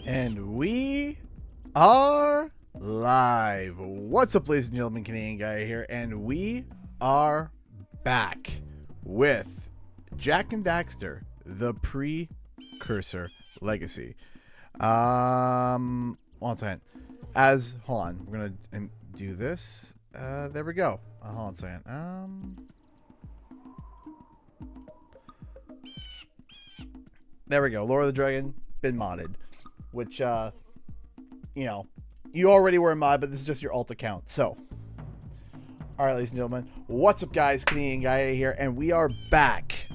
And we are live. What's up, ladies and gentlemen? Canadian Guy here, and we are back with Jack and Daxter, the Precursor Legacy. One second. Hold on, we're gonna do this. There we go. Hold on a second. There we go. Lord of the Dragon, been modded. Which, you know, you already were in mod, but this is just your alt account. So, alright, ladies and gentlemen. What's up, guys? Canadian Guy here, and we are back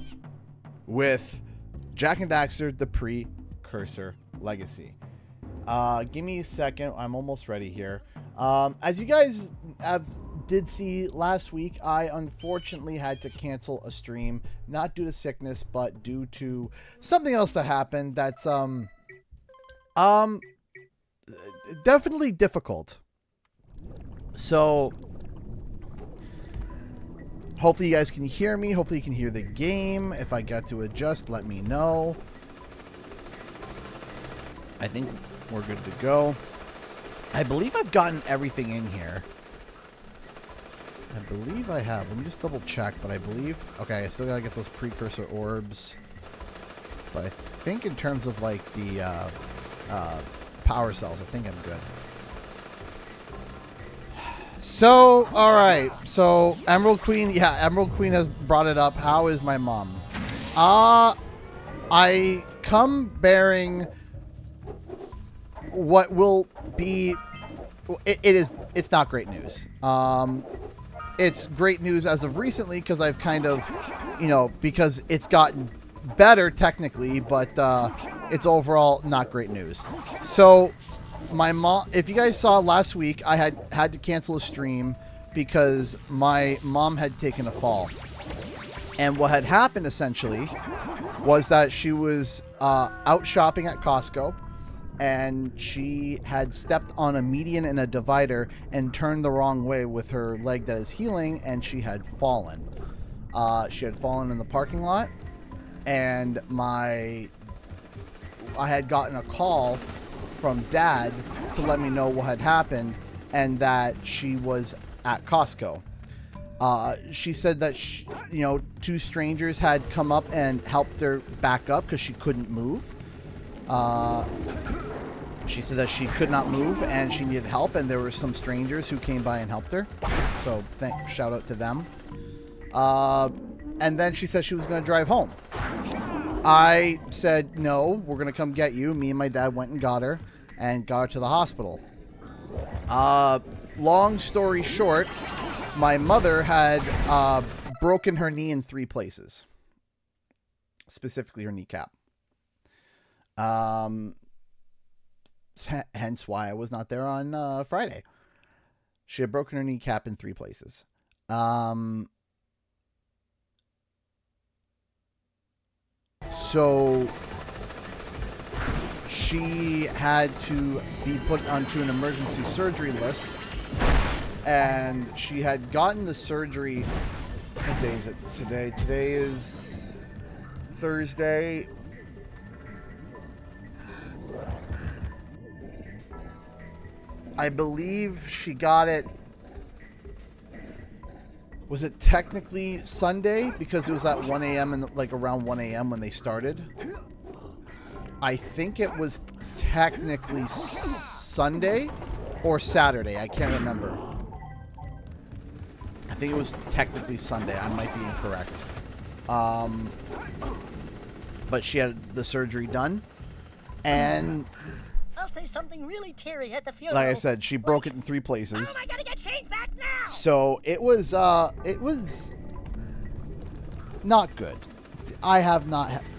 with Jack and Daxter, the Precursor Legacy. Give me a second. I'm almost ready here. As you guys did see last week, I unfortunately had to cancel a stream, not due to sickness, but due to something else that happened that's, definitely difficult. So, hopefully you guys can hear me. Hopefully you can hear the game. If I got to adjust, let me know. I think we're good to go. I believe I've gotten everything in here. I believe I have. Let me just double check, but I believe... Okay, I still gotta get those precursor orbs. But I think in terms of, like, the, power cells, I think I'm good. So, alright. So, Emerald Queen... Yeah, Emerald Queen has brought it up. How is my mom? I come bearing what will be... It's not great news. It's great news as of recently because I've kind of, you know, because it's gotten better technically, but it's overall not great news. So my mom, if you guys saw last week, I had to cancel a stream because my mom had taken a fall. And what had happened essentially was that she was out shopping at Costco, and she had stepped on a median and a divider and turned the wrong way with her leg that is healing, and she had fallen. She had fallen in the parking lot, and I had gotten a call from Dad to let me know what had happened and that she was at Costco. She said that, you know, two strangers had come up and helped her back up because she couldn't move. She said that she could not move and she needed help, and there were some strangers who came by and helped her. So shout out to them. And then she said she was going to drive home. I said, no, we're going to come get you. Me and my dad went and got her to the hospital. Long story short, my mother had broken her knee in 3 places. Specifically her kneecap. Hence why I was not there on Friday. She had broken her kneecap in 3 places. So she had to be put onto an emergency surgery list, and she had gotten the surgery. What day is it today? Today is Thursday. I believe she got it. Was it technically Sunday? Because it was at 1 a.m. and like around 1 a.m. when they started. I think it was technically Sunday or Saturday. I can't remember. I think it was technically Sunday. I might be incorrect. But she had the surgery done. And... I'll say something really teary at the funeral. like I said, she broke it in 3 places. I gotta get changed back now. So it was not good.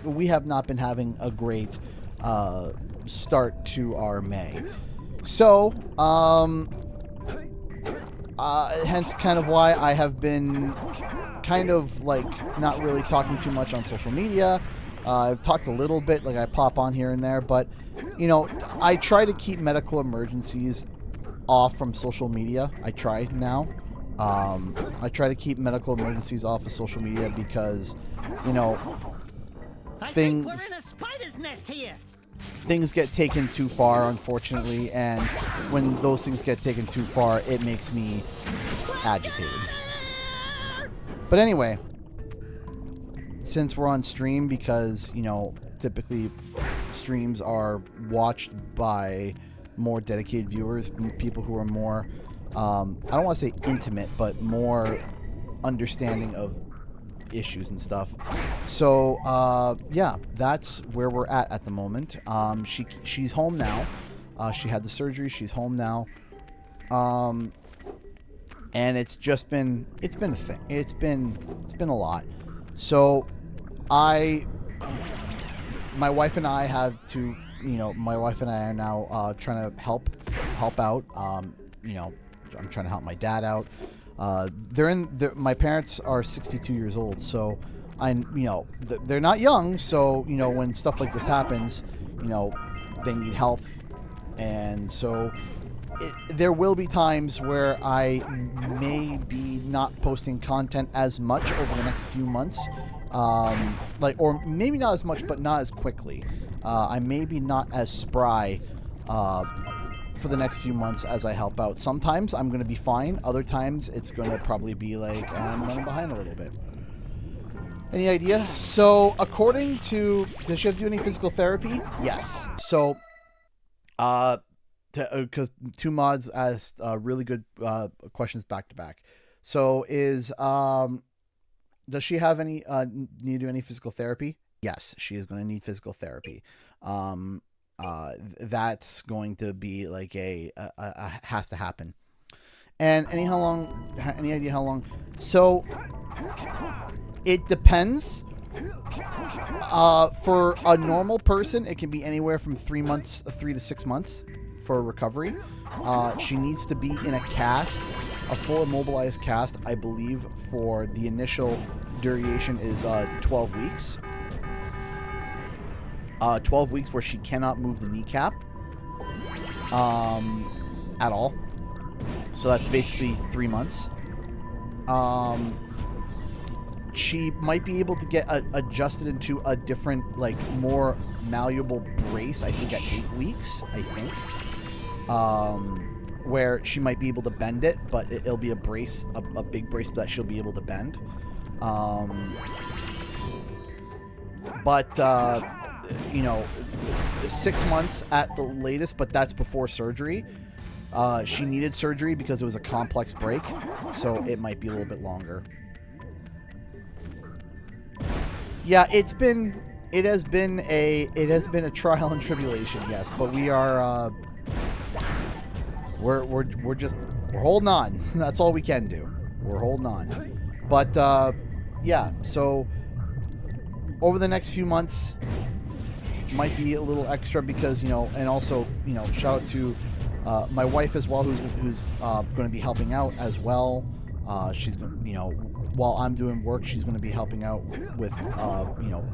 We have not been having a great start to our May. So, hence kind of why I have been kind of like not really talking too much on social media. I've talked a little bit, like I pop on here and there, but, you know, I try to keep medical emergencies off from social media. I try now. I try to keep medical emergencies off of social media because, you know, I things... think we're in a spider's nest here. things get taken too far, unfortunately, and when those things get taken too far, it makes me agitated. But anyway, since we're on stream, because, you know, typically streams are watched by more dedicated viewers, people who are more, I don't want to say intimate, but more understanding of issues and stuff. So yeah, that's where we're at the moment. She's home now. She had the surgery. She's home now. And it's been a thing. It's been a lot. So my wife and I have to, you know, my wife and I are now trying to help out. You know, I'm trying to help my dad out. My parents are 62 years old, so they're not young. So, you know, when stuff like this happens, you know, they need help. And so there will be times where I may be not posting content as much over the next few months. Or maybe not as much, but not as quickly. I may be not as spry, for the next few months as I help out. Sometimes I'm going to be fine. Other times it's going to probably be like I'm running behind a little bit. Any idea? So according to, does she have to do any physical therapy? Yes. So, because two mods asked really good questions back to back. So does she have any need to do any physical therapy? Yes, she is going to need physical therapy. That's going to be like a has to happen. And any idea how long? So it depends. For a normal person, it can be anywhere from 3 to 6 months for recovery. She needs to be in a cast, a full immobilized cast, I believe, for the initial duration is 12 weeks. 12 weeks where she cannot move the kneecap at all. So that's basically 3 months. She might be able to get adjusted into a different, like, more malleable brace, I think, at 8 weeks, I think. Where she might be able to bend it, but it'll be a brace, a big brace that she'll be able to bend. You know, 6 months at the latest, but that's before surgery. She needed surgery because it was a complex break, so it might be a little bit longer. Yeah, it has been a trial and tribulation, yes, but we are we're holding on. That's all we can do. We're holding on. But yeah, so over the next few months might be a little extra because, you know, and also, you know, shout out to my wife as well, who's going to be helping out as well. She's going, you know, while I'm doing work, she's going to be helping out with, you know,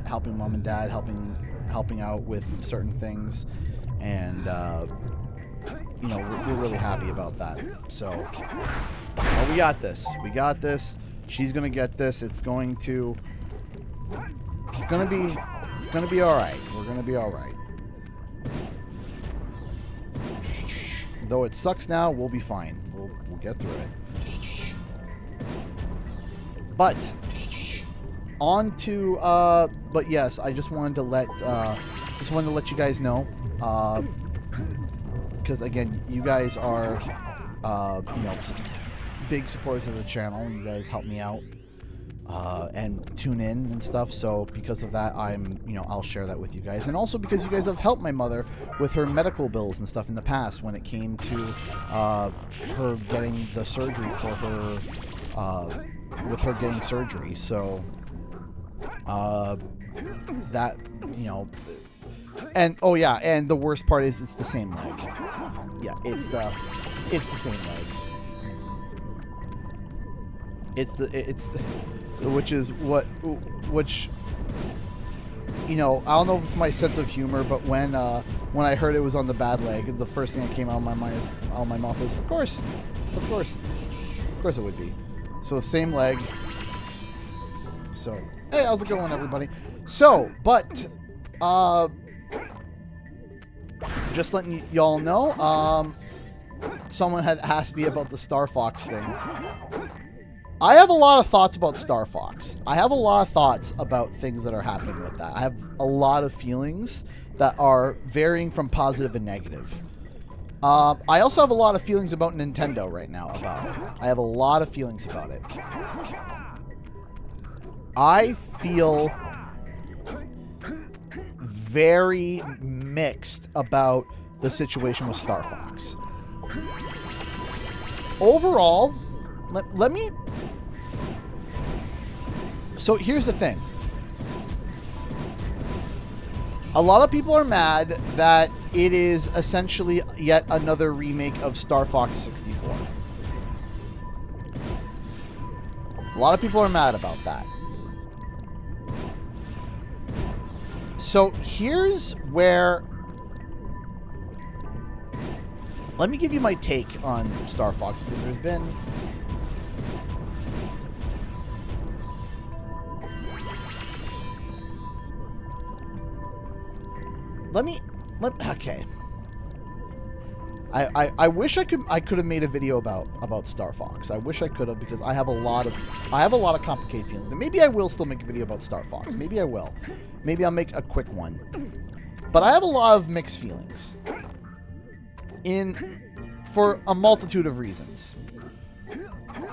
helping mom and dad, helping out with certain things, and you know, we're really happy about that. So, well, we got this. We got this. She's going to get this. It's going to be all right. We're going to be all right. Though it sucks now, we'll be fine. We'll get through it. But on to but yes, I just wanted to let you guys know, because again, you guys are you know, big supporters of the channel. You guys help me out and tune in and stuff. So because of that, I'll share that with you guys, and also because you guys have helped my mother with her medical bills and stuff in the past when it came to her getting the surgery for her. With her getting surgery, so that, you know, and oh yeah, and the worst part is it's the same leg. Yeah, it's the same leg. Which you know, I don't know if it's my sense of humor, but when I heard it was on the bad leg, the first thing that came out of my mouth is, of course it would be. So same leg. So hey, how's it going, everybody? So, but just letting y'all know, someone had asked me about the Star Fox thing. I have a lot of thoughts about Star Fox. I have a lot of thoughts about things that are happening with that. I have a lot of feelings that are varying from positive and negative. I also have a lot of feelings about Nintendo right now about it. I have a lot of feelings about it. I feel very mixed about the situation with Star Fox. Overall, let me... So here's the thing. A lot of people are mad that it is essentially yet another remake of Star Fox 64. A lot of people are mad about that. So here's where... Let me give you my take on Star Fox, because there's been... Okay. I wish I could have made a video about Star Fox. I wish I could have, because I have a lot of complicated feelings. And maybe I will still make a video about Star Fox. Maybe I will. Maybe I'll make a quick one. But I have a lot of mixed feelings. For a multitude of reasons.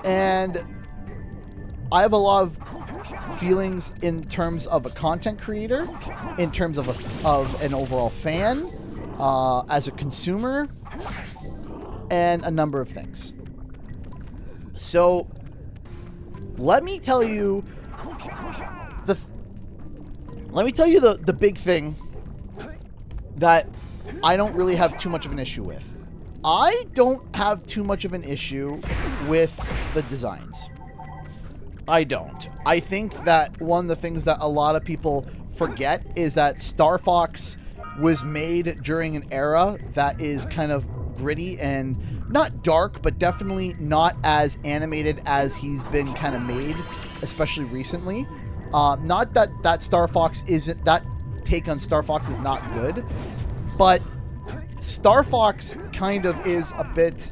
And I have a lot of feelings in terms of a content creator, in terms of an overall fan, as a consumer, and a number of things. So let me tell you the big thing that I don't really have too much of an issue with. I don't have too much of an issue with the designs. I don't. I think that one of the things that a lot of people forget is that Star Fox was made during an era that is kind of gritty and not dark, but definitely not as animated as he's been kind of made, especially recently. Not that Star Fox isn't... That take on Star Fox is not good, but Star Fox kind of is a bit...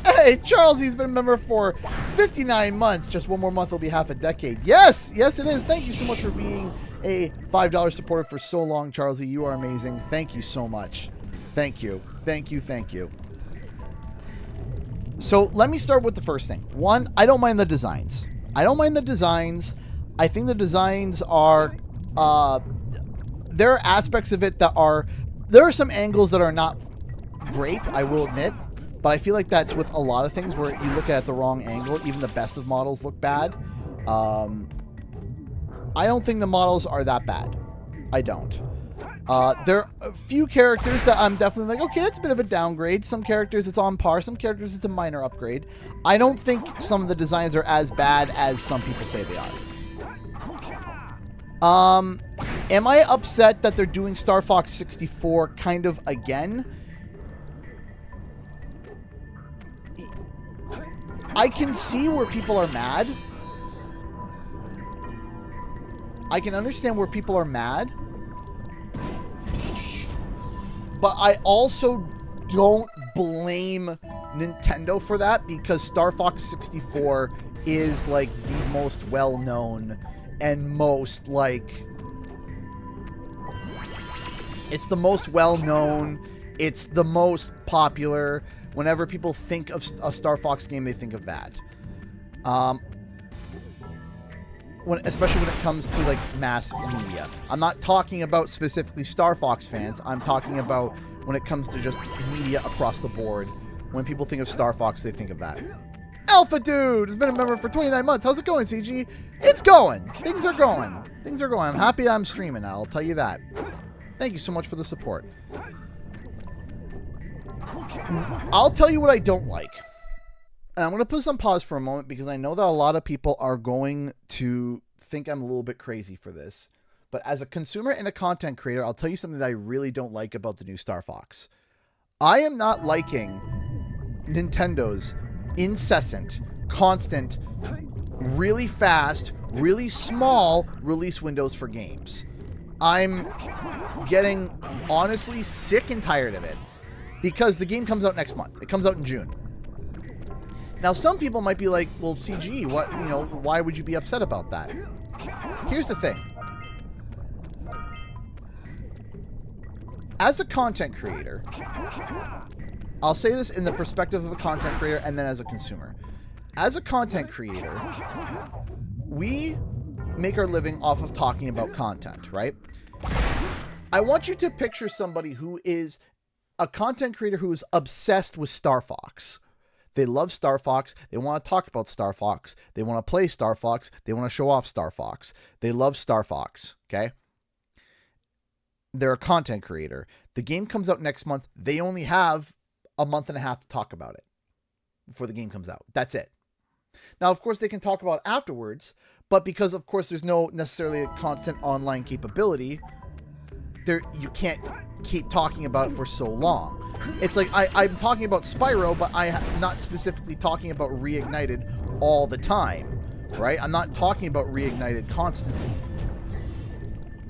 hey, Charles, he's been a member for 59 months. Just one more month will be half a decade. Yes, yes, it is. Thank you so much for being a $5 supporter for so long, Charlesy. You are amazing. Thank you so much. Thank you. Thank you. Thank you. So let me start with the first thing. One, I don't mind the designs. I don't mind the designs. I think the designs are... there are aspects of it that are... There are some angles that are not great, I will admit. But I feel like that's with a lot of things where you look at it the wrong angle. Even the best of models look bad. I don't think the models are that bad. I don't. There are a few characters that I'm definitely like, okay, that's a bit of a downgrade. Some characters it's on par. Some characters it's a minor upgrade. I don't think some of the designs are as bad as some people say they are. Am I upset that they're doing Star Fox 64 kind of again? I can see where people are mad. I can understand where people are mad. But I also don't blame Nintendo for that, because Star Fox 64 is like the most well-known and most like... It's the most well-known. It's the most popular. Whenever people think of a Star Fox game, they think of that. Especially when it comes to like mass media. I'm not talking about specifically Star Fox fans. I'm talking about when it comes to just media across the board. When people think of Star Fox, they think of that. Alpha Dude has been a member for 29 months. How's it going, CG? It's going. Things are going. Things are going. I'm happy that I'm streaming now. I'll tell you that. Thank you so much for the support. I'll tell you what I don't like. And I'm going to put this on pause for a moment, because I know that a lot of people are going to think I'm a little bit crazy for this. But as a consumer and a content creator, I'll tell you something that I really don't like about the new Star Fox. I am not liking Nintendo's incessant, constant, really fast, really small release windows for games. I'm getting honestly sick and tired of it because the game comes out next month. It comes out in June. Now, some people might be like, well, CG, what, you know, why would you be upset about that? Here's the thing. As a content creator, I'll say this in the perspective of a content creator and then as a consumer. As a content creator, we make our living off of talking about content, right? I want you to picture somebody who is a content creator who is obsessed with Star Fox. They love Star Fox. They want to talk about Star Fox. They want to play Star Fox. They want to show off Star Fox. They love Star Fox, okay? They're a content creator. The game comes out next month. They only have a month and a half to talk about it before the game comes out. That's it. Now, of course, they can talk about it afterwards, but because, of course, there's no necessarily a constant online capability, you can't keep talking about it for so long. It's like I'm talking about Spyro, but I'm not specifically talking about Reignited all the time, right? I'm not talking about Reignited constantly.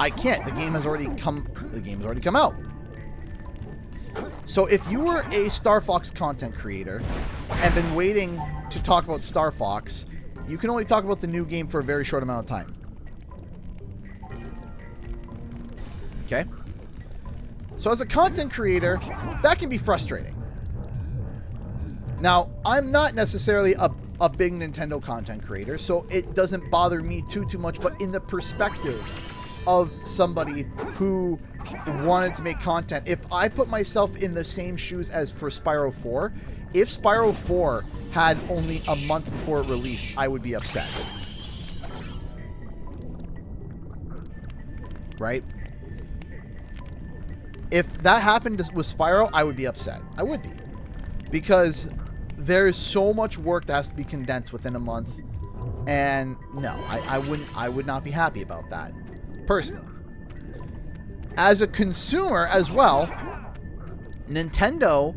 I can't. The game has already come out. So if you were a Star Fox content creator and been waiting to talk about Star Fox, you can only talk about the new game for a very short amount of time. Okay? So as a content creator, that can be frustrating. Now, I'm not necessarily a big Nintendo content creator, so it doesn't bother me too much, but in the perspective of somebody who wanted to make content, if I put myself in the same shoes as for Spyro 4, if Spyro 4 had only a month before it released, I would be upset. Right? If that happened with Spyro, I would be upset. I would be. Because there's so much work that has to be condensed within a month. And no, I would not be happy about that. Personally. As a consumer as well, Nintendo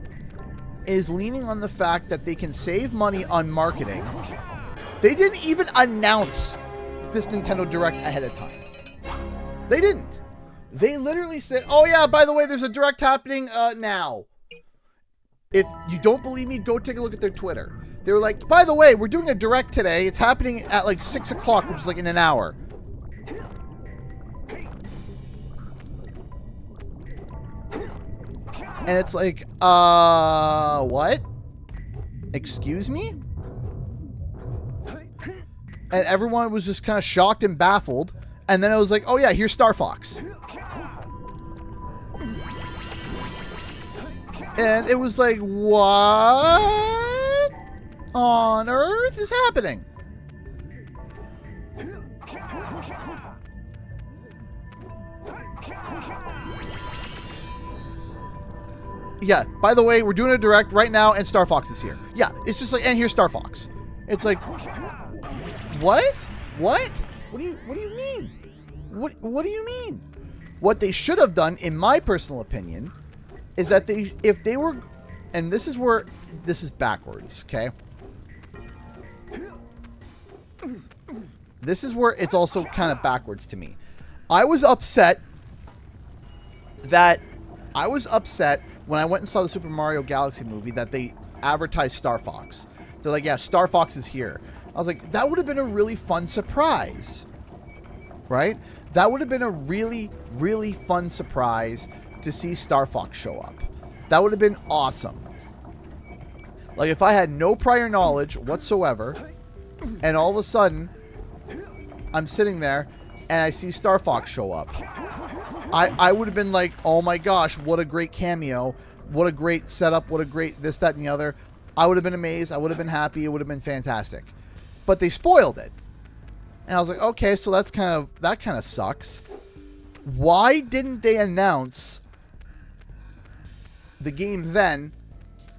is leaning on the fact that they can save money on marketing. They didn't even announce this Nintendo Direct ahead of time. They didn't. They literally said, oh yeah, by the way, there's a Direct happening now. If you don't believe me, go take a look at their Twitter. They were like, by the way, we're doing a Direct today. It's happening at like 6 o'clock, which is like in an hour. And it's like, what? Excuse me? And everyone was just kind of shocked and baffled. And then it was like, oh yeah, here's Star Fox. And it was like, what on earth is happening? Yeah, by the way, we're doing a Direct right now and Star Fox is here. Yeah, it's just like, and here's Star Fox. It's like, what? What? What do you mean? What do you mean? What they should have done, in my personal opinion, is that if they were, and this is where this is backwards, okay? This is where it's also kind of backwards to me. I was upset when I went and saw the Super Mario Galaxy movie that they advertised Star Fox. They're like, yeah, Star Fox is here. I was like, that would have been a really fun surprise. Right? That would have been a really, really fun surprise to see Star Fox show up. That would have been awesome. Like, if I had no prior knowledge whatsoever, and all of a sudden, I'm sitting there, and I see Star Fox show up. I would have been like, oh my gosh, what a great cameo. What a great setup. What a great this, that, and the other. I would have been amazed. I would have been happy. It would have been fantastic. But they spoiled it. And I was like, okay, so that kind of sucks. Why didn't they announce the game then,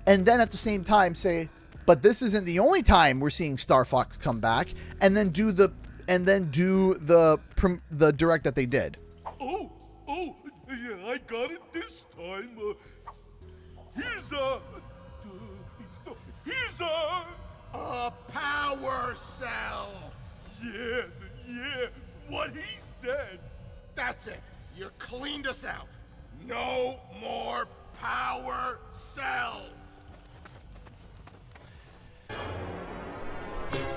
and then at the same time say, but this isn't the only time we're seeing Star Fox come back, and then do the Direct that they did? Oh, yeah, I got it this time. Here's a power cell. Yeah, what he said. That's it. You cleaned us out. No more power cell.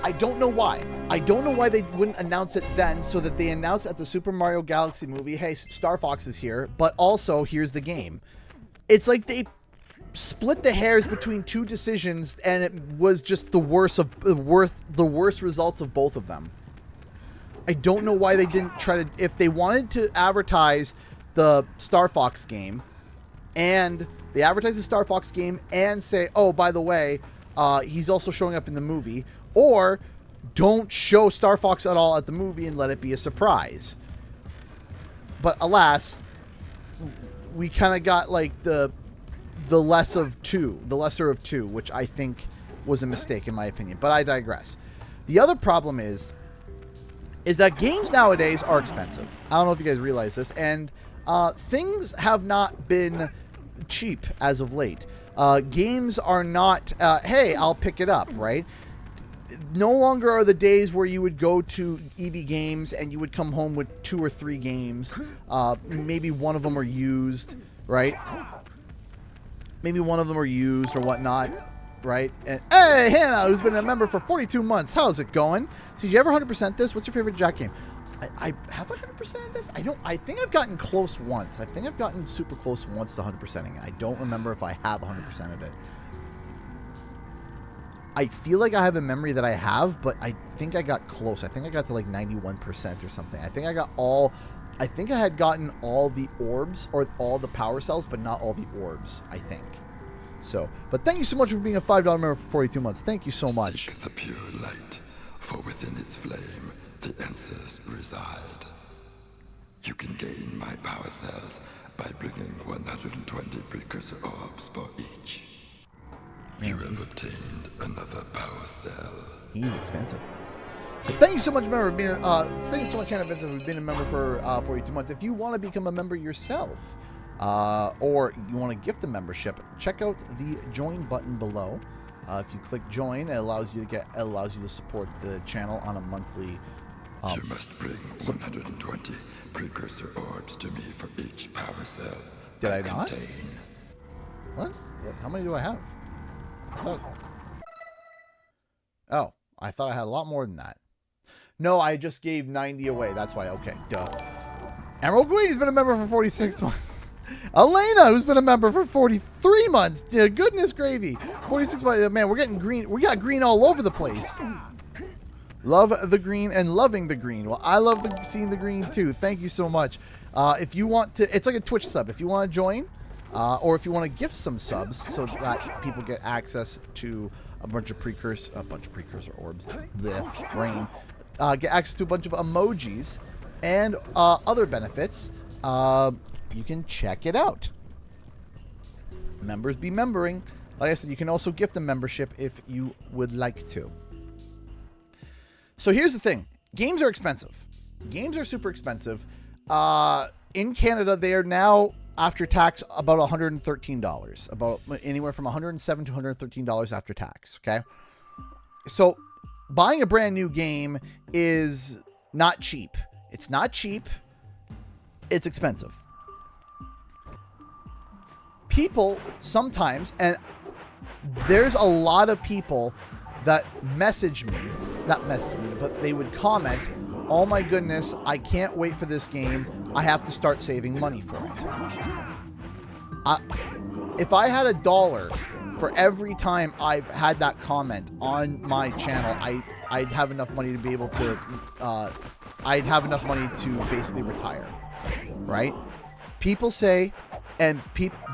I don't know why. I don't know why they wouldn't announce it then, so that they announced at the Super Mario Galaxy movie, hey, Star Fox is here, but also here's the game. It's like they split the hairs between two decisions, and it was just the worst results of both of them. I don't know why they didn't try to, if they wanted to advertise the Star Fox game, and they advertise the Star Fox game and say, oh, by the way, he's also showing up in the movie, or don't show Star Fox at all at the movie and let it be a surprise. But alas, we kind of got like the lesser of two, which I think was a mistake in my opinion, but I digress. The other problem is that games nowadays are expensive. I don't know if you guys realize this, and things have not been cheap as of late. Games are not, hey, I'll pick it up, right? No longer are the days where you would go to EB Games and you would come home with 2 or 3 games. Maybe one of them are used, right? Maybe one of them are used or whatnot, right? And hey, Hannah, who's been a member for 42 months. How's it going? So, did you ever 100% this? What's your favorite Jack game? I have 100% this? I think I've gotten close once. I think I've gotten super close once to 100%ing it. I don't remember if I have 100% of it. I feel like I have a memory that I have, but I think I got close. I think I got to like 91% or something. I think I had gotten all the orbs or all the power cells, but not all the orbs, I think. So, but thank you so much for being a $5 member for 42 months. Thank you so much. Seek the pure light, for within its flame, the answers reside. You can gain my power cells by bringing 120 precursor orbs for each. You have obtained another power cell. He's expensive. So thank you so much, member, for being thank you so much, Hannah Vincent, for being a member for 42 months. If you want to become a member yourself, or you want to gift a membership, check out the join button below. If you click join, it allows you to support the channel on a monthly. You must bring 120 precursor orbs to me for each power cell. Did I not? What? How many do I have? I thought I had a lot more than that. No, I just gave 90 away. That's why. Okay, duh. Emerald Queen's been a member for 46 months. Elena, who's been a member for 43 months. Goodness gravy. 46 months. Man, we're getting green. We got green all over the place. Love the green and loving the green. Well, I love seeing the green too. Thank you so much. If you want to, it's like a Twitch sub. If you want to join, or if you want to gift some subs so that people get access to a bunch of precursor orbs, the brain, get access to a bunch of emojis and other benefits, you can check it out. Members be membering. Like I said, you can also gift a membership if you would like to. So here's the thing. Games are expensive. Games are super expensive. In Canada, they are now, after tax, about $113. About anywhere from $107 to $113 after tax, okay? So buying a brand new game is not cheap. It's not cheap. It's expensive. People sometimes, and there's a lot of people that not message me, but they would comment, oh my goodness, I can't wait for this game. I have to start saving money for it. If I had $1 for every time I've had that comment on my channel, I'd have enough money to be able to, I'd have enough money to basically retire, right? People say, and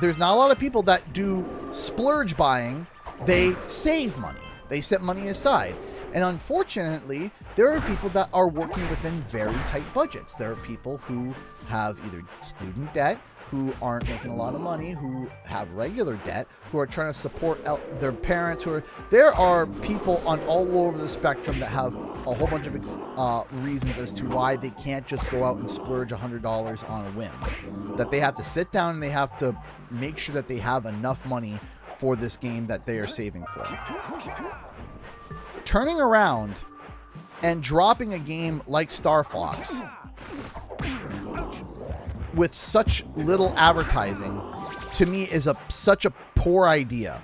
there's not a lot of people that do splurge buying. They save money. They set money aside. And unfortunately, there are people that are working within very tight budgets. There are people who have either student debt, who aren't making a lot of money, who have regular debt, who are trying to support their parents. There are people on all over the spectrum that have a whole bunch of reasons as to why they can't just go out and splurge $100 on a whim. That they have to sit down and they have to make sure that they have enough money for this game that they are saving for. Turning around and dropping a game like Star Fox with such little advertising, to me, is such a poor idea.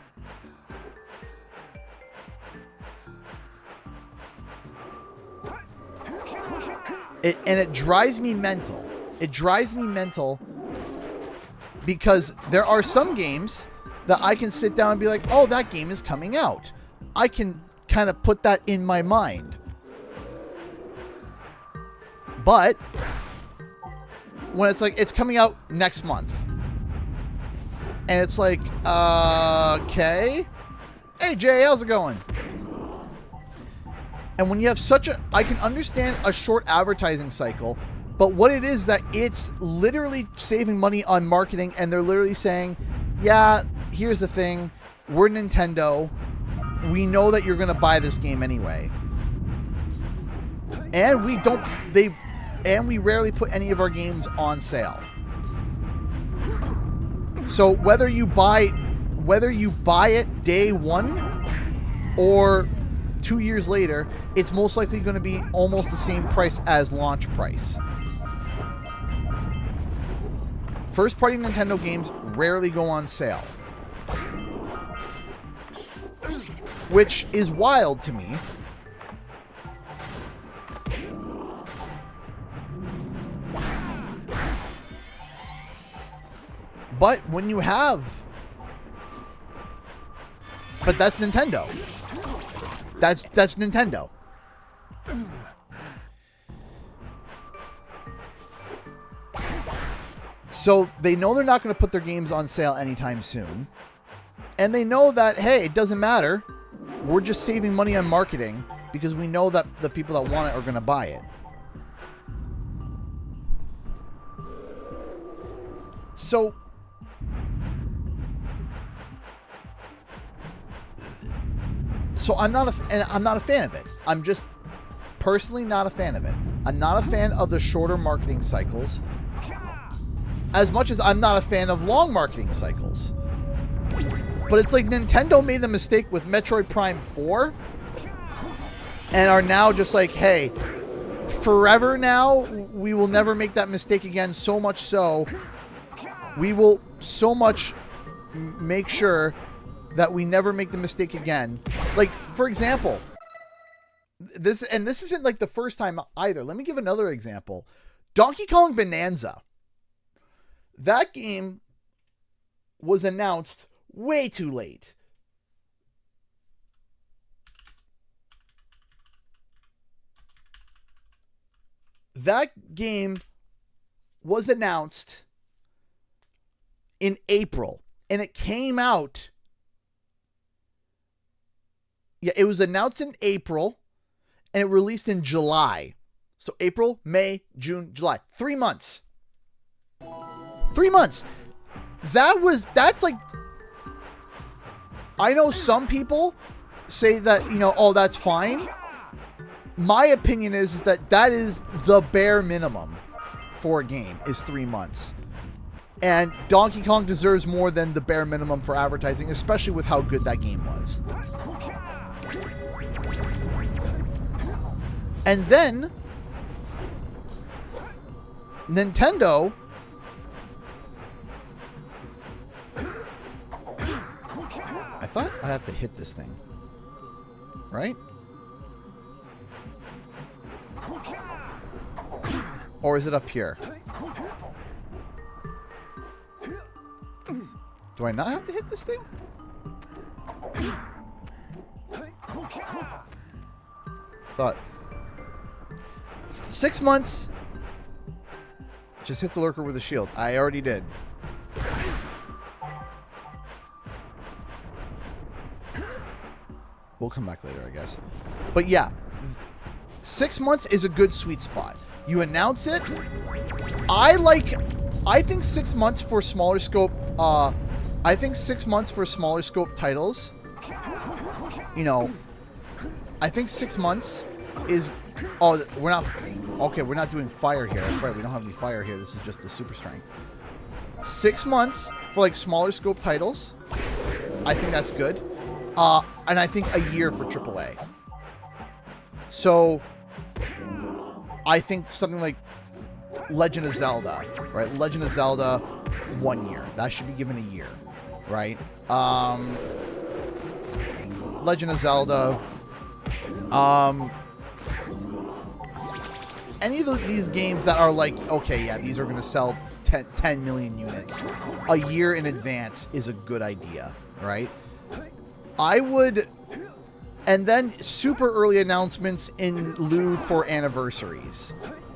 It drives me mental. It drives me mental because there are some games that I can sit down and be like, oh, that game is coming out. I can kind of put that in my mind. But when it's like, it's coming out next month. And it's like, okay. Hey, Jay, how's it going? And when you have such a, I can understand a short advertising cycle, but what it is that it's literally saving money on marketing, and they're literally saying, yeah, here's the thing. We're Nintendo. We know that you're going to buy this game anyway. And we rarely put any of our games on sale. So whether you buy it day one or 2 years later, it's most likely going to be almost the same price as launch price. First-party Nintendo games rarely go on sale, which is wild to me. But when you have... But that's Nintendo. That's Nintendo. So they know they're not going to put their games on sale anytime soon. And they know that, hey, it doesn't matter. We're just saving money on marketing because we know that the people that want it are going to buy it. So I'm not a fan of it. I'm just personally not a fan of it. I'm not a fan of the shorter marketing cycles, as much as I'm not a fan of long marketing cycles. But it's like Nintendo made the mistake with Metroid Prime 4 and are now just like, hey, forever now, we will never make that mistake again. So much so, we will so much make sure that we never make the mistake again. Like, for example, this isn't like the first time either. Let me give another example. Donkey Kong Bonanza. That game was announced way too late. That game was announced in April, and it came out. Yeah, it was announced in April, and it released in July. So April, May, June, July. 3 months. 3 months. That's like... I know some people say that, you know, oh, that's fine. My opinion is that is the bare minimum for a game, is 3 months. And Donkey Kong deserves more than the bare minimum for advertising, especially with how good that game was. And then Nintendo I thought I have to hit this thing, right? Or is it up here? Do I not have to hit this thing? Thought 6 months. Just hit the lurker with a shield. I already did. We'll come back later, I guess. But yeah, 6 months is a good sweet spot. You announce it. I think 6 months for smaller scope. I think 6 months for smaller scope titles. You know, I think 6 months is. Oh, we're not. Okay, we're not doing fire here. That's right. We don't have any fire here. This is just the super strength. 6 months for like smaller scope titles. I think that's good. And I think a year for AAA. So I think something like Legend of Zelda, right? Legend of Zelda, 1 year. That should be given a year, right? Legend of Zelda, any of these games that are like, okay, yeah, these are going to sell 10 million units a year in advance is a good idea, right? I would, and then super early announcements in lieu for anniversaries,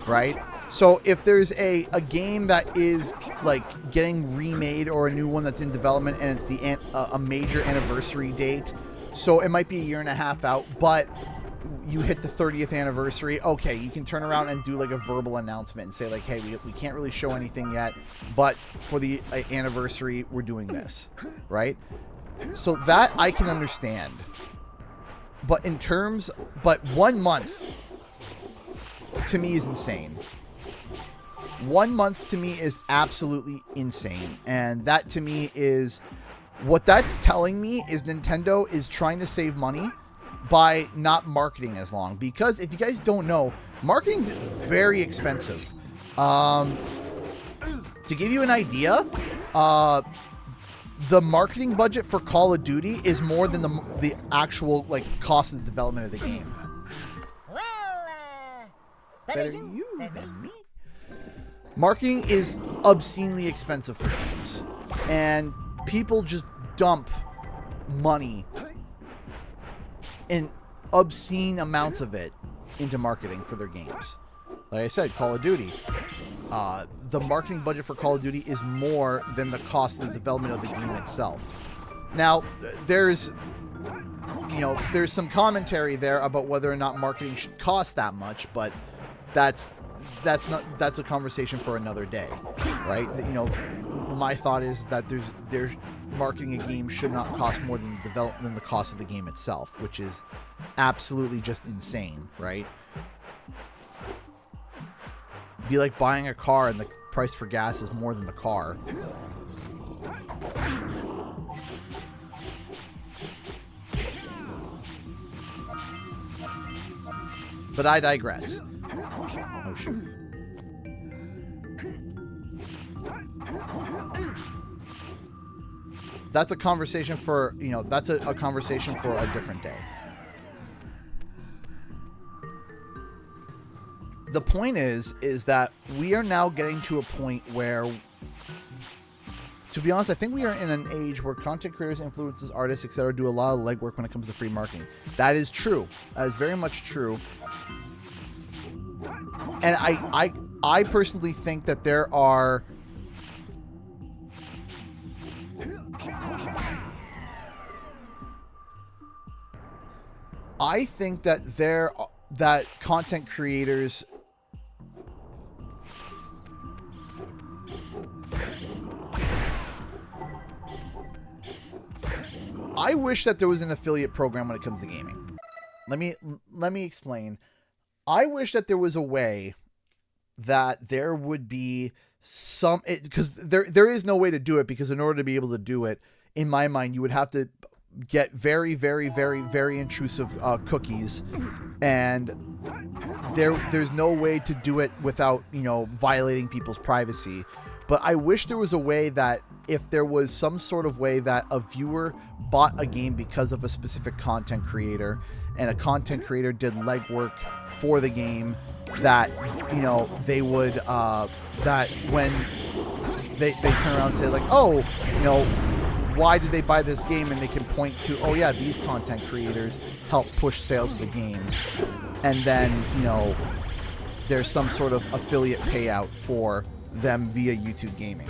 right? So if there's a game that is like getting remade or a new one that's in development and it's a major anniversary date, so it might be a year and a half out, but you hit the 30th anniversary, okay, you can turn around and do like a verbal announcement and say like, hey, we can't really show anything yet, but for the anniversary, we're doing this, right? So that I can understand. But 1 month to me is insane. 1 month to me is absolutely insane. And that to me is, what that's telling me is Nintendo is trying to save money by not marketing as long. Because if you guys don't know, marketing is very expensive. To give you an idea, the marketing budget for Call of Duty is more than the actual like cost of the development of the game. Well, better you than me. Marketing is obscenely expensive for games, and people just dump money in obscene amounts of it into marketing for their games. Like I said, Call of Duty. The marketing budget for Call of Duty is more than the cost of the development of the game itself. Now, there's some commentary there about whether or not marketing should cost that much, but that's a conversation for another day, right? You know, my thought is that there's marketing a game should not cost more than the cost of the game itself, which is absolutely just insane, right? Be like buying a car and the price for gas is more than the car. But I digress. Oh shoot. That's a conversation for, that's a conversation for a different day. The point is that we are now getting to a point where, to be honest, I think we are in an age where content creators, influencers, artists, etc. do a lot of legwork when it comes to free marketing. That is true. That is very much true. And I personally think that there are that content creators I wish that there was an affiliate program when it comes to gaming. Let me explain. I wish that there was a way that there would be some, because there is no way to do it, because in order to be able to do it, in my mind, you would have to get very, very, very, very intrusive cookies, and there's no way to do it without, violating people's privacy. But I wish there was a way that if there was some sort of way that a viewer bought a game because of a specific content creator, and a content creator did legwork for the game, that, they would, that when they turn around and say like, oh, why did they buy this game? And they can point to, oh yeah, these content creators help push sales of the games. And then, there's some sort of affiliate payout for them via YouTube Gaming.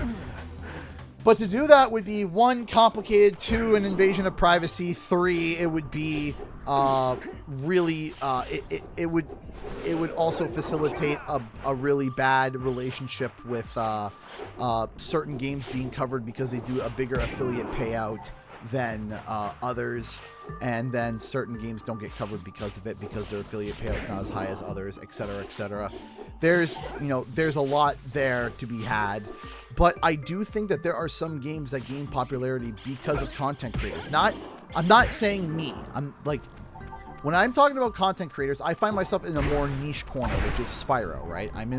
But to do that would be 1, complicated, 2, an invasion of privacy, 3, it would be really it would also facilitate a really bad relationship with certain games being covered because they do a bigger affiliate payout than others, and then certain games don't get covered because of it, because their affiliate payout's not as high as others, etc., etc. There's a lot there to be had, but I do think that there are some games that gain popularity because of content creators. I'm not saying me. I'm like, when I'm talking about content creators, I find myself in a more niche corner, which is Spyro, right? I'm in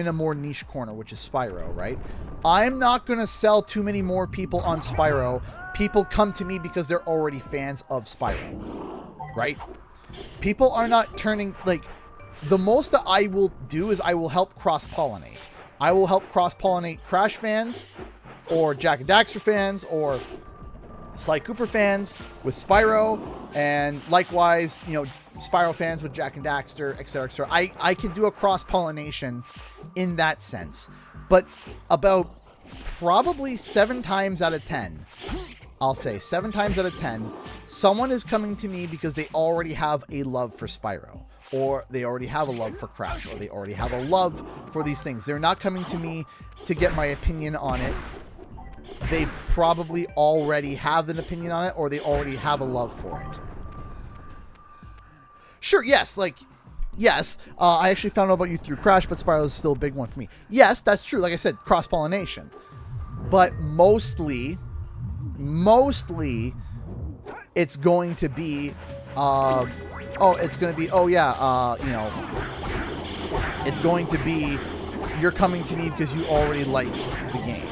a more niche corner, which is Spyro, right? I'm not going to sell too many more people on Spyro. People come to me because they're already fans of Spyro, right? People are not turning, like, the most that I will do is I will help cross-pollinate. I will help cross-pollinate Crash fans, or Jack and Daxter fans, or Sly Cooper fans with Spyro, and likewise, you know, Spyro fans with Jack and Daxter, etc., etc. I can do a cross-pollination in that sense. But about probably 7 times out of 10, I'll say 7 times out of 10, someone is coming to me because they already have a love for Spyro, or they already have a love for Crash, or they already have a love for these things. They're not coming to me to get my opinion on it. They probably already have an opinion on it, or they already have a love for it. Sure, yes, like, yes, I actually found out about you through Crash, but Spyro is still a big one for me. Yes, that's true. Like I said, cross-pollination. But mostly, it's going to be, you know, it's going to be, you're coming to me because you already like the game.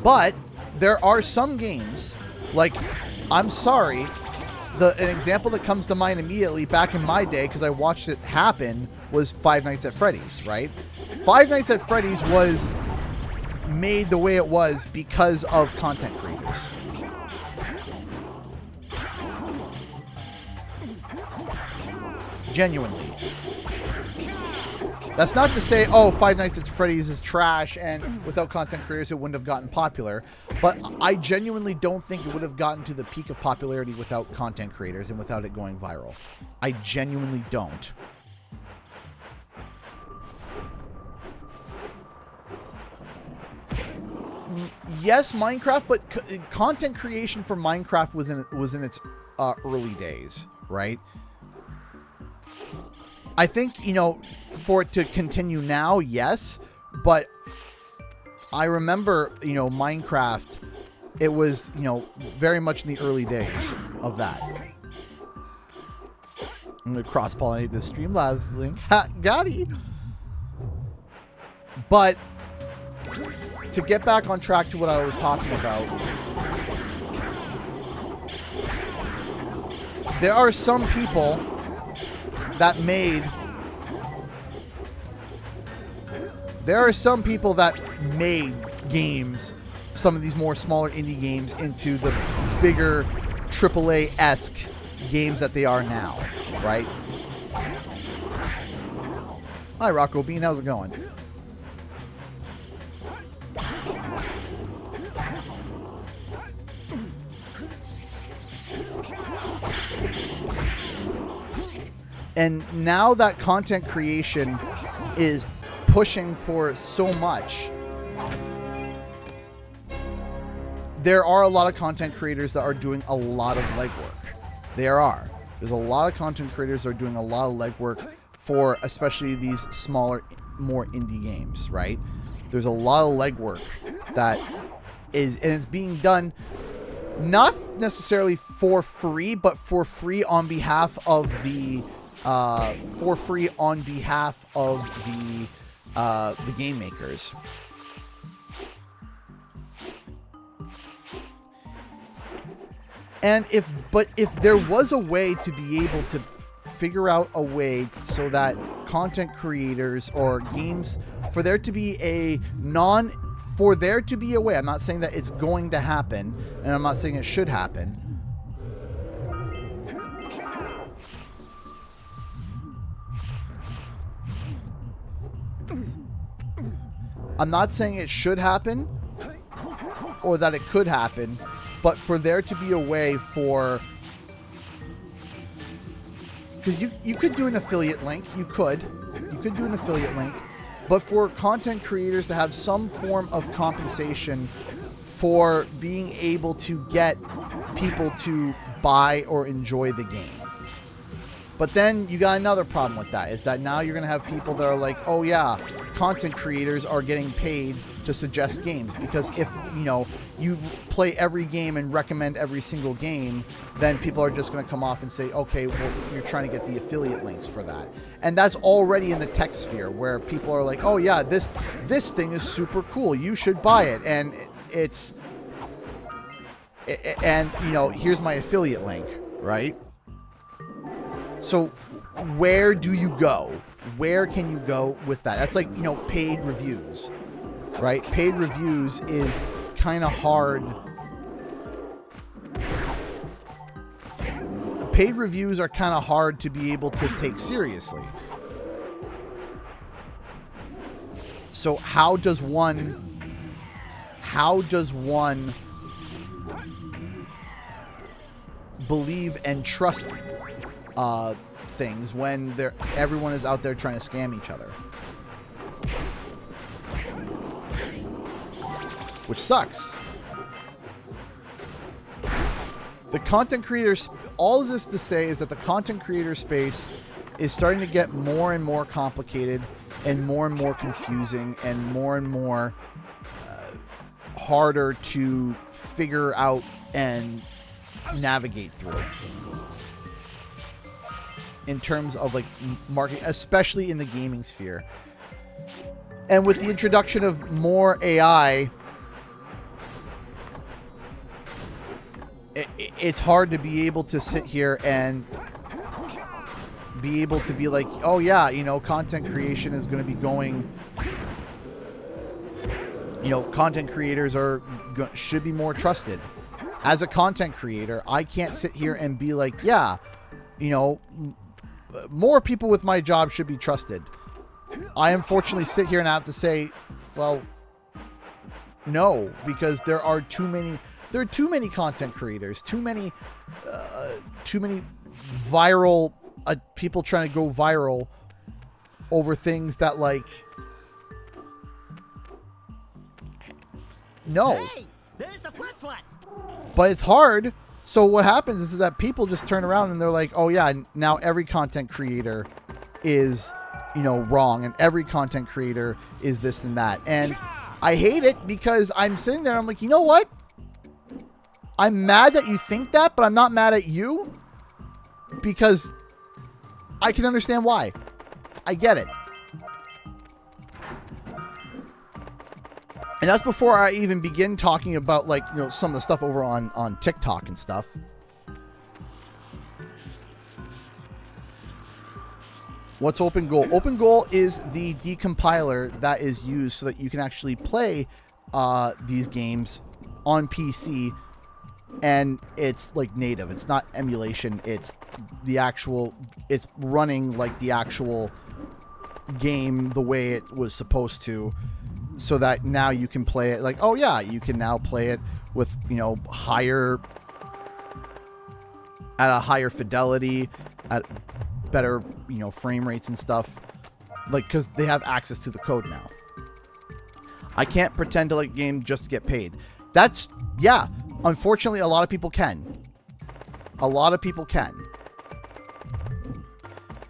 But there are some games, like, I'm sorry, an example that comes to mind immediately back in my day, because I watched it happen, was Five Nights at Freddy's, right? Five Nights at Freddy's was made the way it was because of content creators. Genuinely. That's not to say, oh, Five Nights at Freddy's is trash and without content creators it wouldn't have gotten popular. But I genuinely don't think it would have gotten to the peak of popularity without content creators and without it going viral. I genuinely don't. Yes, Minecraft, but content creation for Minecraft was in its early days, right? I think, you know, for it to continue now, yes, but I remember, you know, Minecraft, it was, you know, very much in the early days of that. I'm going to cross-pollinate the Streamlabs link. Ha, got it. But to get back on track to what I was talking about, there are some people that made games, some of these more smaller indie games, into the bigger AAA-esque games that they are now, right? Hi, Rocco Bean, how's it going? And now that content creation is pushing for so much, there are a lot of content creators that are doing a lot of legwork. There are. There's a lot of content creators that are doing a lot of legwork for especially these smaller, more indie games, right? There's a lot of legwork that is, and it's being done not necessarily for free, but for free on behalf of the game makers. And if there was a way to be able to figure out a way so that content creators or games, for there to be a way, I'm not saying that it's going to happen, and I'm not saying it should happen. I'm not saying it should happen or that it could happen, but for there to be a way for... Because you could do an affiliate link. You could do an affiliate link. But for content creators to have some form of compensation for being able to get people to buy or enjoy the game. But then you got another problem with that, is that now you're going to have people that are like, oh yeah, content creators are getting paid to suggest games, because if, you know, you play every game and recommend every single game, then people are just going to come off and say, okay, well, you're trying to get the affiliate links for that. And that's already in the tech sphere, where people are like, oh yeah, this thing is super cool, you should buy it. And and you know, here's my affiliate link, right? So where do you go? Where can you go with that? That's like, you know, paid reviews, right? Paid reviews is kind of hard. Paid reviews are kind of hard to be able to take seriously. So how does one believe and trust things when everyone is out there trying to scam each other? Which sucks. The content creators, all of this to say is that the content creator space is starting to get more and more complicated and more confusing and more harder to figure out and navigate through in terms of like marketing, especially in the gaming sphere. And with the introduction of more AI, it's hard to be able to sit here and be able to be like, oh yeah, you know, content creation is going to be going, you know, content creators should be more trusted. As a content creator, I can't sit here and be like, yeah, you know, more people with my job should be trusted. I unfortunately sit here and have to say, well, no, because there are too many content creators, too many viral people trying to go viral over things that, like, no. Hey, there's the flip-flop. But it's hard. So what happens is that people just turn around and they're like, oh yeah, now every content creator is, you know, wrong, and every content creator is this and that. And I hate it, because I'm sitting there, I'm like, you know what? I'm mad that you think that, but I'm not mad at you, because I can understand why. I get it. And that's before I even begin talking about, like, you know, some of the stuff over on TikTok and stuff. What's Open Goal? Open Goal is the decompiler that is used so that you can actually play these games on PC, and it's like native. It's not emulation. It's the actual, it's running like the actual game the way it was supposed to, so that now you can play it like, oh yeah, you can now play it with, you know, at a higher fidelity, at better, you know, frame rates and stuff, like, because they have access to the code now. I can't pretend to like game just to get paid. That's, yeah, unfortunately a lot of people can. A lot of people can.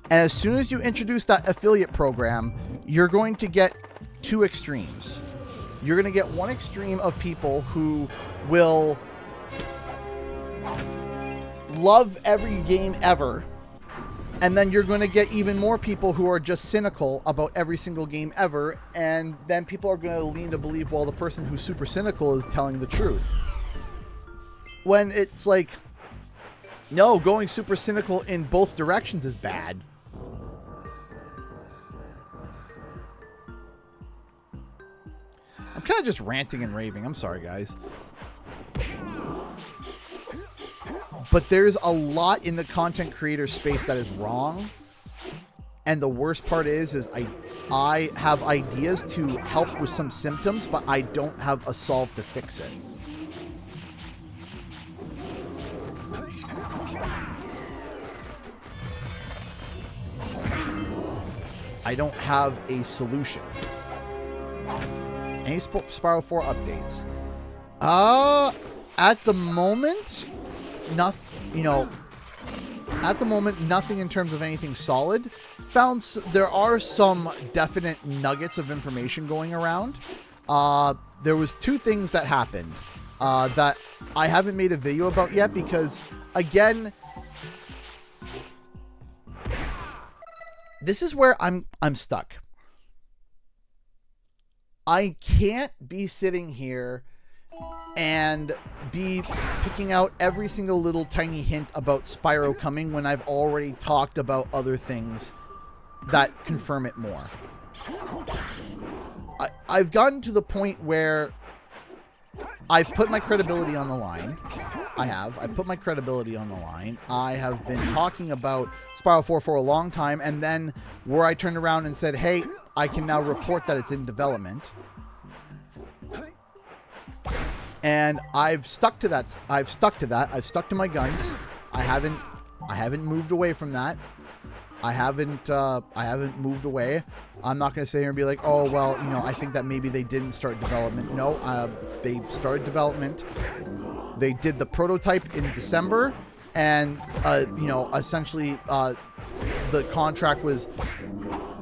And as soon as you introduce that affiliate program, you're going to get two extremes. You're going to get one extreme of people who will love every game ever, and then you're going to get even more people who are just cynical about every single game ever, and then people are going to lean to believe, well, the person who's super cynical is telling the truth. When it's like, no, going super cynical in both directions is bad. I'm kind of just ranting and raving. I'm sorry, guys. But there's a lot in the content creator space that is wrong. And the worst part is I have ideas to help with some symptoms, but I don't have a solve to fix it. I don't have a solution. Any Spyro 4 updates? At the moment, nothing, you know, at the moment, nothing in terms of anything solid. There are some definite nuggets of information going around. there was two things that happened that I haven't made a video about yet because, again, this is where I'm stuck. I can't be sitting here and be picking out every single little tiny hint about Spyro coming when I've already talked about other things that confirm it more. I've gotten to the point where I've put my credibility on the line. I've put my credibility on the line. I have been talking about Spyro 4 for a long time, and then where I turned around and said, hey, I can now report that it's in development. And I've stuck to that. I've stuck to my guns. I haven't moved away from that. I haven't moved away. I'm not going to sit here and be like, oh, well, you know, I think that maybe they didn't start development. No, they started development. They did the prototype in December, and, you know, essentially the contract was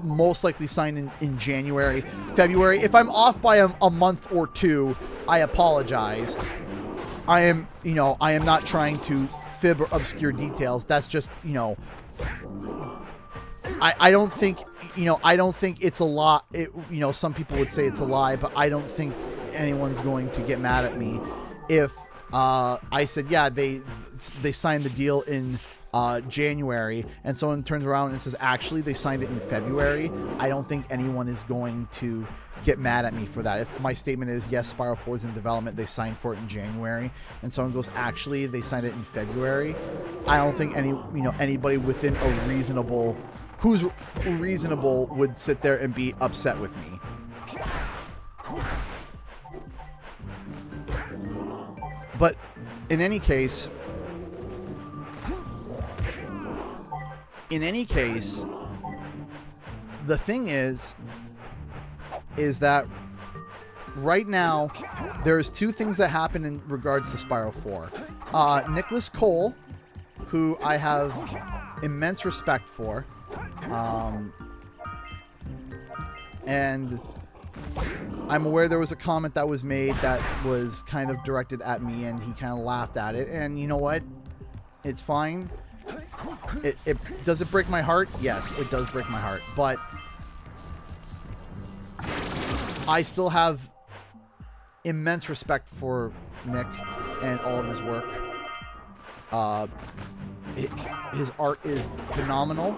most likely signed in January, February. If I'm off by a month or two, I apologize. I am not trying to fib or obscure details. That's just, you know, I don't think it's a lie. You know, some people would say it's a lie, but I don't think anyone's going to get mad at me if I said, yeah, they signed the deal in January, and someone turns around and says, actually, they signed it in February. I don't think anyone is going to get mad at me for that. If my statement is, yes, Spyro 4 is in development, they signed for it in January, and someone goes, actually, they signed it in February, I don't think anybody within a reasonable, who's reasonable would sit there and be upset with me. But in any case, the thing is that right now there's two things that happen in regards to Spyro 4. Nicholas Cole, who I have immense respect for, and I'm aware there was a comment that was made that was kind of directed at me, and he kind of laughed at it, and you know what? It's fine. It does it break my heart? Yes, it does break my heart, but I still have immense respect for Nick and all of his work. His art is phenomenal,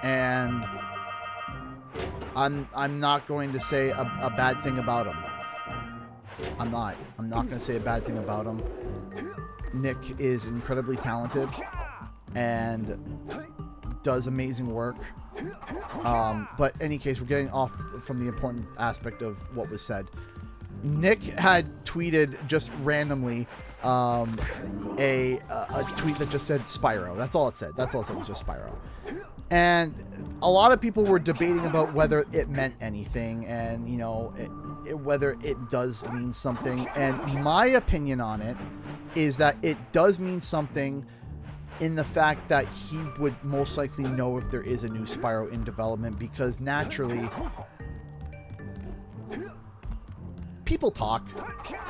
and I'm not going to say a bad thing about him. I'm not going to say a bad thing about him. Nick is incredibly talented and does amazing work. But in any case, we're getting off from the important aspect of what was said. Nick had tweeted just randomly a tweet that just said Spyro. That's all it said. That's all it said, was just Spyro. And a lot of people were debating about whether it meant anything, and you know, whether it does mean something. And my opinion on it is that it does mean something, in the fact that he would most likely know if there is a new Spyro in development, because naturally people talk,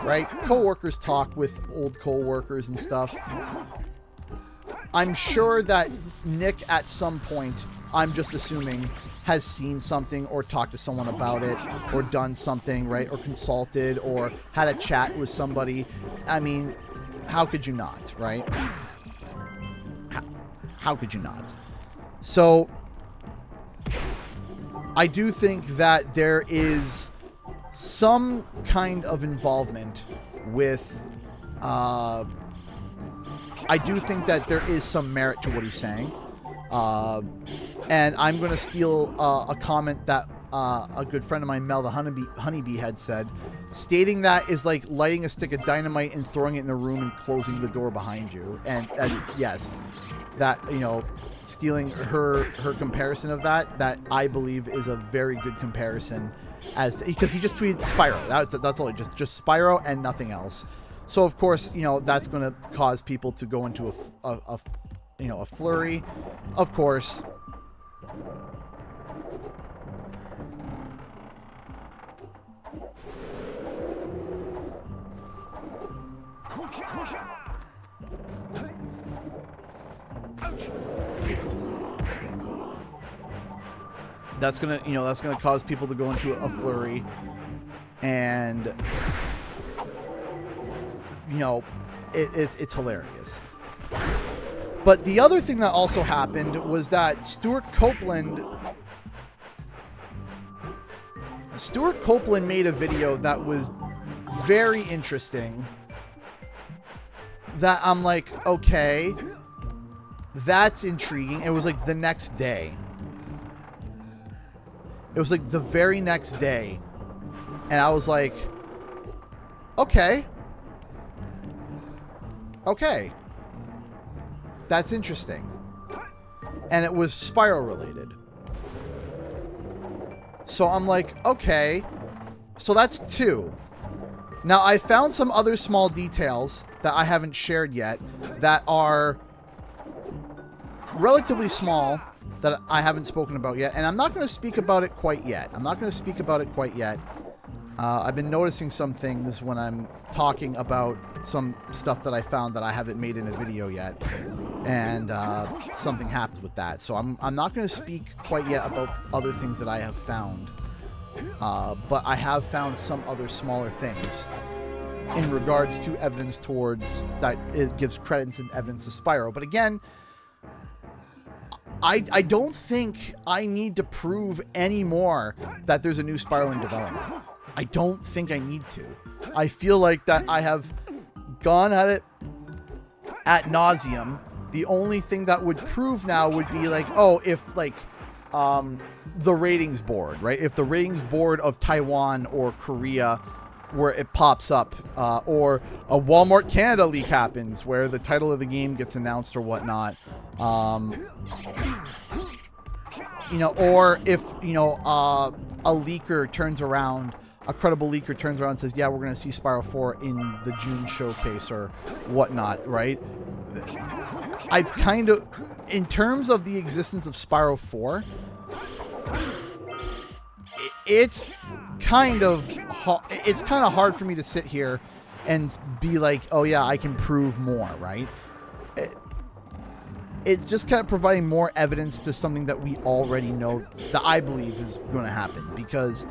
right? Co-workers talk with old co-workers and stuff. I'm sure that Nick at some point, I'm just assuming, has seen something or talked to someone about it or done something, right? Or consulted or had a chat with somebody. I mean, how could you not, right? How could you not? So I do think that there is some kind of involvement with I do think that there is some merit to what he's saying, and I'm going to steal a comment that a good friend of mine, Mel the Honeybee, had said, stating that is like lighting a stick of dynamite and throwing it in a room and closing the door behind you. And yes, that, you know, stealing her comparison of that I believe is a very good comparison, as because he just tweeted Spyro. That's all. Just Spyro and nothing else. So of course, you know, that's going to cause people to go into a flurry. Of course. That's gonna, you know, that's gonna cause people to go into a flurry, and you know, it's hilarious. But the other thing that also happened was that Stuart Copeland made a video that was very interesting. That I'm like, okay, that's intriguing. It was like the next day. It was like the very next day. And I was like, okay. Okay. That's interesting. And it was Spyro related. So I'm like, okay. So that's 2. Now I found some other small details that I haven't shared yet that are relatively small that I haven't spoken about yet, and I'm not going to speak about it quite yet. I've been noticing some things when I'm talking about some stuff that I found that I haven't made in a video yet, and something happens with that. So I'm not going to speak quite yet about other things that I have found, but I have found some other smaller things in regards to evidence towards that it gives credence and evidence to Spyro. But again, I don't think I need to prove anymore that there's a new Spyro in development. I don't think I need to. I feel like that I have gone at it ad nauseum. The only thing that would prove now would be like, oh, if like the ratings board, right? If the ratings board of Taiwan or Korea, where it pops up, or a Walmart Canada leak happens where the title of the game gets announced or whatnot. You know, or if, you know, a leaker turns around, a credible leaker turns around and says, yeah, we're going to see Spyro 4 in the June showcase or whatnot, right? I've kind of, in terms of the existence of Spyro 4, it's kind of hard for me to sit here and be like, oh yeah, I can prove more, right? It's just kind of providing more evidence to something that we already know that I believe is going to happen. Because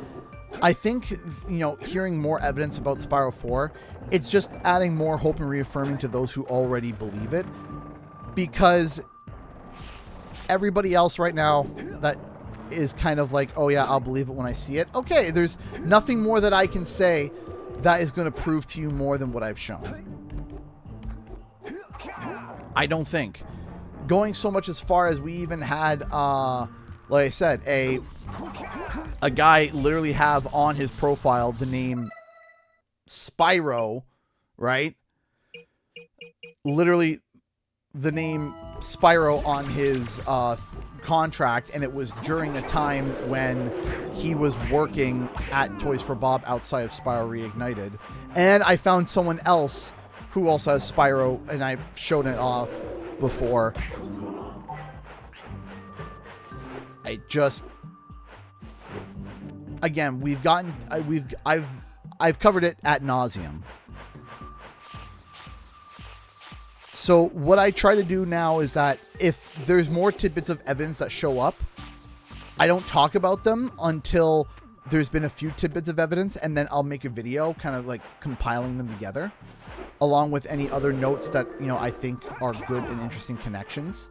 I think, you know, hearing more evidence about Spyro 4, it's just adding more hope and reaffirming to those who already believe it. Because everybody else right now that is kind of like, oh yeah, I'll believe it when I see it. Okay, there's nothing more that I can say that is going to prove to you more than what I've shown. I don't think. Going so much as far as we even had, like I said, a guy literally have on his profile the name Spyro, right? Literally the name Spyro on his contract, and it was during a time when he was working at Toys for Bob outside of Spyro Reignited. And I found someone else who also has Spyro, and I showed it off before. I just, again, I've covered it ad nauseum. So what I try to do now is that if there's more tidbits of evidence that show up, I don't talk about them until there's been a few tidbits of evidence, and then I'll make a video kind of like compiling them together, along with any other notes that, you know, I think are good and interesting connections.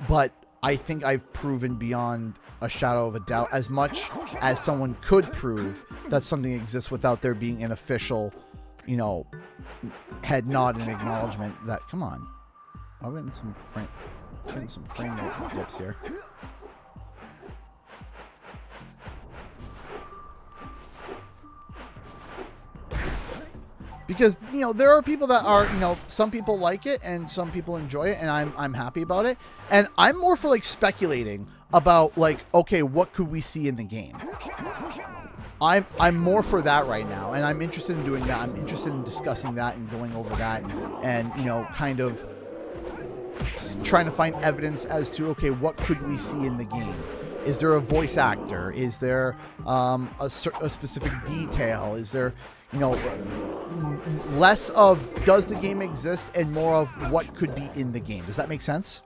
But I think I've proven beyond a shadow of a doubt as much as someone could prove that something exists without there being an official, you know, head nod and acknowledgement that, come on. I'm getting some frame rate dips here. Because, you know, there are people that are, you know, some people like it and some people enjoy it, and I'm happy about it. And I'm more for like speculating about like, okay, what could we see in the game? I'm more for that right now, and I'm interested in doing that. I'm interested in discussing that and going over that, and, you know, kind of trying to find evidence as to, okay, what could we see in the game? Is there a voice actor? Is there a specific detail? Is there, you know, less of does the game exist and more of what could be in the game? Does that make sense?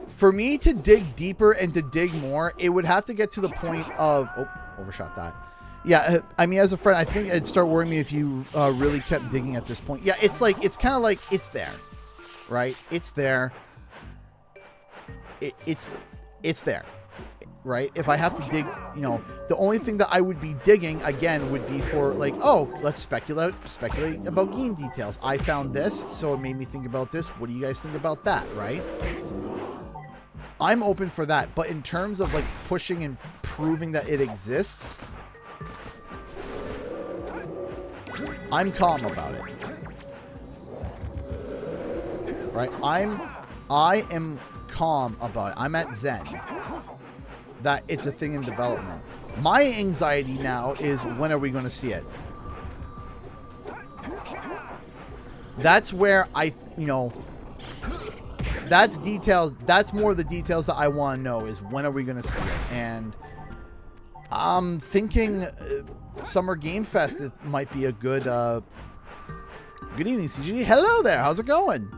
For me to dig deeper and to dig more, it would have to get to the point of... Oh, overshot that. Yeah, I mean, as a friend, I think it'd start worrying me if you really kept digging at this point. Yeah, it's like, it's kind of like, it's there, right? It's there. It's there, right? If I have to dig, you know, the only thing that I would be digging, again, would be for, like, oh, let's speculate about game details. I found this, so it made me think about this. What do you guys think about that, right? I'm open for that, but in terms of, like, pushing and proving that it exists, I'm calm about it. Right? I am calm about it. I'm at zen. That it's a thing in development. My anxiety now is, when are we going to see it? That's where I, you know... That's details. That's more the details that I want to know, is when are we going to see it? And I'm thinking Summer Game Fest, it might be a good good evening, CG. Hello there. How's it going?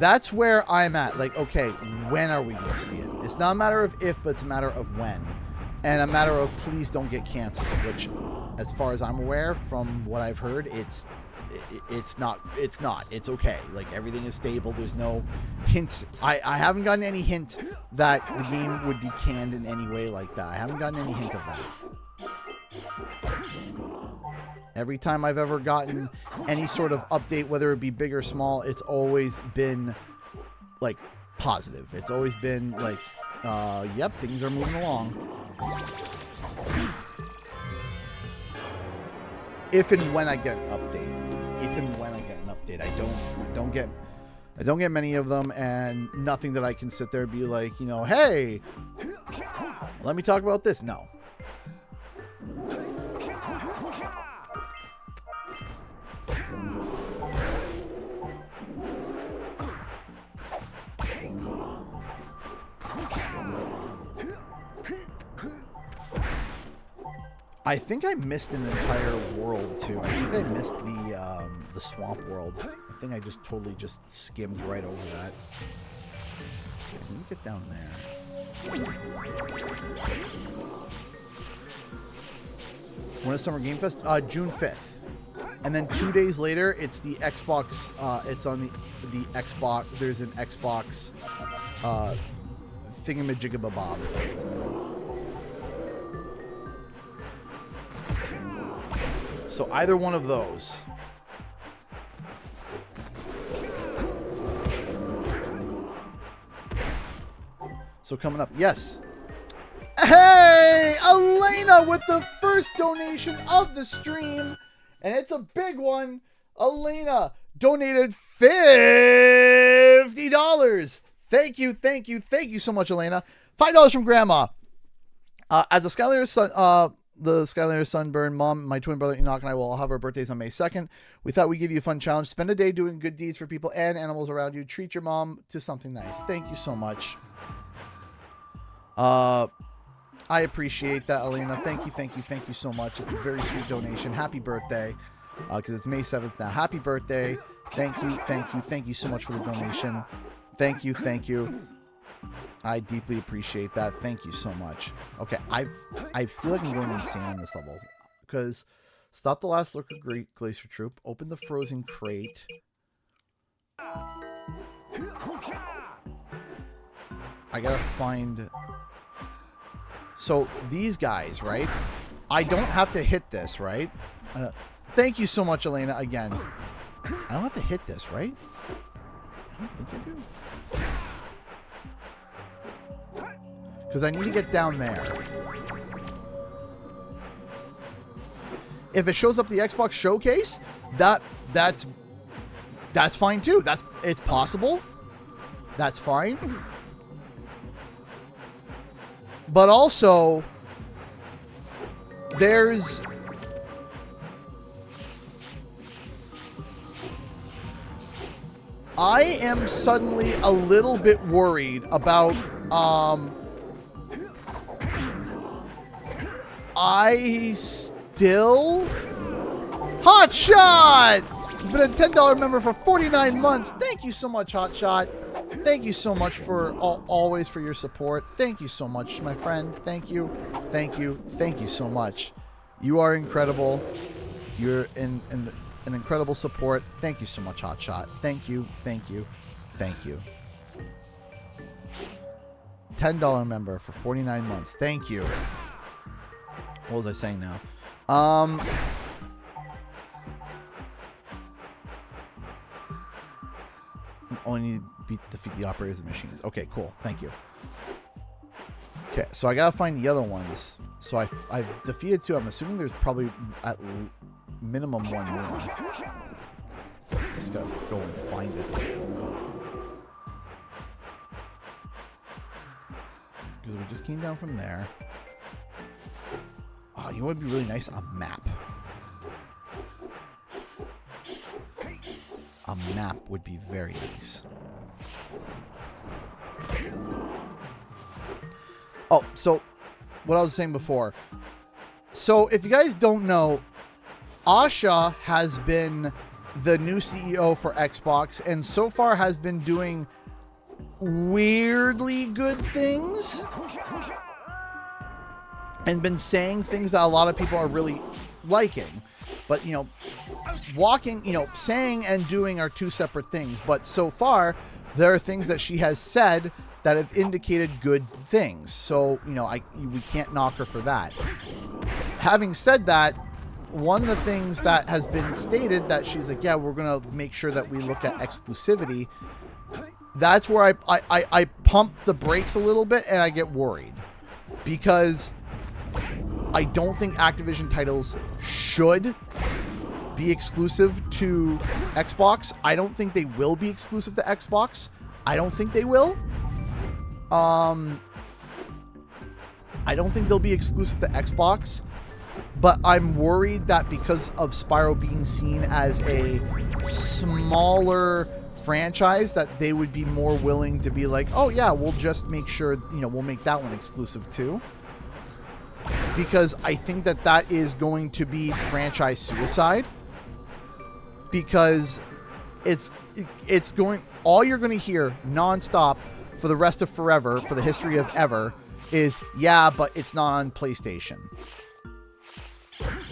That's where I'm at. Like, okay, when are we going to see it? It's not a matter of if, but it's a matter of when. And a matter of please don't get canceled, which, as far as I'm aware, from what I've heard, it's not. It's okay. Like, everything is stable. There's no hint. I haven't gotten any hint that the game would be canned in any way like that. I haven't gotten any hint of that. Every time I've ever gotten any sort of update, whether it be big or small, it's always been, like, positive. It's always been like, yep, things are moving along. If and when I get an update. If and when I get an update. I don't get many of them, and nothing that I can sit there and be like, you know, hey, let me talk about this. No. I think I missed an entire world too. I think I missed the swamp world. I think I just totally just skimmed right over that. Let me get down there. When is Summer Game Fest? June 5th. And then 2 days later, it's the Xbox. It's on the Xbox. There's an Xbox thingamajigabob. So either one of those. So coming up, yes. Hey, Elena with the first donation of the stream. And it's a big one. Elena donated $50. Thank you so much, Elena. $5 from Grandma. As a Skylar son, the Skylar Sunburn mom, my twin brother Enoch, and I will all have our birthdays on May 2nd. We thought we'd give you a fun challenge. Spend a day doing good deeds for people and animals around you. Treat your mom to something nice. Thank you so much. I appreciate that, Elena. Thank you so much. It's a very sweet donation. Happy birthday. Because it's May 7th now. Happy birthday. Thank you so much for the donation. Thank you. I deeply appreciate that. Thank you so much. Okay, I feel like I'm going insane on this level. Because stop the last lurker glacier troop. Open the frozen crate. I gotta find... So, these guys, right? I don't have to hit this, right? Thank you so much, Elena, again. I don't have to hit this, right? I don't think I do. Because I need to get down there. If it shows up the Xbox showcase, that's fine too. It's possible. That's fine. But also, there's I am suddenly a little bit worried about, I still... Hotshot! He's been a $10 member for 49 months. Thank you so much, Hotshot. Thank you so much for always for your support. Thank you so much, my friend. Thank you. Thank you. Thank you so much. You are incredible. You're an incredible support. Thank you so much, Hotshot. Thank you. Thank you. Thank you. $10 member for 49 months. Thank you. What was I saying now? Only need to defeat the operators of machines. Okay, cool. Thank you. Okay, so I gotta find the other ones. So I've defeated 2. I'm assuming there's probably at minimum 1 more. Just gotta go and find it. Because we just came down from there. Oh, you know what would be really nice? A map. A map would be very nice. Oh, so what I was saying before. So if you guys don't know, Asha has been the new CEO for Xbox and so far has been doing weirdly good things and been saying things that a lot of people are really liking. But, you know, saying and doing are 2 separate things. But so far, there are things that she has said that have indicated good things. So, you know, we can't knock her for that. Having said that, one of the things that has been stated that she's like, yeah, we're going to make sure that we look at exclusivity. That's where I pump the brakes a little bit and I get worried. Because I don't think Activision titles should be exclusive to Xbox. I don't think they will be exclusive to Xbox. I don't think they will. I don't think they'll be exclusive to Xbox. But I'm worried that because of Spyro being seen as a smaller franchise, that they would be more willing to be like, oh yeah, we'll just make sure, you know, we'll make that one exclusive too. Because I think that that is going to be franchise suicide. Because it's going, all you're going to hear nonstop for the rest of forever, for the history of ever, is, yeah, but it's not on PlayStation.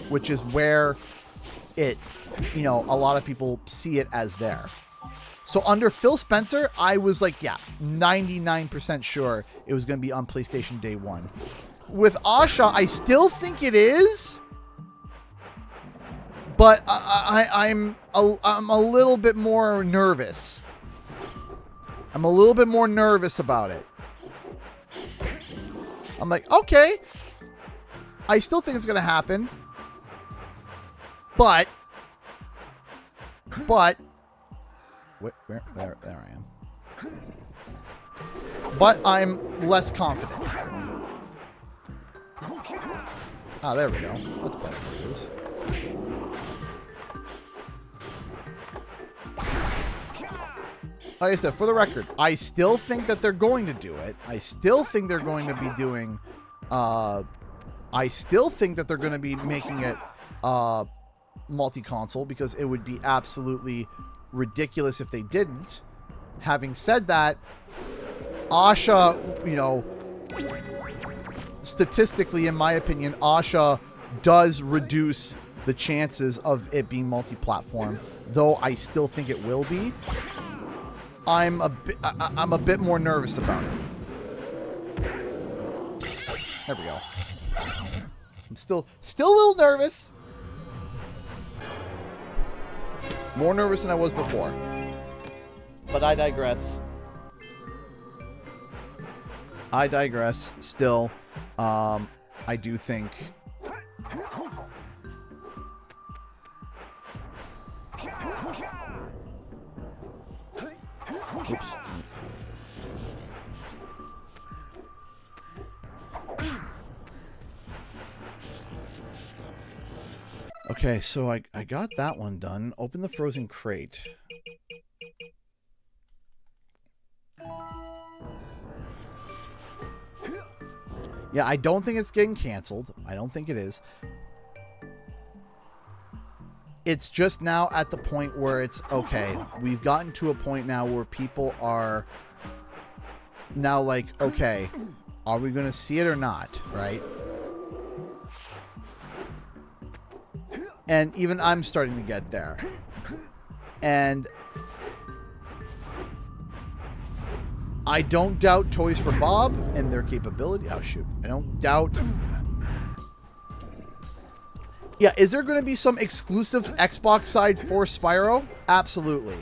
Which is where it, you know, a lot of people see it as there. So under Phil Spencer, I was like, yeah, 99% sure it was going to be on PlayStation day one. With Asha, I still think it is, but I'm a little bit more nervous. I'm a little bit more nervous about it. I'm like, okay, I still think it's going to happen, but there I am. But I'm less confident. Ah, there we go. That's better than it is. Like I said, for the record, I still think that they're going to do it. I still think they're going to be doing... I still think that they're going to be making it multi-console, because it would be absolutely ridiculous if they didn't. Having said that, Asha, you know... statistically, in my opinion, Asha does reduce the chances of it being multi-platform, though I still think it will be. I'm a bit more nervous about it. There we go. I'm still a little nervous. More nervous than I was before. But I digress. Still. I do think... Oops. Okay, so I got that one done. Open the frozen crate. Yeah, I don't think it's getting canceled. I don't think it is. It's just now at the point where it's, okay, we've gotten to a point now where people are now like, okay, are we going to see it or not, right? And even I'm starting to get there. And I don't doubt Toys for Bob and their capability. Oh, shoot. I don't doubt. Yeah, is there going to be some exclusive Xbox side for Spyro? Absolutely.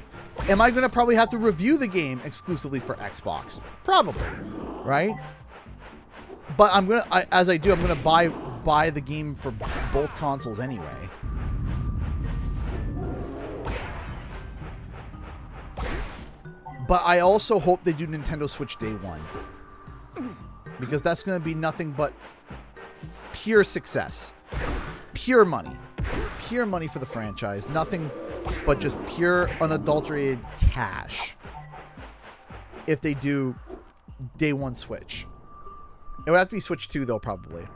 Am I going to probably have to review the game exclusively for Xbox? Probably, right? But I'm going to, as I do, I'm going to buy the game for both consoles anyway. But I also hope they do Nintendo Switch day one. Because that's going to be nothing but pure success. Pure money. Pure money for the franchise. Nothing but just pure, unadulterated cash. If they do day one Switch. It would have to be Switch 2, though, probably.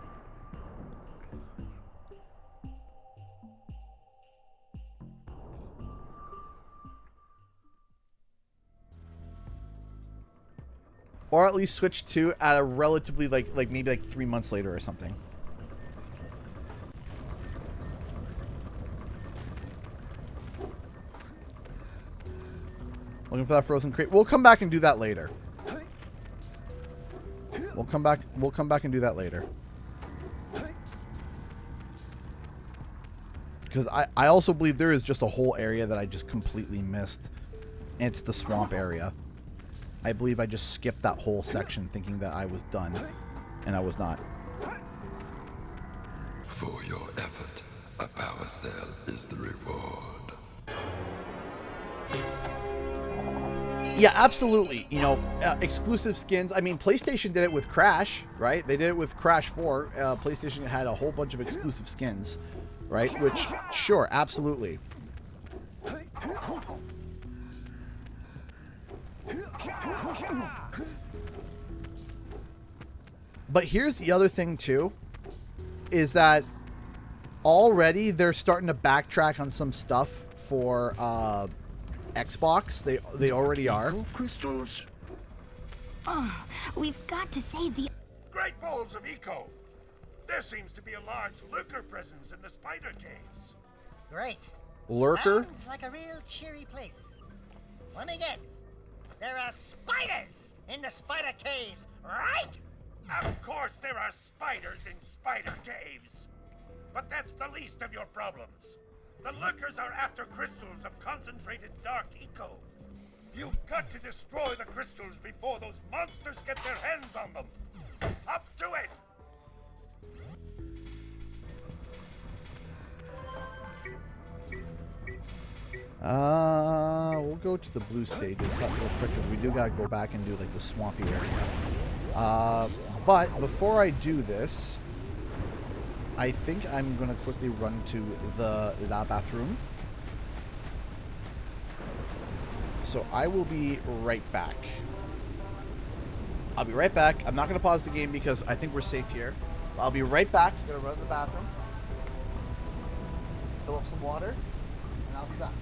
Or at least Switch 2 at a relatively, like maybe like 3 months later or something. Looking for that frozen crate. We'll come back and do that later. We'll come back and do that later. Because I also believe there is just a whole area that I just completely missed. And it's the swamp area. I believe I just skipped that whole section thinking that I was done. And I was not. For your effort, a power cell is the reward. Yeah, absolutely. You know, exclusive skins. I mean, PlayStation did it with Crash, right? They did it with Crash 4. PlayStation had a whole bunch of exclusive skins, right? Which, sure, absolutely. But here's the other thing, too, is that already they're starting to backtrack on some stuff for Xbox. They already are. Crystals? Oh, we've got to save the... Great balls of eco! There seems to be a large lurker presence in the spider caves. Great. Lurker? Sounds like a real cheery place. Let me guess. There are spiders in the spider caves, right? Of course there are spiders in spider caves. But that's the least of your problems. The lurkers are after crystals of concentrated dark eco. You've got to destroy the crystals before those monsters get their hands on them. Up to it! We'll go to the Blue Sages hut real quick because we do gotta go back and do like the swampy area. But before I do this, I think I'm gonna quickly run to that bathroom. So I will be right back. I'll be right back. I'm not gonna pause the game because I think we're safe here. But I'll be right back. I'm gonna run to the bathroom, fill up some water, and I'll be back.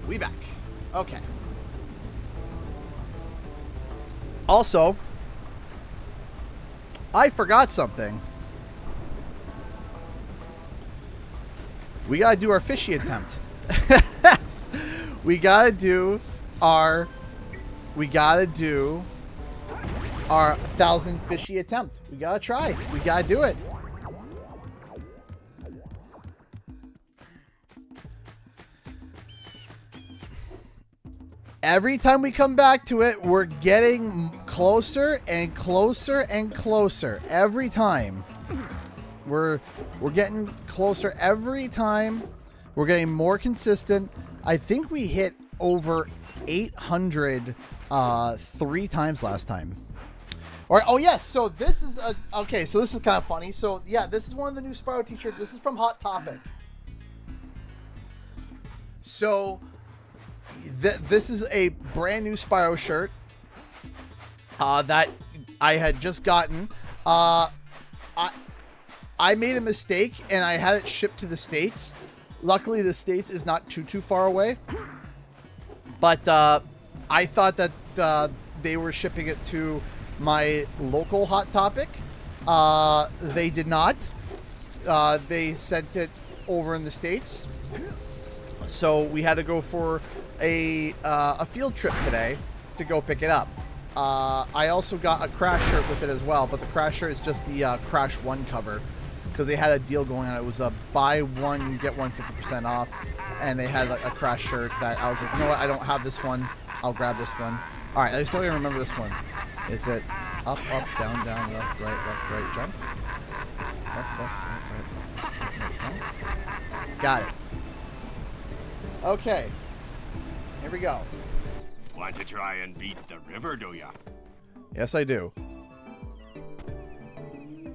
We back. Okay. Also, I forgot something. We gotta do our fishy attempt. We gotta do our 1,000 fishy attempt. We gotta try. We gotta do it. Every time we come back to it, we're getting closer and closer and closer. Every time. We're getting closer every time. We're getting more consistent. I think we hit over 800 3 times last time. All right. Oh yes. So this is okay. So this is kind of funny. So yeah, this is one of the new Spyro t-shirts. This is from Hot Topic. So this is a brand new Spyro shirt that I had just gotten. I made a mistake and I had it shipped to the States. Luckily, the States is not too far away. But I thought that they were shipping it to my local Hot Topic. They did not. They sent it over in the States. So we had to go for a field trip today to go pick it up. I also got a Crash shirt with it as well, but the Crash shirt is just the Crash 1 cover because they had a deal going on. It was a buy one, you get one 50% off, and they had like a Crash shirt that I was like, you know what, I don't have this one. I'll grab this one. All right, I just don't even remember this one. Is it up, up, down, down, left, right, jump? Left, right, jump. Got it. Okay. Here we go. Want to try and beat the river, do ya? Yes, I do.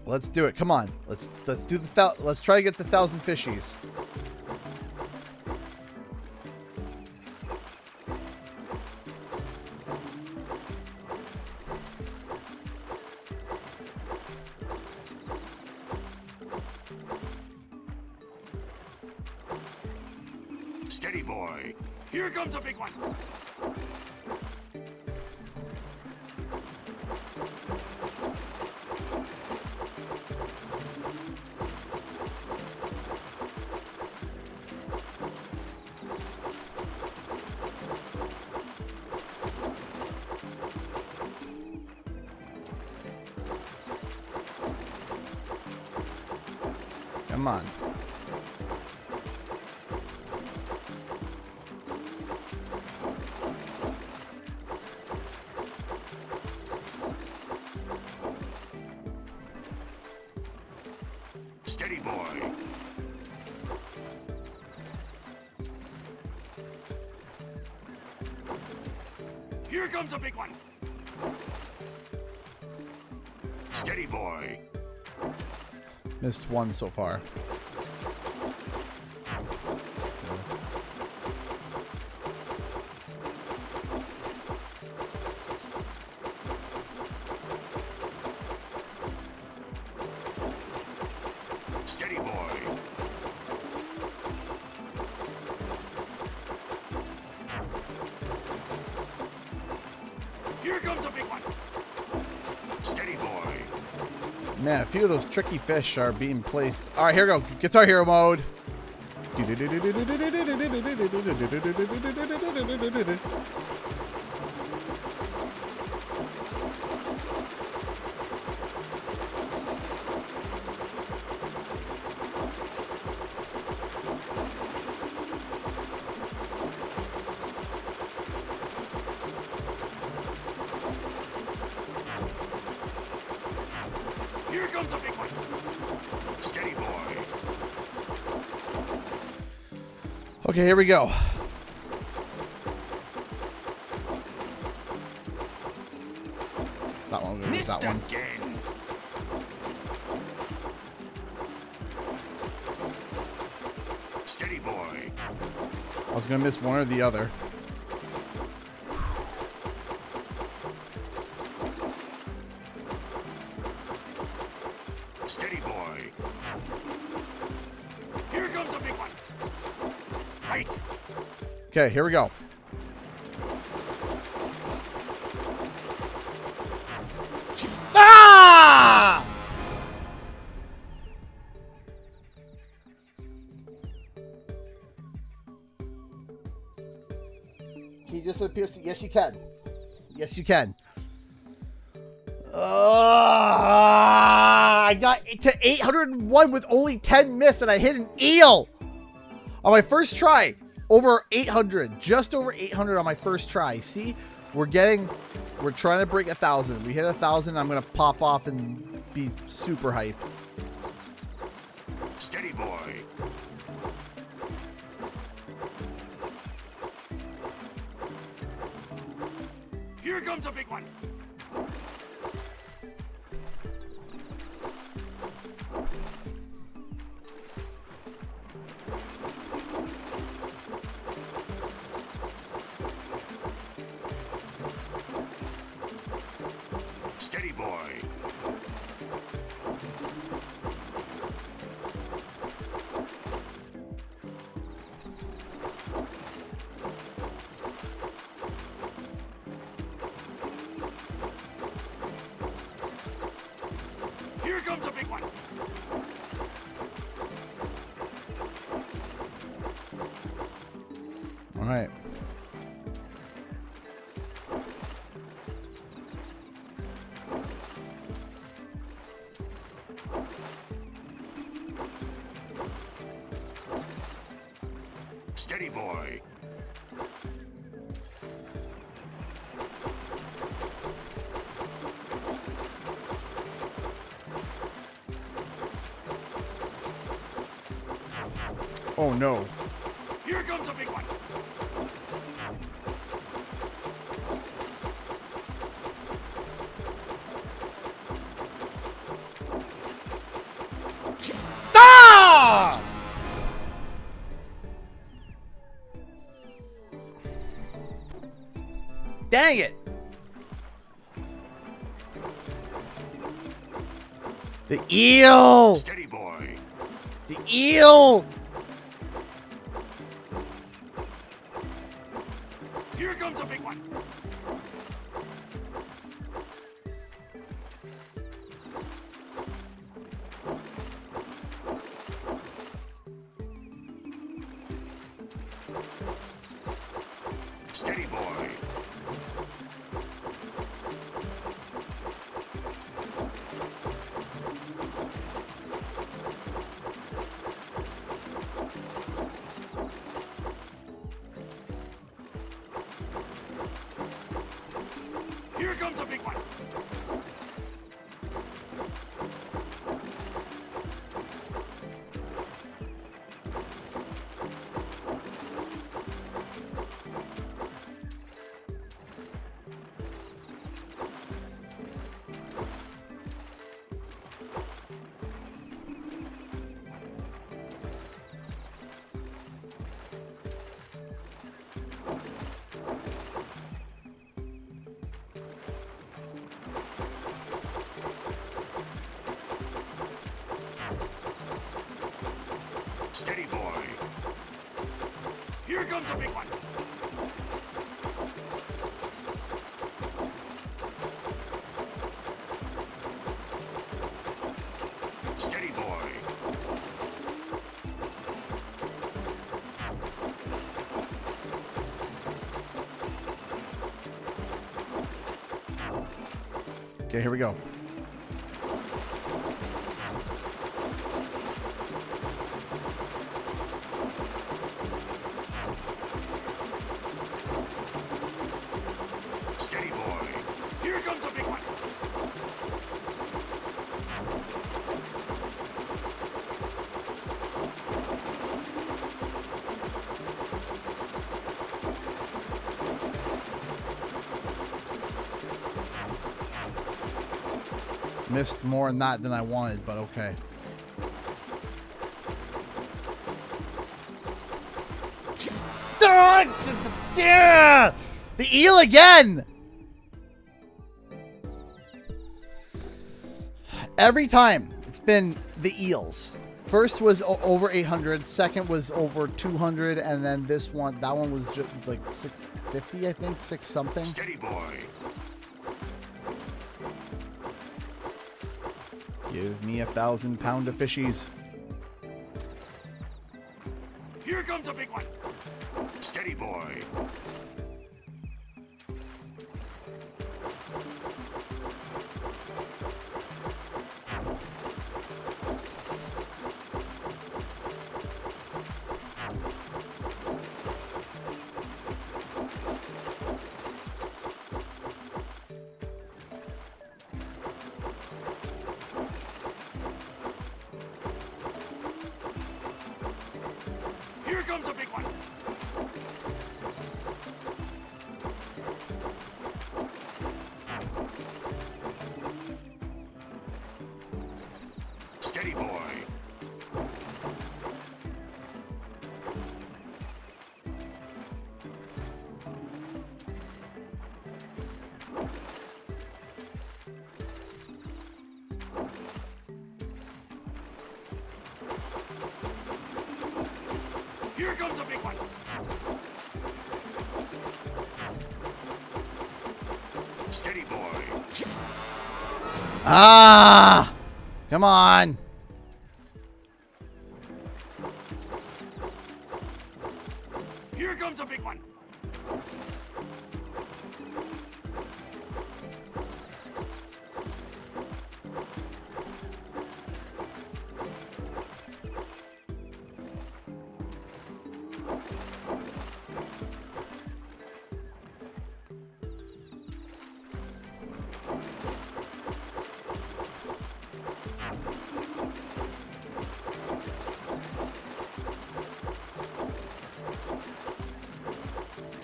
Let's do it. Come on. Let's do the let's try to get the 1,000 fishies. Steady, boy. Here comes a big one. Come on. Steady, boy. Here comes a big one. Steady, boy. Missed one so far. Steady, boy. Here comes a big one. Steady, boy. Man, a few of those tricky fish are being placed. All right, here we go. Guitar Hero mode. Here comes a big one. Steady, boy. Okay, here we go. That one, we'll use that one. Again. Steady, boy. I was gonna miss one or the other. Steady, boy. Here comes a big one. Right. Okay, here we go. Ah! He just appears to. Yes, you can. Yes, you can. I got to 801 with only 10 miss, and I hit an eel on my first try. Over 800, just over 800 on my first try. See, we're trying to break 1,000. We hit 1,000. I'm gonna pop off and be super hyped. Steady, boy. Here comes a big one. Steady, boy. Here comes a big one. All right. Steady, boy. Oh no. Here comes a big one. Ah! Dang it. The eel. Steady, boy. The eel. Here comes a big one. Steady, boy. Here comes a big one. Steady, boy. Here comes a big one. Steady, boy. Okay, here we go. Steady, boy. Here comes a big one. Missed more in that than I wanted, but okay. The eel again! Every time it's been the eels First was over 800. Second was over 200, and then this one, that one was just like 650, I think, 6 something. Steady, boy. Give me 1,000 pound of fishies. Here comes a big one. Steady, boy. Here comes a big one. Steady, boy. Here comes a big one. Steady, boy. Ah! Come on. Here comes a big one.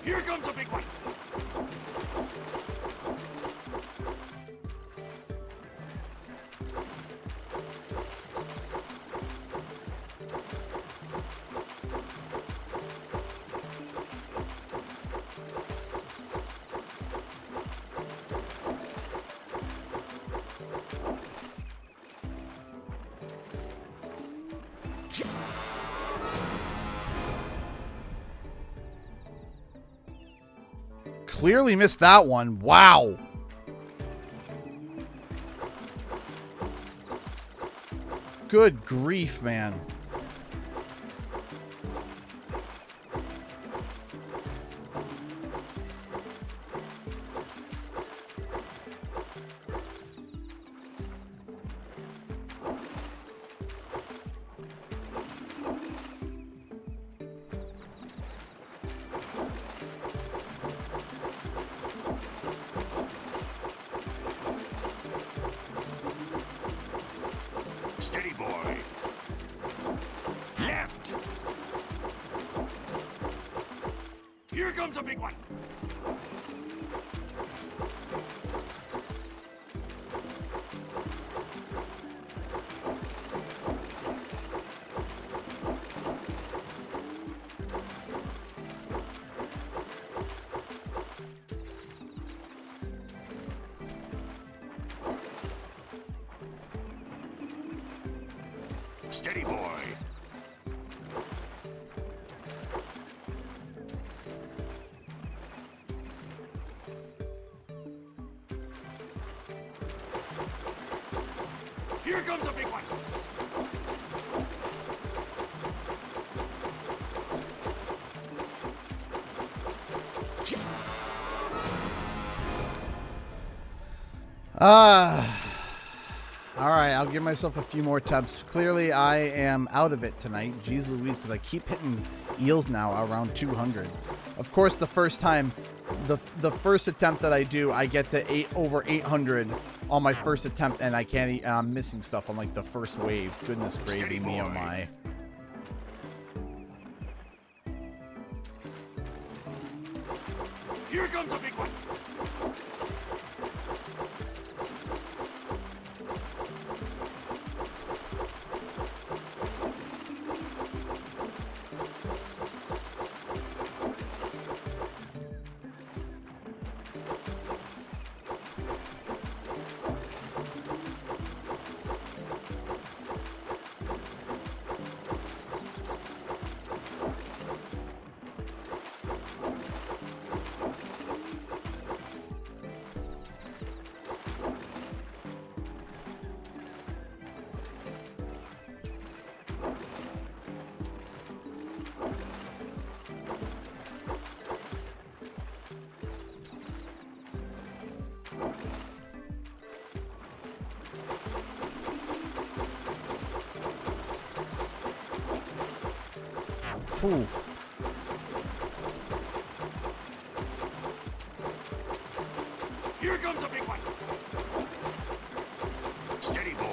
Here comes a big one. Clearly missed that one. Wow. Good grief, man. Steady, boy. Left. Here comes a big one. Steady, boy. Here comes a big one. All right, I'll give myself a few more attempts. Clearly, I am out of it tonight. Jeez Louise, because I keep hitting eels now around 200. Of course, the first time, the first attempt that I do, I get to over 800 on my first attempt, and I can't. I'm missing stuff on like the first wave. Goodness gravy, me oh my. Here comes a big one. Whew. Here comes a big one. Steady, boy.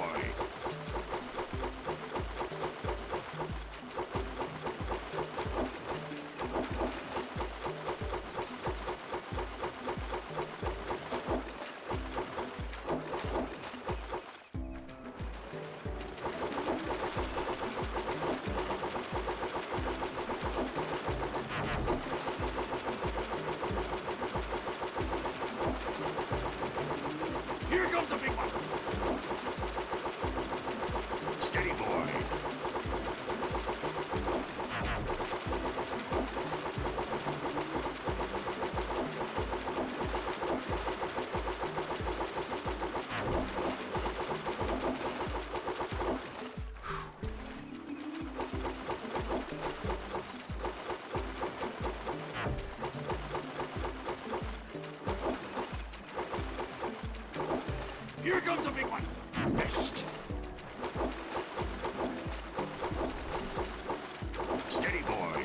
Here comes a big one. Steady, boy. Here comes a big one. Missed. Steady, boy.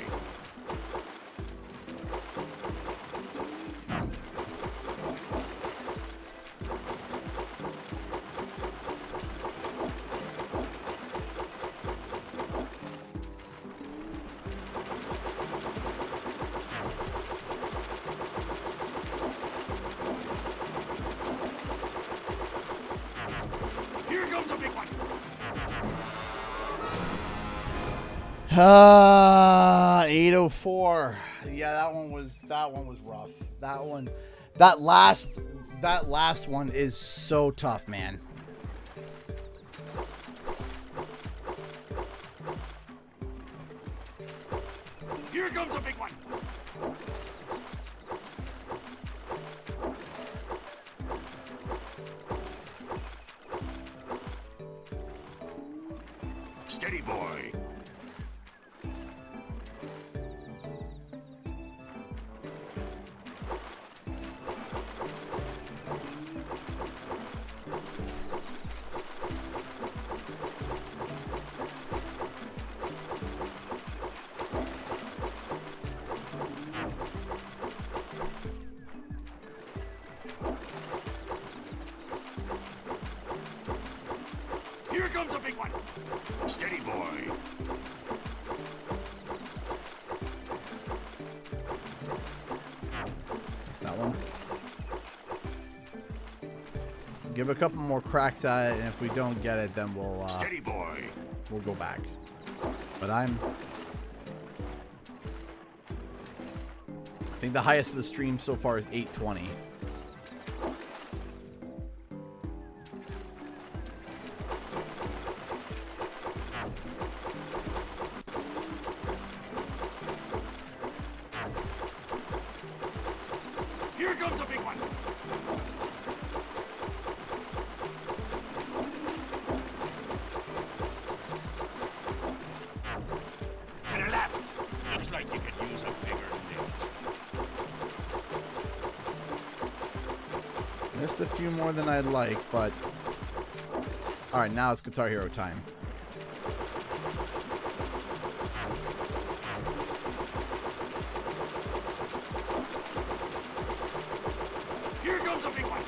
Here comes a big one. 804. Yeah, that one was rough. That last one is so tough, man. Here comes a big one. Steady, boy. Here comes a big one. Steady, boy. That's that one. Give a couple more cracks at it, and if we don't get it, then we'll Steady, boy. we'll go back. But I think the highest of the stream so far is 820. Here comes a big one. To the left. Looks like you could use a bigger net. Missed a few more than I'd like, but all right, now it's Guitar Hero time. Here comes a big one.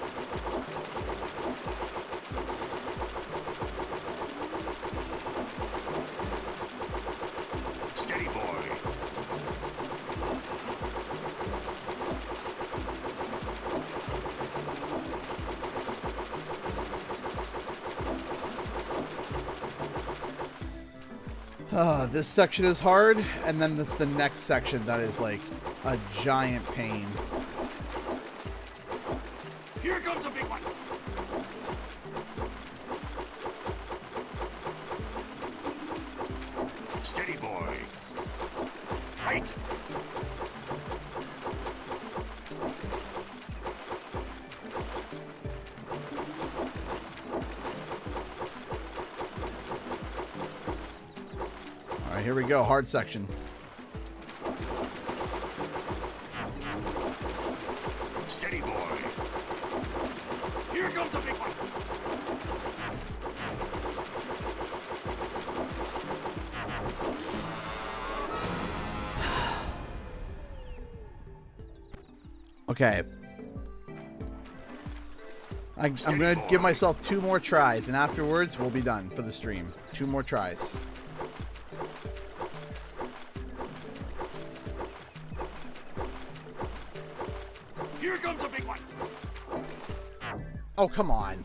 Steady, boy. This section is hard, and then this the next section that is like a giant pain. Here comes a big one. Steady, boy. Right. All right, here we go. Hard section. Steady, boy. Okay. I'm going to give myself 2 more tries, and afterwards we'll be done for the stream. 2 more tries. Here comes a big one. Oh, come on.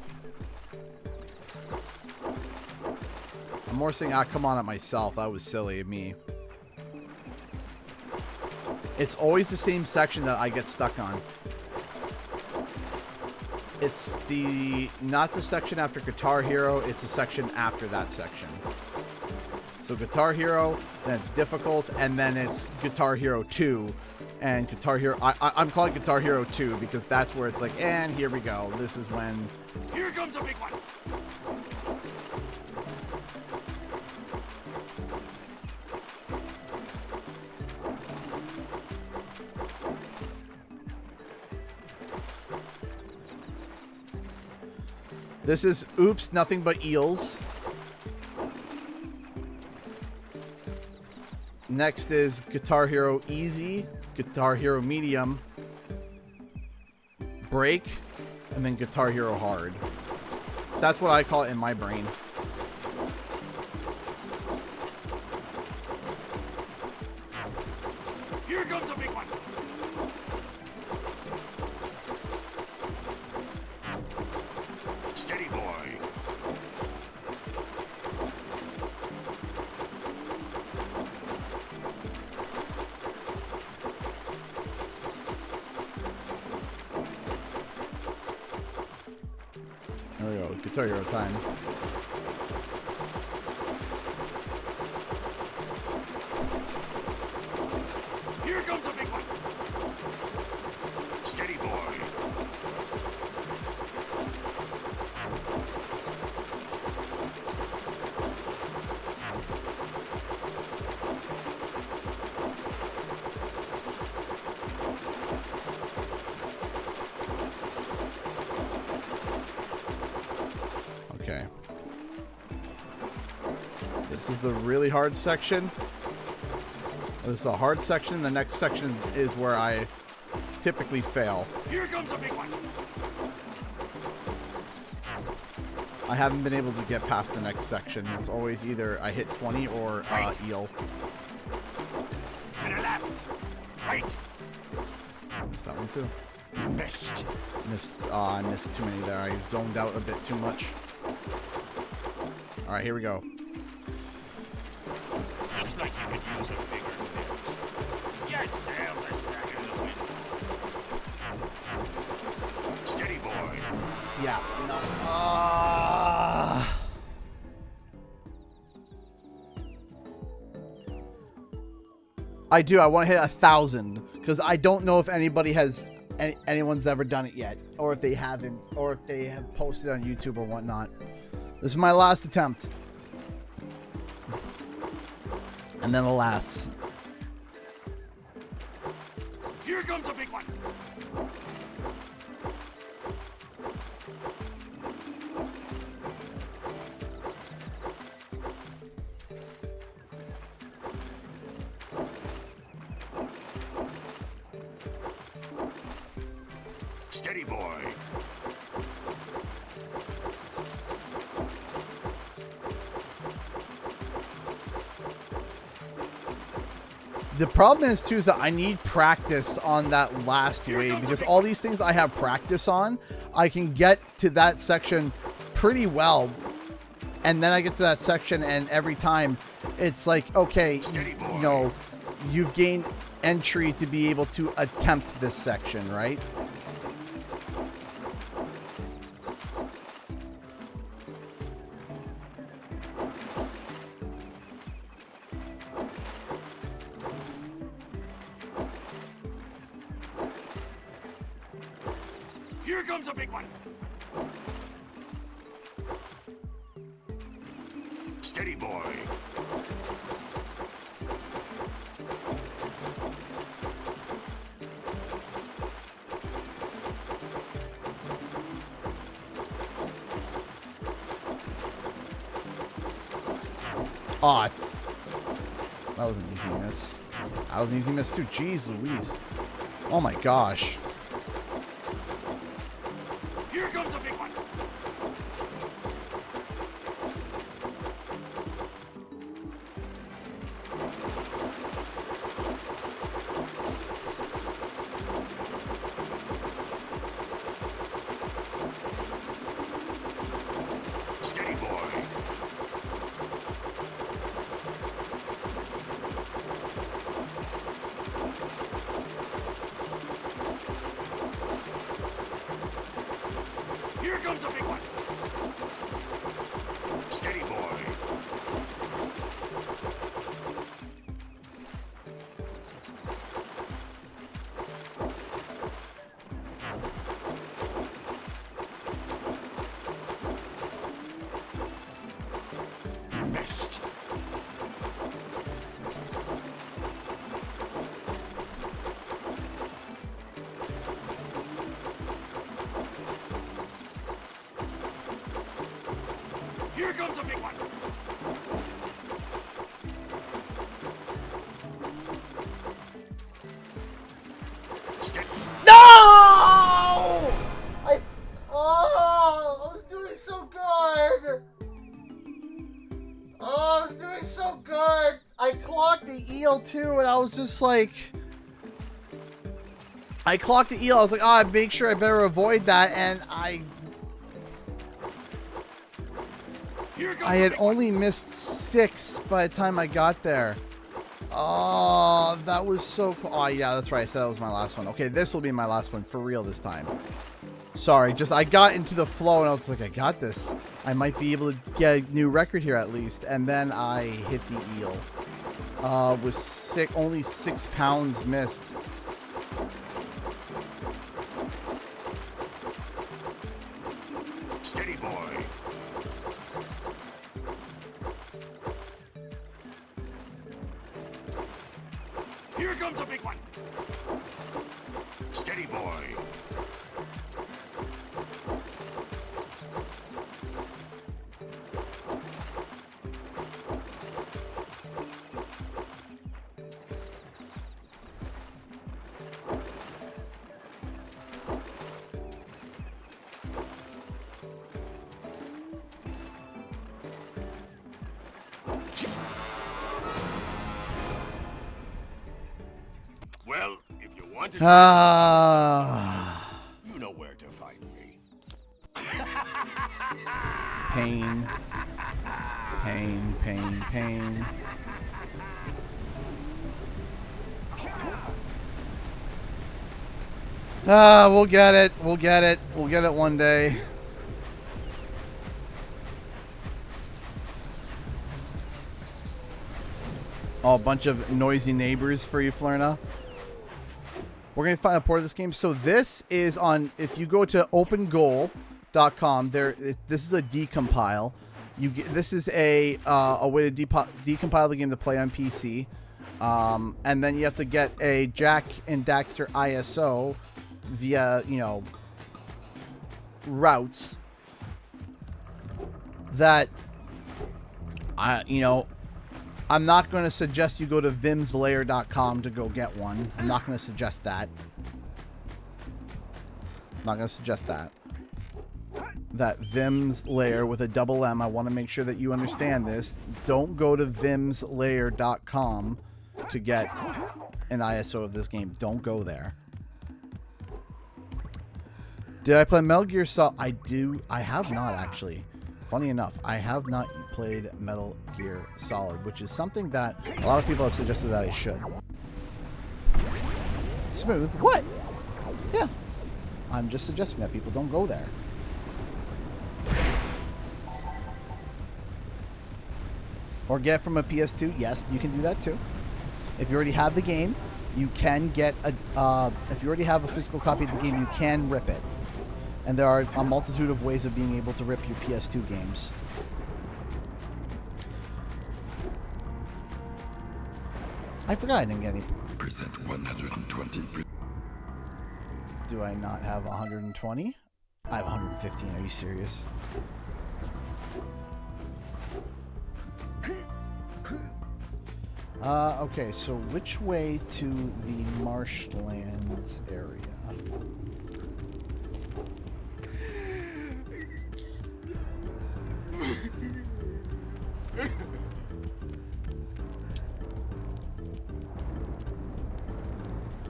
I'm more saying, come on at myself. That was silly of me. It's always the same section that I get stuck on. It's not the section after Guitar Hero, it's the section after that section. So Guitar Hero, then it's difficult, and then it's Guitar Hero 2. And Guitar Hero, I'm calling it Guitar Hero 2 because that's where it's like, and here we go. This is when... Here comes a big one. This is Oops, Nothing But Eels. Next is Guitar Hero Easy, Guitar Hero Medium, Break, and then Guitar Hero Hard. That's what I call it in my brain. Here comes a big one. Steady boy. There we go, Guitar Hero time. Here comes a big one. Steady boy. Okay. This is the really hard section. This is a hard section. The next section is where I typically fail. Here comes a big one. I haven't been able to get past the next section. It's always either I hit 20 or eel. To the left. Right. Missed that one too. Missed. I missed too many there. I zoned out a bit too much. All right, here we go. Looks like you could use a bigger net. Your sails are sagging in the wind. Steady boy. Yeah. No. I do. I want to hit 1,000 because I don't know if anybody has anyone's ever done it yet, or if they haven't, or if they have posted on YouTube or whatnot. This is my last attempt, and then alas. Here comes a big one. Steady boy. The problem is too is that I need practice on that last wave, because all these things I have practice on, I can get to that section pretty well, and then I get to that section and every time it's like, okay, you know, you've gained entry to be able to attempt this section, right? Here comes a big one. Steady boy. Oh, that was an easy miss. That was an easy miss too. Jeez Louise. Oh my gosh. comes a big one. Steady, boy. Missed. Here comes a big one. No! I was doing so good. Oh, I was doing so good. I clocked the eel too, and I was just like, I clocked the eel. I was like, oh, make sure I better avoid that, and I had only missed 6 by the time I got there. Oh, that was so cool. Oh, yeah, that's right. I said that was my last one. Okay, this will be my last one for real this time. Sorry, just I got into the flow and I was like, I got this. I might be able to get a new record here at least. And then I hit the eel. Was only 6 pounds missed. Steady, boy. Here comes a big one. Steady, boy. Well, if you want to, you know where to find me. Pain. Pain, pain, pain. We'll get it. We'll get it. We'll get it one day. Oh, a bunch of noisy neighbors for you, Flurna. We're going to find a port of this game. So this is on, if you go to opengoal.com, this is a decompile. This is a way to decompile the game to play on PC. And then you have to get a Jack and Daxter ISO via, routes that, I'm not going to suggest you go to vimslayer.com to go get one. I'm not going to suggest that. I'm not going to suggest that. That Vim's Layer with a double M. I want to make sure that you understand this. Don't go to vimslayer.com to get an ISO of this game. Don't go there. Did I play Metal Gear Solid? I have not, actually. Funny enough, I have not played Metal Gear Solid, which is something that a lot of people have suggested that I should. Smooth? What? Yeah. I'm just suggesting that people don't go there. Or get from a PS2. Yes, you can do that too. If you already have the game, you can get a... if you already have a physical copy of the game, you can rip it. And there are a multitude of ways of being able to rip your PS2 games. I forgot I didn't get any. Present 120. Do I not have 120? I have 115. Are you serious? Okay, so which way to the marshlands area?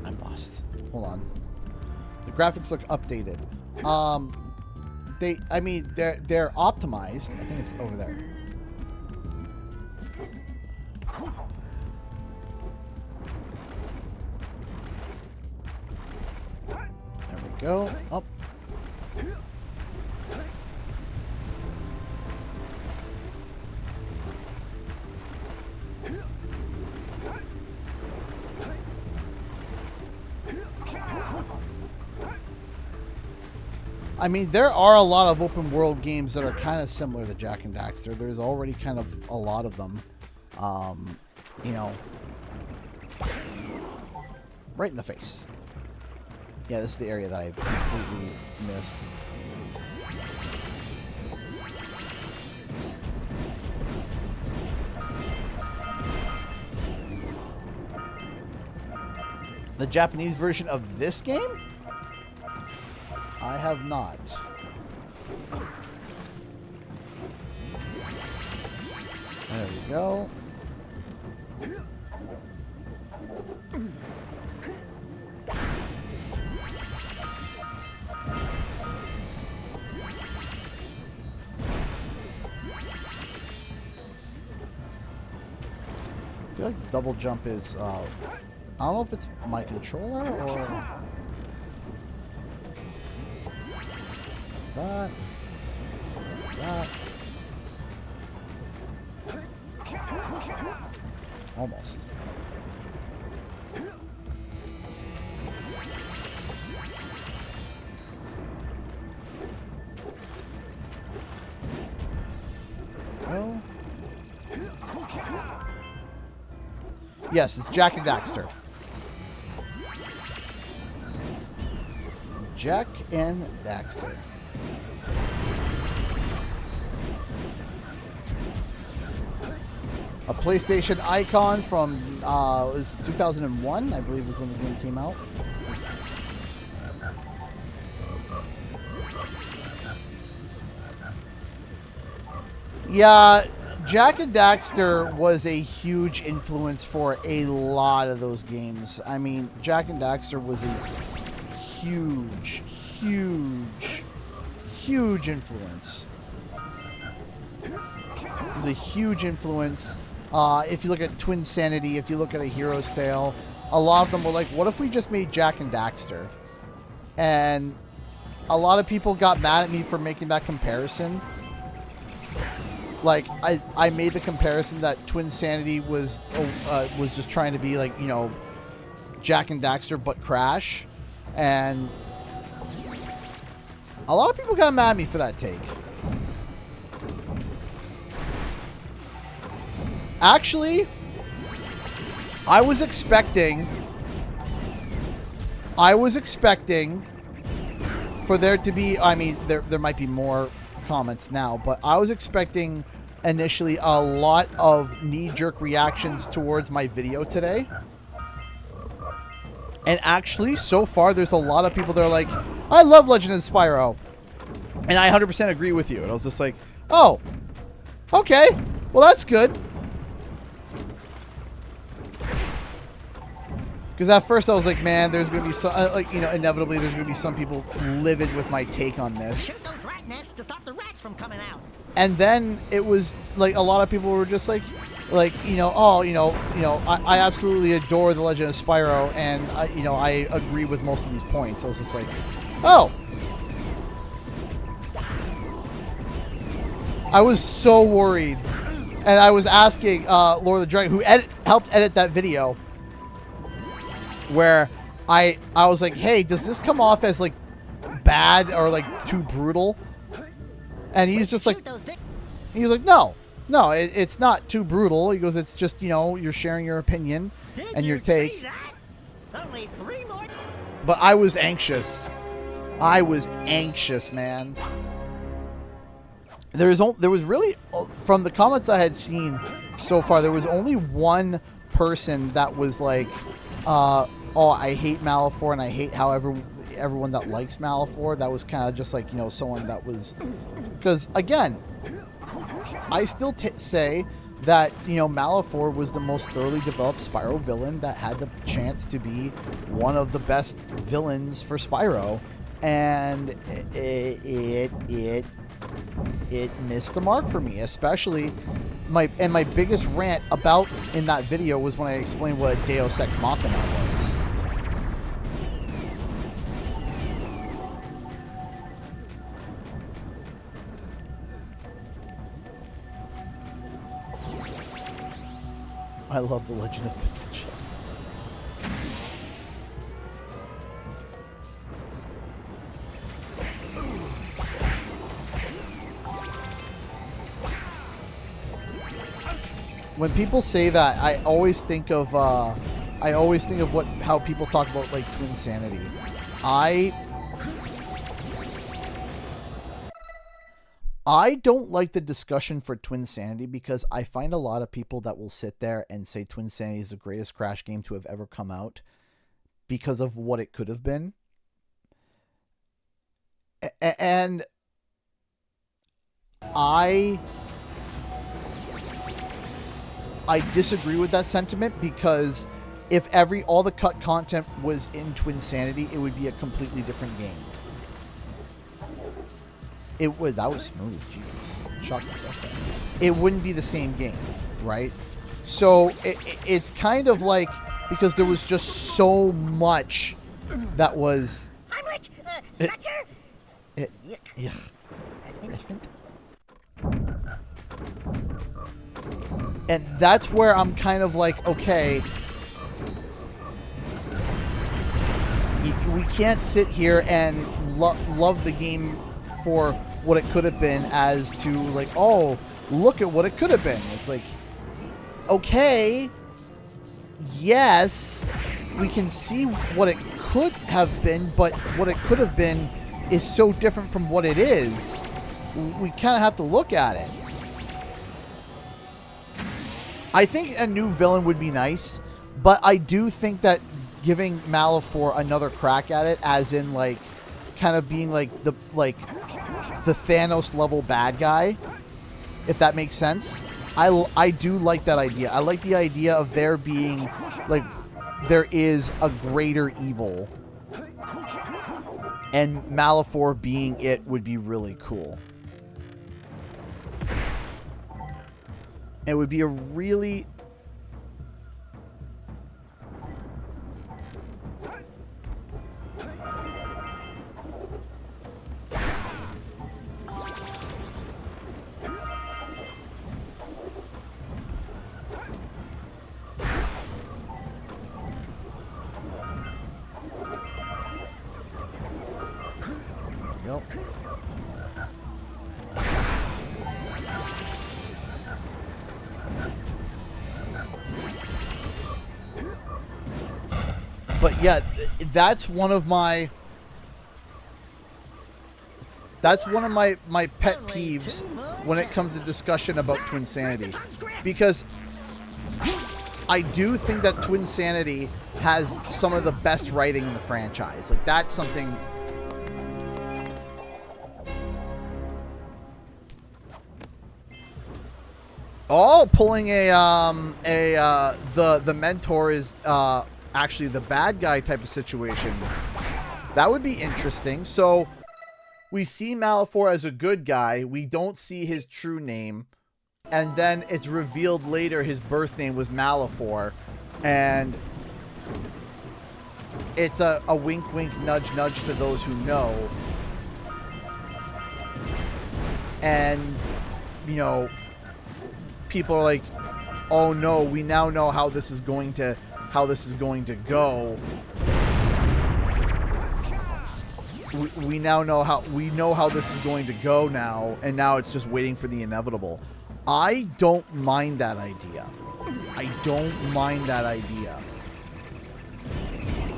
I'm lost. Hold on. The graphics look updated. They're optimized. I think it's over there. There we go. Up. I mean, there are a lot of open world games that are kind of similar to Jak and Daxter. There's already kind of a lot of them. You know, right in the face. Yeah, this is the area that I completely missed. The Japanese version of this game? I have not. There we go. I feel like double jump is, I don't know if it's my controller or that. Almost. Oh. Yes, it's Jak and Daxter. Jak and Daxter. A PlayStation icon from it was 2001, I believe, was when the game came out. Yeah, Jak and Daxter was a huge influence for a lot of those games. I mean, Jak and Daxter was a huge, huge, huge influence. It was a huge influence. If you look at Twin Sanity, if you look at A Hero's Tale, a lot of them were like, what if we just made Jak and Daxter? And a lot of people got mad at me for making that comparison. Like, I made the comparison that Twin Sanity was just trying to be like, you know, Jak and Daxter but Crash. And a lot of people got mad at me for that take. Actually, I was expecting for there to be, I mean, there might be more comments now, but I was expecting initially a lot of knee-jerk reactions towards my video today. And actually, so far, there's a lot of people that are like, I love Legend of Spyro. And I 100% agree with you. And I was just like, oh, okay, well, that's good. Because at first I was like, man, there's going to be some, like, you know, inevitably there's going to be some people livid with my take on this. Shoot those rat nests to stop the rats from coming out. And then it was like a lot of people were just like, you know, oh, I absolutely adore The Legend of Spyro, and I agree with most of these points. I was just like, oh. I was so worried, and I was asking Lord of the Dragon, who helped edit that video, where I was like, hey, does this come off as like bad or like too brutal? And he's just like, he was like, no, it's not too brutal. He goes, it's just, you know, you're sharing your opinion and your take. See that? Only 3 more. But I was anxious. I was anxious, man. There was really, from the comments I had seen so far, there was only one person that was like, oh, I hate Malifor and I hate how everyone that likes Malifor. That was kind of just like, you know, someone that was, because again, I still say that, you know, Malifor was the most thoroughly developed Spyro villain that had the chance to be one of the best villains for Spyro, and it missed the mark for me. Especially my biggest rant about in that video was when I explained what Deus Ex Machina was. I love The Legend of Potential. when people say that, I always think of how people talk about like Twinsanity. I don't like the discussion for Twinsanity because I find a lot of people that will sit there and say Twinsanity is the greatest Crash game to have ever come out because of what it could have been. And I disagree with that sentiment because if all the cut content was in Twinsanity, it would be a completely different game. That was smooth, jeez. Shocked myself there. It wouldn't be the same game, right? So it's kind of like, because there was just so much that was... Heimlich! Stretcher! And that's where I'm kind of like, okay, we can't sit here and love the game for what it could have been as to like, oh, look at what it could have been. It's like, okay, yes, we can see what it could have been, but what it could have been is so different from what it is. We kind of have to look at it. I think a new villain would be nice, but I do think that giving Malefor another crack at it, as in like kind of being like the Thanos level bad guy, if that makes sense. I do like that idea. I like the idea of there being like there is a greater evil, and Malefor being it would be really cool. It would be a really... Yep. But yeah, that's one of my pet peeves when it comes to discussion about Twinsanity, because I do think that Twinsanity has some of the best writing in the franchise. Like, that's something. Oh, pulling the mentor is actually the bad guy type of situation. That would be interesting. So we see Malefor as a good guy. We don't see his true name. And then it's revealed later his birth name was Malefor. And it's a wink, wink, nudge, nudge to those who know. And, you know, people are like, oh no, we now know how this is going to go. We now know how this is going to go now, and now it's just waiting for the inevitable. I don't mind that idea.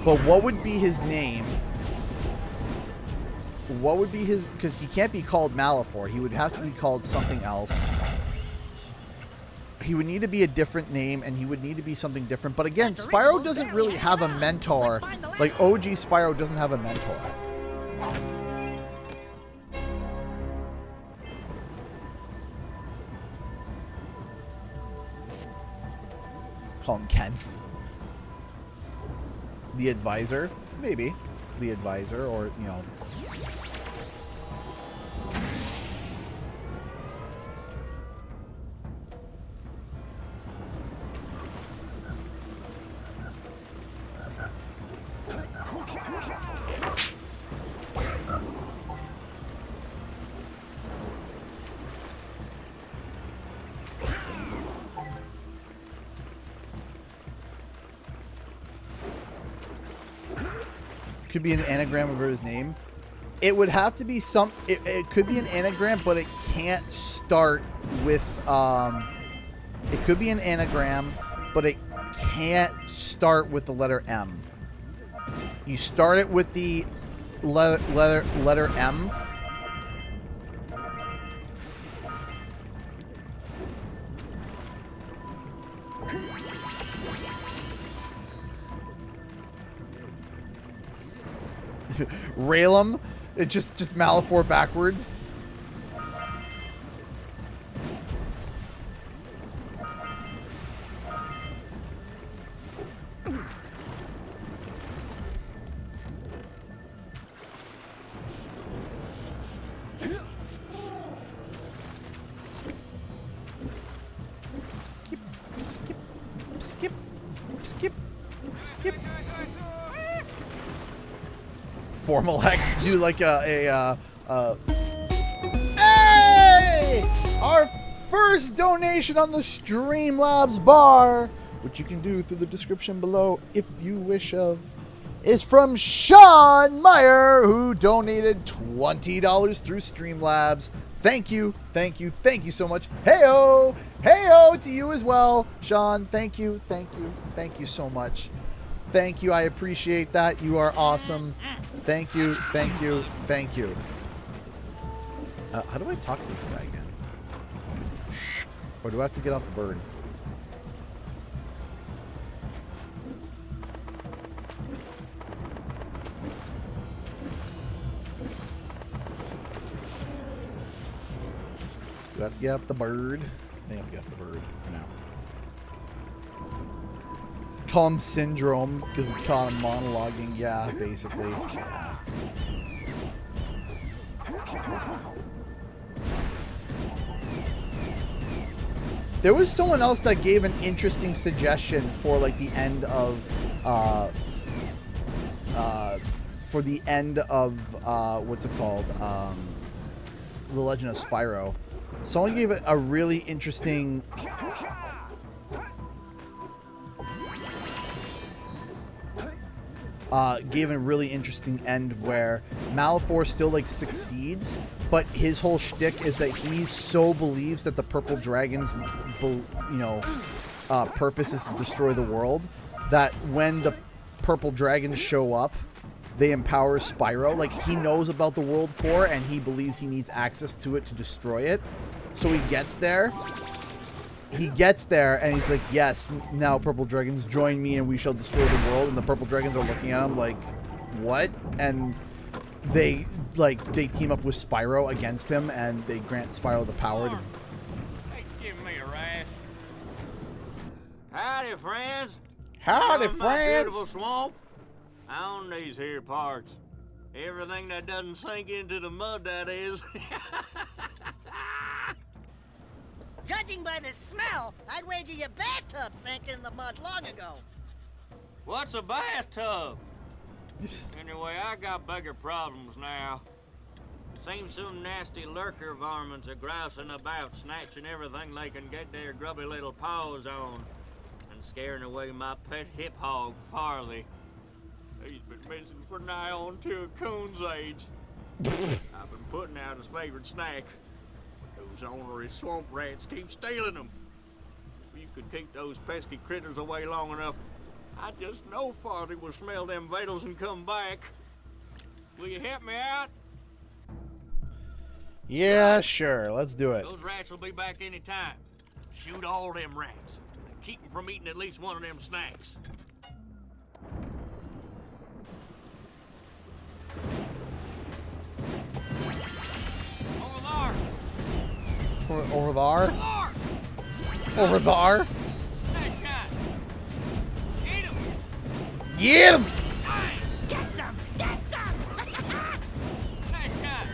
But what would be his name? What would be his... Because he can't be called Malefor. He would have to be called something else. He would need to be a different name, and he would need to be something different. But again, Spyro doesn't really have a mentor. Like, OG Spyro doesn't have a mentor. Call him Ken. The advisor? Maybe. The advisor, or, you know... Could be an anagram of his name. It would have to be some... It could be an anagram, but it can't start with... It could be an anagram, but it can't start with the letter M. You start it with the letter M. Railum, it just Malefor backwards. Skip. Formal X, do like hey! Our first donation on the Streamlabs bar, which you can do through the description below if you wish of, is from Sean Meyer, who donated $20 through Streamlabs. Thank you so much. Heyo to you as well, Sean. Thank you so much. Thank you, I appreciate that. You are awesome. Thank you. How do I talk to this guy again? Or do I have to get off the bird? Do I have to get up the bird? I think I have to get up the bird for now. Call him Syndrome because we caught him monologuing. Yeah, basically. Yeah. There was someone else that gave an interesting suggestion for like the end of what's it called? The Legend of Spyro. Someone gave it a really interesting end where Malefor still like succeeds, but his whole shtick is that he so believes that the purple dragon's purpose is to destroy the world, that when the purple dragons show up, they empower Spyro. Like, he knows about the world core and he believes he needs access to it to destroy it. So he gets there and he's like, yes, now purple dragons, join me and we shall destroy the world. And the purple dragons are looking at him like, what? And they team up with Spyro against him and they grant Spyro the power to... Thanks for giving me a rash. Howdy, friends. Howdy, My friends. beautiful swamp. On these here parts. Everything that doesn't sink into the mud, that is. Judging by the smell, I'd wager your bathtub sank in the mud long ago. What's a bathtub? Anyway, I got bigger problems now. Seems some nasty lurker varmints are grousing about, snatching everything they can get their grubby little paws on, and scaring away my pet hip hog, Farley. He's been missing for nigh on to a coon's age. I've been putting out his favorite snack. Those ornery swamp rats keep stealing them. If you could keep those pesky critters away long enough, I just know Farley will smell them vitals and come back. Will you help me out? Yeah, sure. Let's do it. Those rats will be back any time. Shoot all them rats. And keep them from eating at least one of them snacks. Over there? Over there? Nice shot. Get him. Get him! Get some! Get some! Nice shot.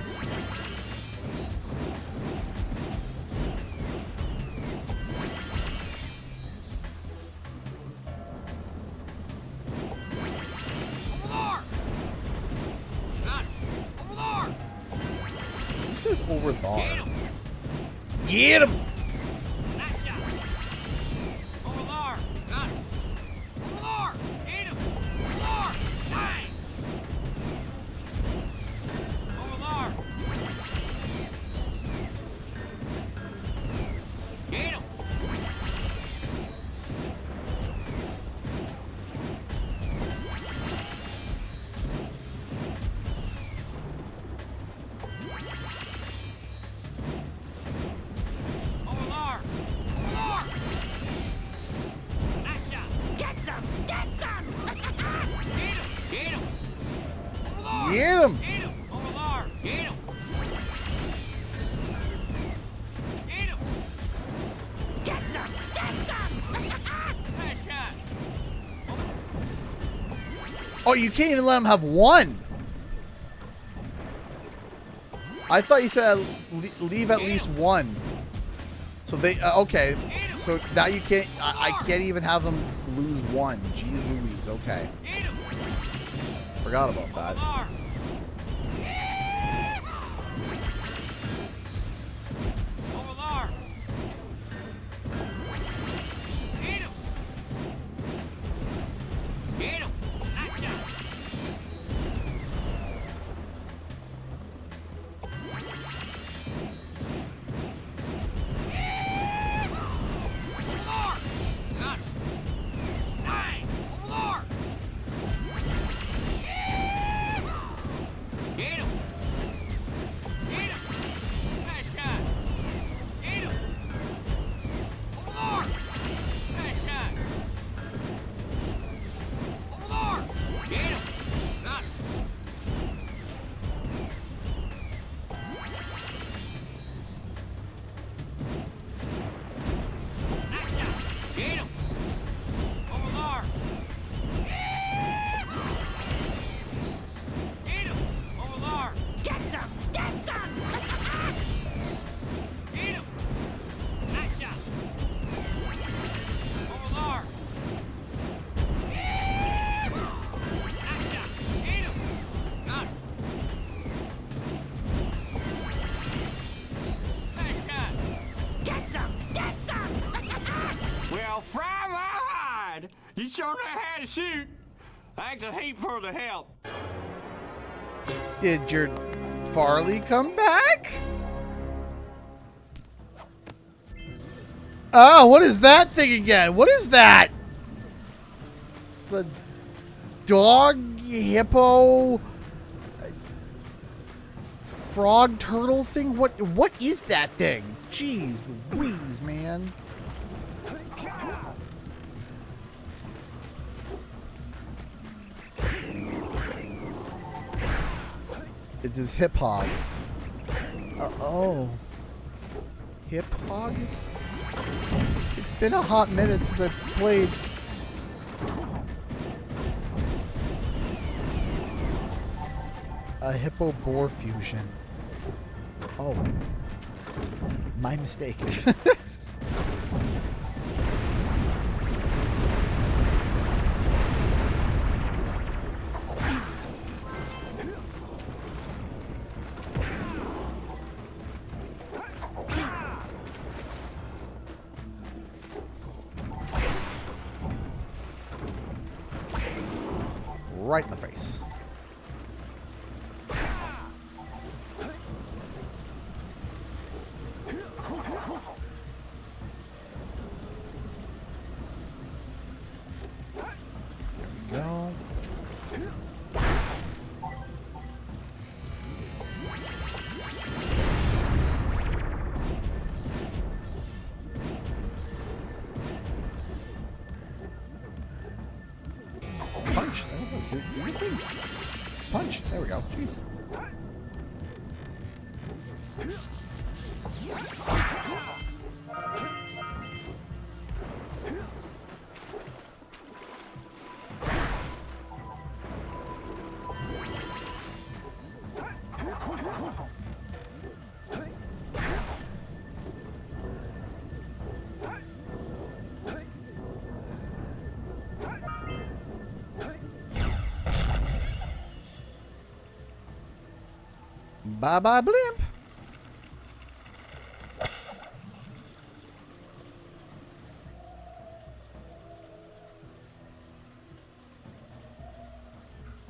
Who says over Get there? him. Get him! Nice shot. Over there. Got it. Over there. Get him. Over there. Nice. Over there. Get him. him! Get him! Over there! Get him! Get him! Get some! Get some! Nice shot! Oh, you can't even let him have one. I thought you said leave at least one. So they okay. So now you can't. I can't even have them lose one. Jeez Louise. Okay. Forgot about that. Over there! Get him! Get him! Nice shot! You sure know how to shoot. Thanks a heap for the help. Did your Farley come back? Oh, what is that thing again? What is that? The dog, hippo, frog, turtle thing? What is that thing? Jeez Louise, man. It's his hip hog. Oh. Hip hog? It's been a hot minute since I played. A hippo boar fusion. Oh. My mistake. Right in the face. There we go. Punch. There we go. Do your thing. Punch. There we go. Jeez. Bye-bye, blimp.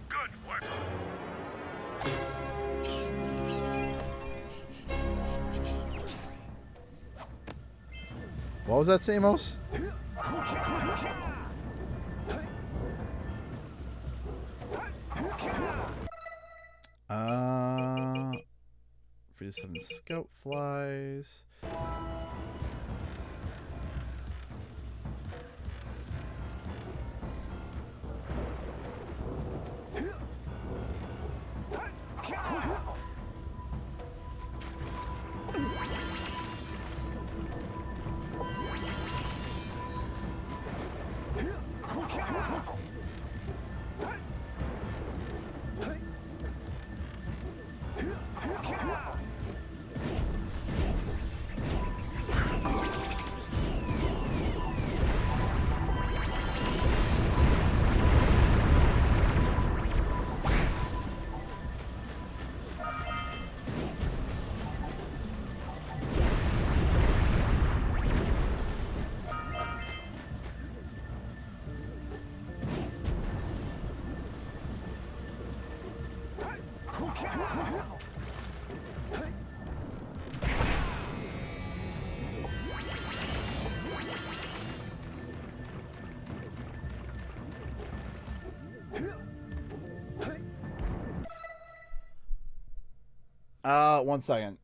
Good work. What was that, Samos? Free 7 scout flies. One second.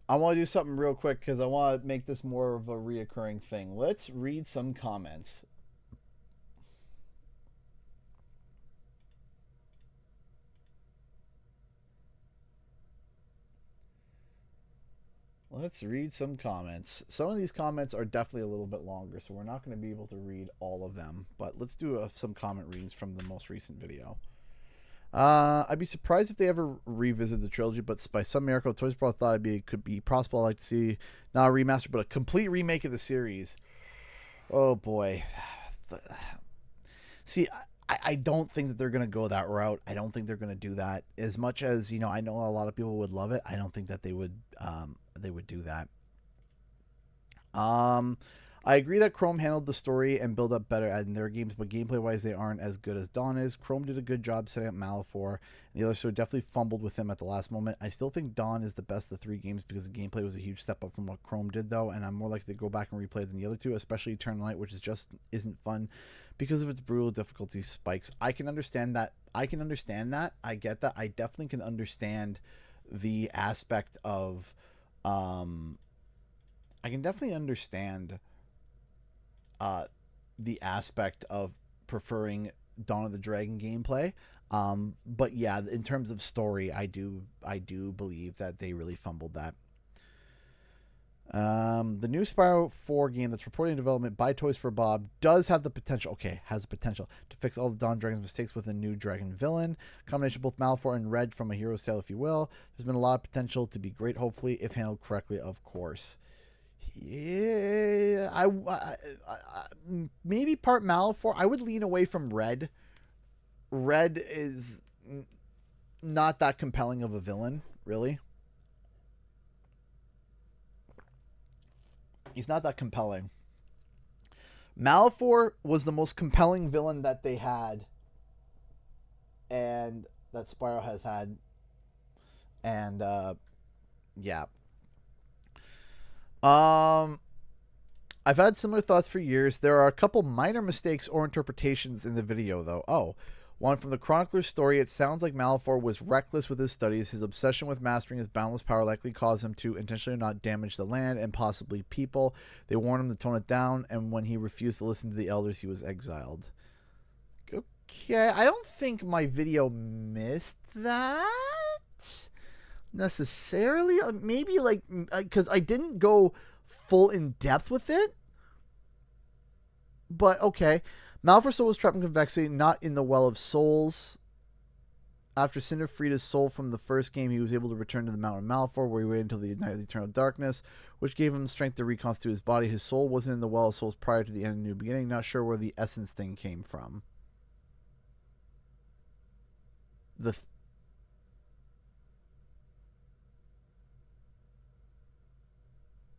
I want to do something real quick because I want to make this more of a reoccurring thing. Let's read some comments. Let's read some comments. Some of these comments are definitely a little bit longer, so we're not going to be able to read all of them. But let's do some comment readings from the most recent video. I'd be surprised if they ever revisit the trilogy, but by some miracle, Toys R Us thought it could be possible. I'd like to see not a remaster, but a complete remake of the series. Oh boy. See, I don't think that they're going to go that route. I don't think they're going to do that. As much as, you know, I know a lot of people would love it. I don't think that they would do that. I agree that Chrome handled the story and build up better in their games, but gameplay-wise, they aren't as good as Dawn is. Chrome did a good job setting up Malefor, and the other story definitely fumbled with him at the last moment. I still think Dawn is the best of the three games because the gameplay was a huge step up from what Chrome did, though, and I'm more likely to go back and replay than the other two, especially Eternal Night, which is just isn't fun because of its brutal difficulty spikes. I can understand that. I get that. I definitely can understand the aspect of... I can definitely understand... the aspect of preferring Dawn of the Dragon gameplay, but yeah, in terms of story, I do believe that they really fumbled that. The new Spyro 4 game that's reported in development by Toys for Bob does have the potential, has the potential to fix all the Dawn Dragon's mistakes with a new dragon villain. Combination of both Malefor and Red from a hero's tale, if you will. There's been a lot of potential to be great, hopefully, if handled correctly, of course. Yeah, I maybe part Malefor. I would lean away from Red. Red is not that compelling of a villain, really. He's not that compelling. Malefor was the most compelling villain that they had, and that Spyro has had, and yeah. I've had similar thoughts for years. There are a couple minor mistakes or interpretations in the video, though. Oh, one from the chronicler's story. It sounds like Malefor was reckless with his studies. His obsession with mastering his boundless power likely caused him to intentionally not damage the land and possibly people. They warned him to tone it down, and when he refused to listen to the elders, he was exiled. Okay, I don't think my video missed that necessarily. Maybe like because I didn't go full in depth with it, but okay. Malefor's soul was trapped in convexity, not in the Well of Souls. After Cinder freed his soul from the first game, he was able to return to the Mountain Malefor, where he waited until the night of the eternal darkness, which gave him strength to reconstitute his body. His soul wasn't in the Well of Souls prior to the end of the New Beginning. Not sure where the essence thing came from.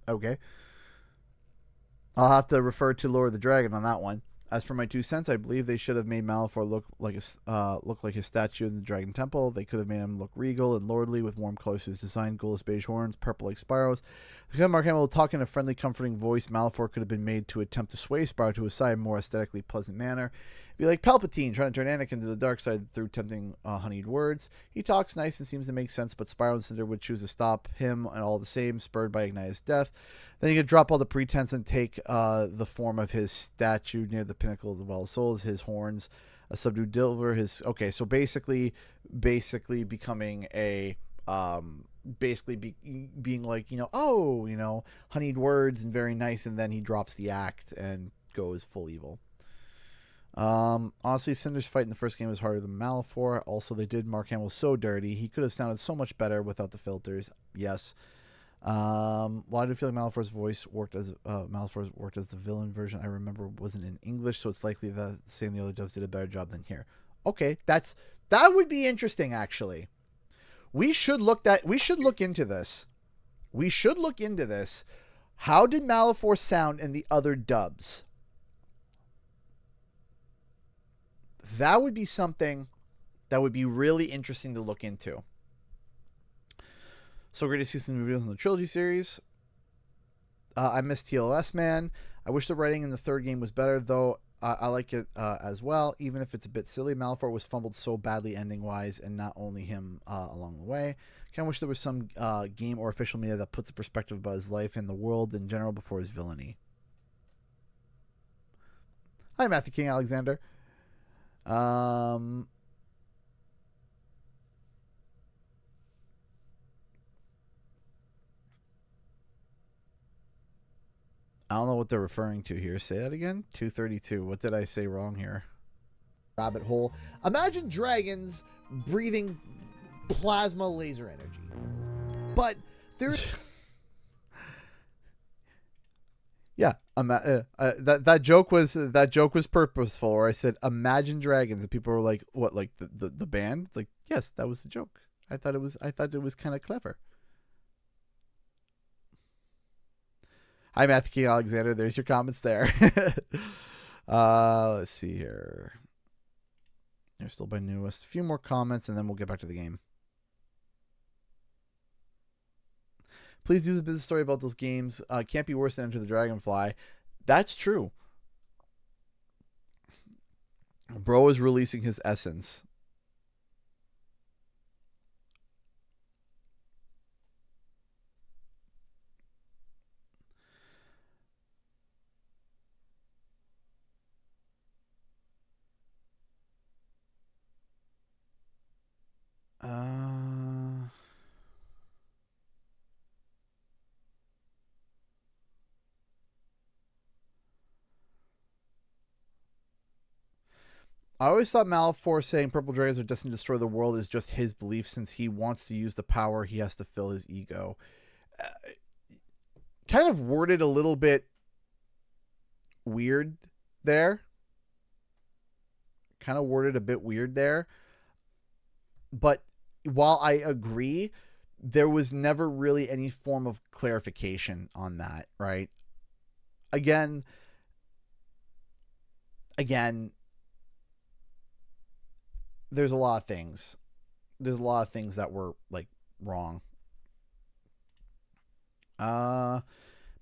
Okay. I'll have to refer to Lord of the Dragon on that one. As for my 2 cents, I believe they should have made Malefor look like a statue in the Dragon Temple. They could have made him look regal and lordly with warm colors to his design, ghoulish beige horns, purple like Spyro's. They could have Mark Hamill talk in a friendly, comforting voice. Malefor could have been made to attempt to sway Spyro to his side in a more aesthetically pleasant manner. Be like Palpatine trying to turn Anakin to the dark side through tempting honeyed words. He talks nice and seems to make sense, but Spyro and Cinder would choose to stop him and all the same, spurred by Ignite's death. Then he could drop all the pretense and take the form of his statue near the pinnacle of the Well of Souls, his horns, a subdued delver, his... Okay, so basically becoming a... being like, honeyed words and very nice, and then he drops the act and goes full evil. Honestly, Cinder's fight in the first game was harder than Malefor. Also, they did Mark Hamill so dirty. He could have sounded so much better without the filters. Yes. Well, I do feel like Malefor's voice worked as the villain version. I remember wasn't in English, so it's likely that saying the other dubs did a better job than here. Okay, that would be interesting. Actually, we should look into this. We should look into this. How did Malefor sound in the other dubs? That would be something that would be really interesting to look into. So great to see some videos on the trilogy series. I miss TLS, man. I wish the writing in the third game was better, though. I like it as well, even if it's a bit silly. Malfoy was fumbled so badly ending-wise, and not only him along the way. Kind of wish there was some game or official media that puts a perspective about his life and the world in general before his villainy. Hi, Matthew King Alexander. I don't know what they're referring to here. Say that again. 232. What did I say wrong here? Rabbit hole. Imagine dragons breathing plasma laser energy. But there's... Yeah, that joke was purposeful. Or I said, "Imagine dragons," and people were like, "What? Like the band?" It's like, yes, that was the joke. I thought it was kind of clever. Hi, Matthew King Alexander. There's your comments there. Let's see here. You're still by newest. A few more comments, and then we'll get back to the game. Please do the business story about those games. Can't be worse than Enter the Dragonfly. That's true. Bro is releasing his essence. I always thought Malfoy saying purple dragons are destined to destroy the world is just his belief, since he wants to use the power, he has to fill his ego. Kind of worded a little bit weird there. But while I agree, there was never really any form of clarification on that, right? Again, there's a lot of things. There's a lot of things that were like wrong.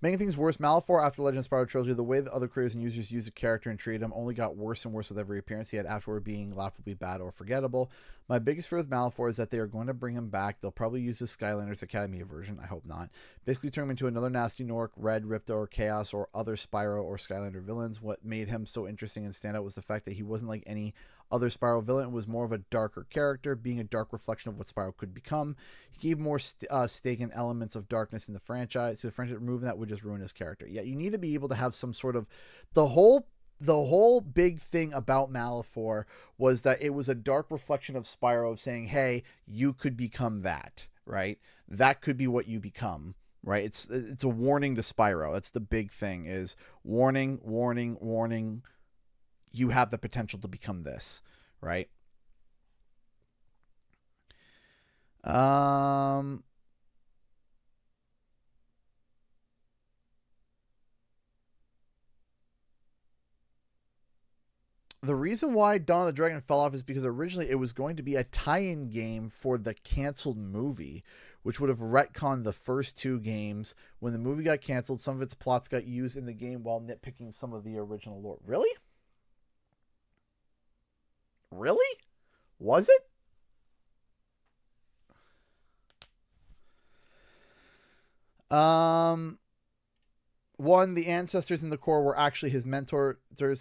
Making things worse, Malfoy after Legend of Spyro trilogy, the way that other creators and users use the character and treated him only got worse and worse with every appearance he had afterward, being laughably bad or forgettable. My biggest fear with Malfoy is that they are going to bring him back. They'll probably use the Skylanders Academy version. I hope not. Basically turn him into another nasty Nork, Red, Ripto, or Chaos, or other Spyro or Skylander villains. What made him so interesting and stand out was the fact that he wasn't like any other Spyro villain. It was more of a darker character, being a dark reflection of what Spyro could become. He gave more stake in elements of darkness in the franchise. So the franchise, removing that would just ruin his character. Yeah, you need to be able to have some sort of... The whole big thing about Malfoy was that it was a dark reflection of Spyro, of saying, hey, you could become that, right? That could be what you become, right? It's a warning to Spyro. That's the big thing, is warning, warning, warning. You have the potential to become this, right? The reason why Dawn of the Dragon fell off is because originally it was going to be a tie-in game for the canceled movie, which would have retconned the first two games. When the movie got canceled, some of its plots got used in the game while nitpicking some of the original lore. Really? Really? Was it? One, the ancestors in the core were actually his mentors,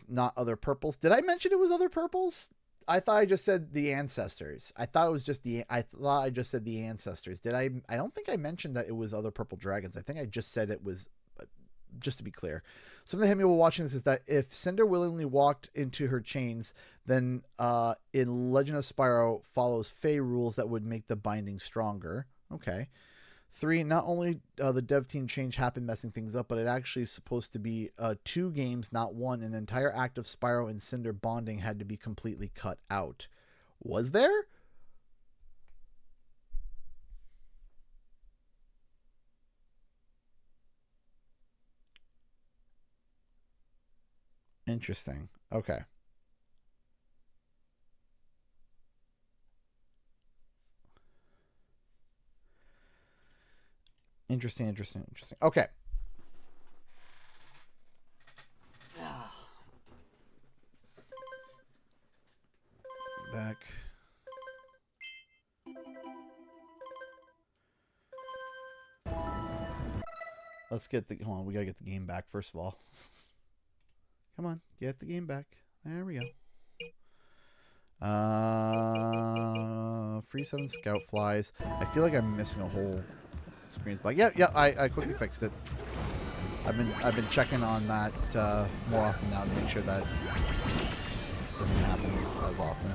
not other purples. Did I mention it was other purples? I thought I just said the ancestors. I thought I just said the ancestors. Did I? I don't think I mentioned that it was other purple dragons. I think I just said it was, just to be clear. Some of the hint people watching this is that if Cinder willingly walked into her chains, then in Legend of Spyro follows Fey rules that would make the binding stronger. Okay. 3, not only the dev team change happened messing things up, but it actually is supposed to be 2 games, not 1. An entire act of Spyro and Cinder bonding had to be completely cut out. Was there? Interesting. Okay. Interesting. Okay. Back. Let's get the... Hold on, we gotta get the game back first of all. Come on, get the game back. There we go. Free 7 scout flies. I feel like I'm missing a whole screen. But yeah, I quickly fixed it. I've been checking on that more often now to make sure that doesn't happen as often.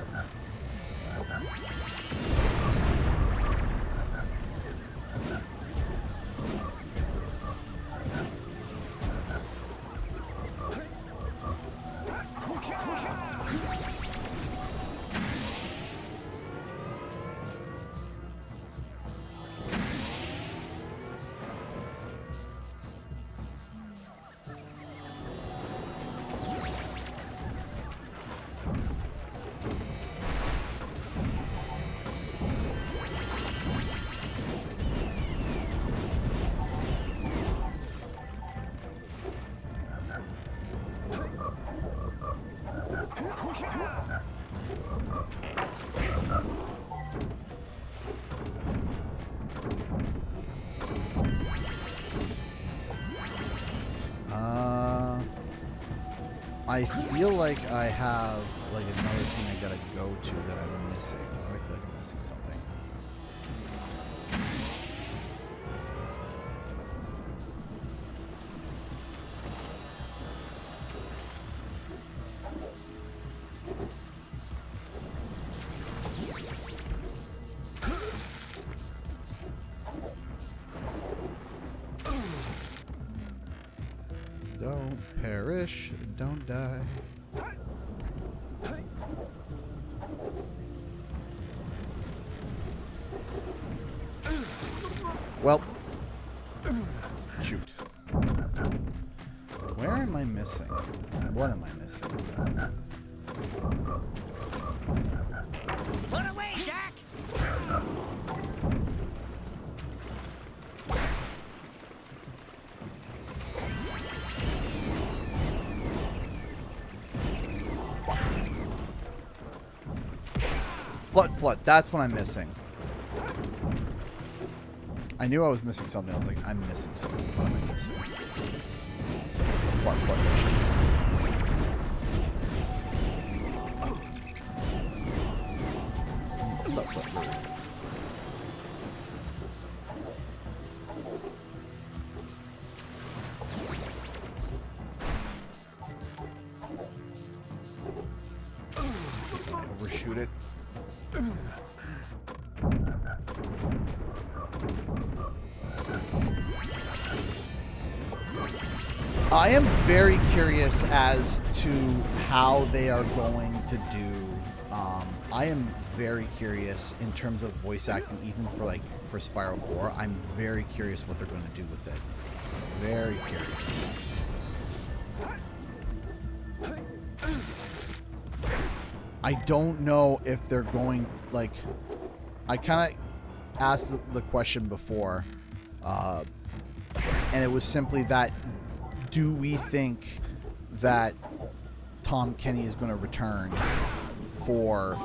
I feel like I have like another thing I gotta go to that I'm missing. I feel like I'm missing something. Don't perish, don't die. Well, shoot. Where am I missing? What am I missing? Put away, Jack! Flut. That's what I'm missing. I knew I was missing something. I was like, I'm missing something. What am I missing? Flut mission. Flut. Overshoot it. I am very curious as to how they are going to do. I am very curious in terms of voice acting, even for for Spyro 4. I'm very curious what they're going to do with it. Very curious. I don't know if they're going I kind of asked the question before, and it was simply that. Do we think that Tom Kenny is going to return for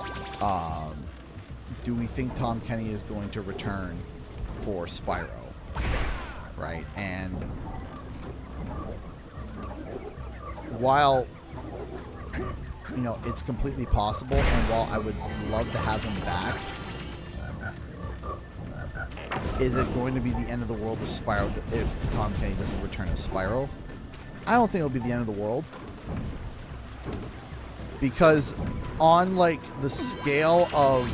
Spyro, right? And while it's completely possible, and while I would love to have him back, is it going to be the end of the world of Spyro if Tom Kenny doesn't return as Spyro? I don't think it'll be the end of the world, because on the scale of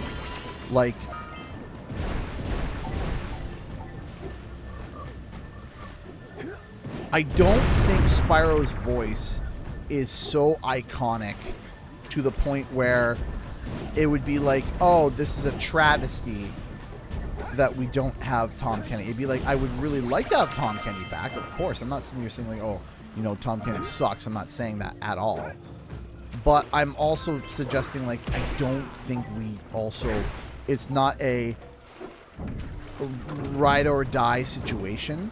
I don't think Spyro's voice is so iconic to the point where it would be like, oh, this is a travesty that we don't have Tom Kenny. It'd be like, I would really like to have Tom Kenny back, of course. I'm not sitting here saying oh, Tom Kenny sucks. I'm not saying that at all. But I'm also suggesting I don't think we also, it's not a ride or die situation.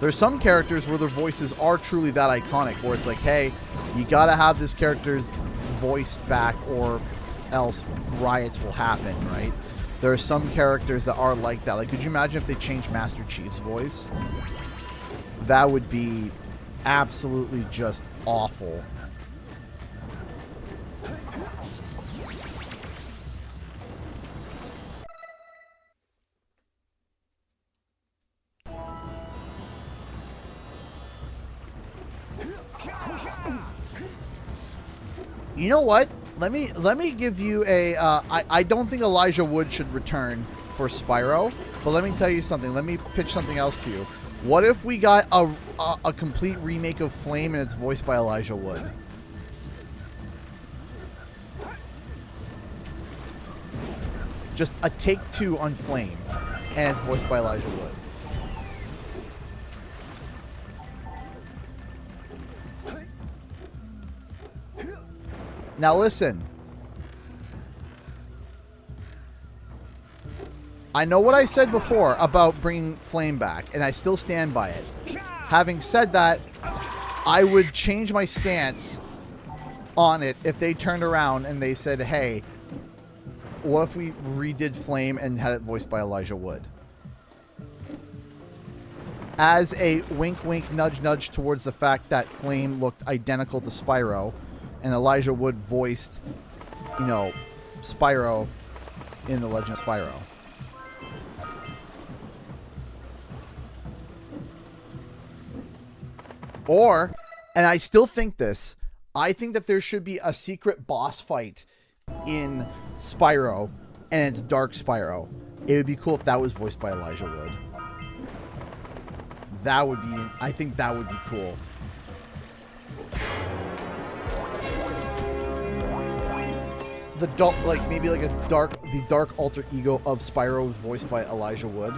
There's some characters where their voices are truly that iconic, where it's like, hey, you gotta have this character's voice back or else riots will happen, right? There are some characters that are like that. Like, could you imagine if they changed Master Chief's voice? That would be absolutely just awful. You know what? Let me give you a. I don't think Elijah Wood should return for Spyro, but let me tell you something. Let me pitch something else to you. What if we got a complete remake of Flame and it's voiced by Elijah Wood? Just a take-two on Flame, and it's voiced by Elijah Wood. Now listen. I know what I said before about bringing Flame back, and I still stand by it. Having said that, I would change my stance on it if they turned around and they said, hey, what if we redid Flame and had it voiced by Elijah Wood? As a wink, wink, nudge, nudge towards the fact that Flame looked identical to Spyro, and Elijah Wood voiced, you know, Spyro in The Legend of Spyro. Or, and I still think this, I think that there should be a secret boss fight in Spyro, and it's Dark Spyro. It would be cool if that was voiced by Elijah Wood. That would be, I think that would be cool. The like maybe like the dark alter ego of Spyro was voiced by Elijah Wood.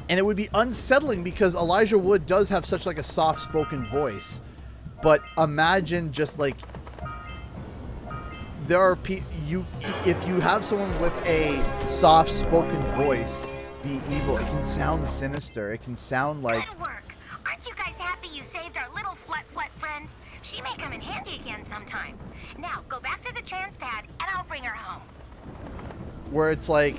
And it would be unsettling because Elijah Wood does have such like a soft-spoken voice. But imagine just like there are if you have someone with a soft-spoken voice be evil, it can sound sinister. It can sound like. Good work. Aren't you guys happy you saved our little flut friend? She may come in handy again sometime. Now go back to the trans pad and I'll bring her home. Where it's like,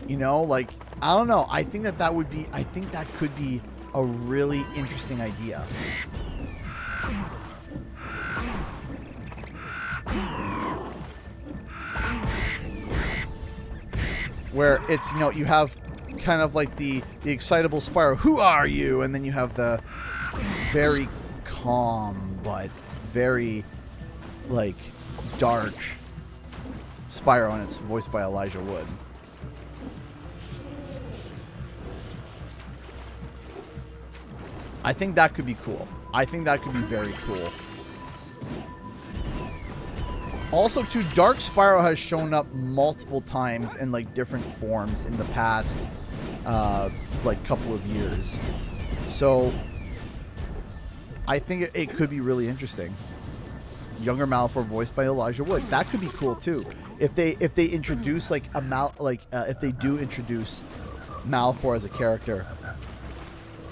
you know, like, I don't know. I think that would be, I think that could be a really interesting idea. Where it's, you know, you have kind of like the excitable Spyro, who are you? And then you have the very calm but very like dark Spyro, and it's voiced by Elijah Wood. I think that could be cool. I think that could be very cool. Also, too, Dark Spyro has shown up multiple times in like different forms in the past like couple of years. So I think it could be really interesting. Younger Malfoy voiced by Elijah Wood. That could be cool too. If they introduce like if they do introduce Malfoy as a character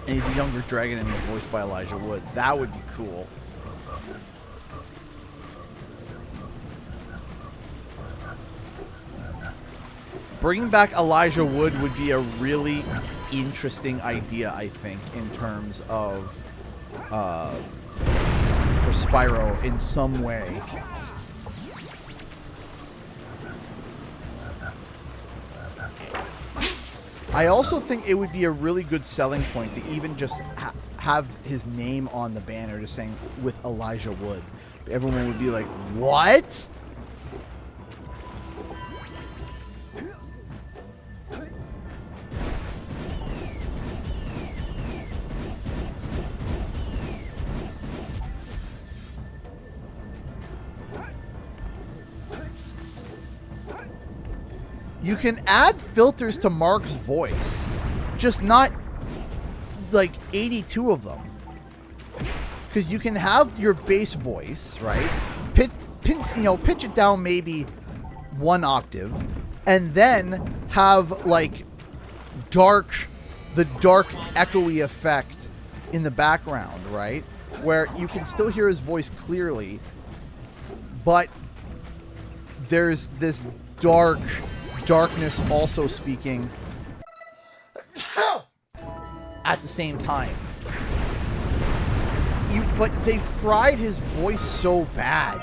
and he's a younger dragon and he's voiced by Elijah Wood, that would be cool. Bringing back Elijah Wood would be a really interesting idea, I think, in terms of for Spyro in some way. I also think it would be a really good selling point to even just have his name on the banner, just saying with Elijah Wood. Everyone would be like, "What?" You can add filters to Mark's voice, just not like 82 of them. because you can have your bass voice, right? Pitch it down maybe 1 octave, and then have like the dark echoey effect in the background, right? Where you can still hear his voice clearly, but there's this darkness also speaking at the same time. But they fried his voice so bad.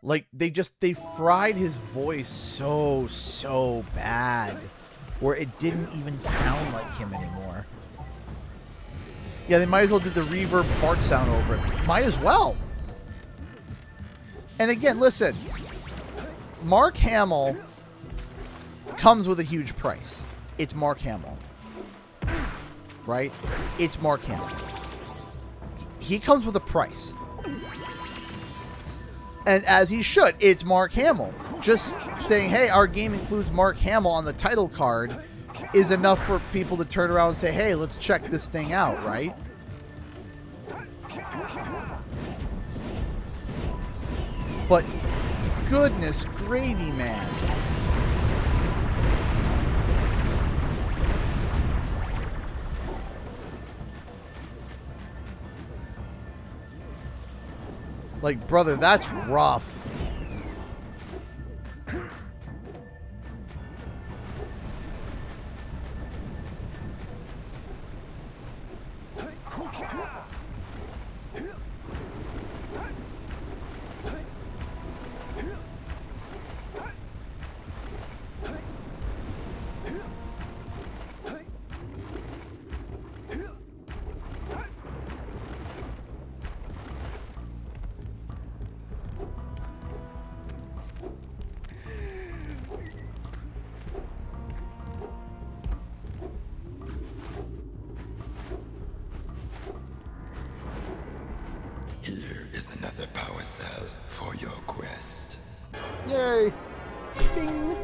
Like, they fried his voice so bad, where it didn't even sound like him anymore. Yeah, they might as well did the reverb fart sound over it. Might as well. And again, listen, Mark Hamill comes with a huge price. It's Mark Hamill. Right? It's Mark Hamill. He comes with a price. And as he should, it's Mark Hamill. Just saying, hey, our game includes Mark Hamill on the title card is enough for people to turn around and say, hey, let's check this thing out, right? But goodness gravy, man. Like, brother, that's rough. Here is another power cell for your quest. Yay. Ding.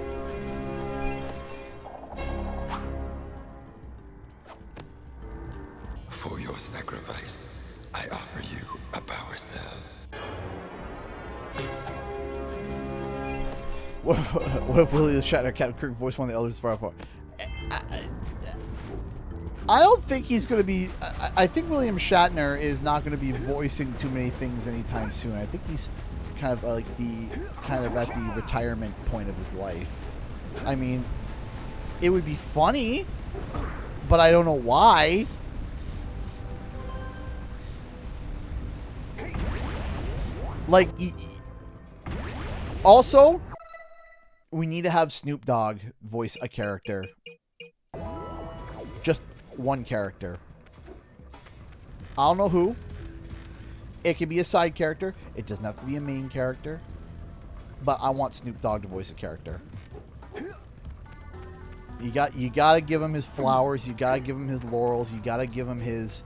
For your sacrifice, I offer you a power cell. What if Willie the Shatner, Captain Kirk voiced one of the elders of Spyro? I don't think he's going to be... I think William Shatner is not going to be voicing too many things anytime soon. I think he's kind of like at the retirement point of his life. I mean, it would be funny, but I don't know why. Like, also, we need to have Snoop Dogg voice a character. Just one character. I don't know who. It could be a side character. It doesn't have to be a main character. But I want Snoop Dogg to voice a character. You gotta give him his flowers. You gotta give him his laurels. You gotta give him his...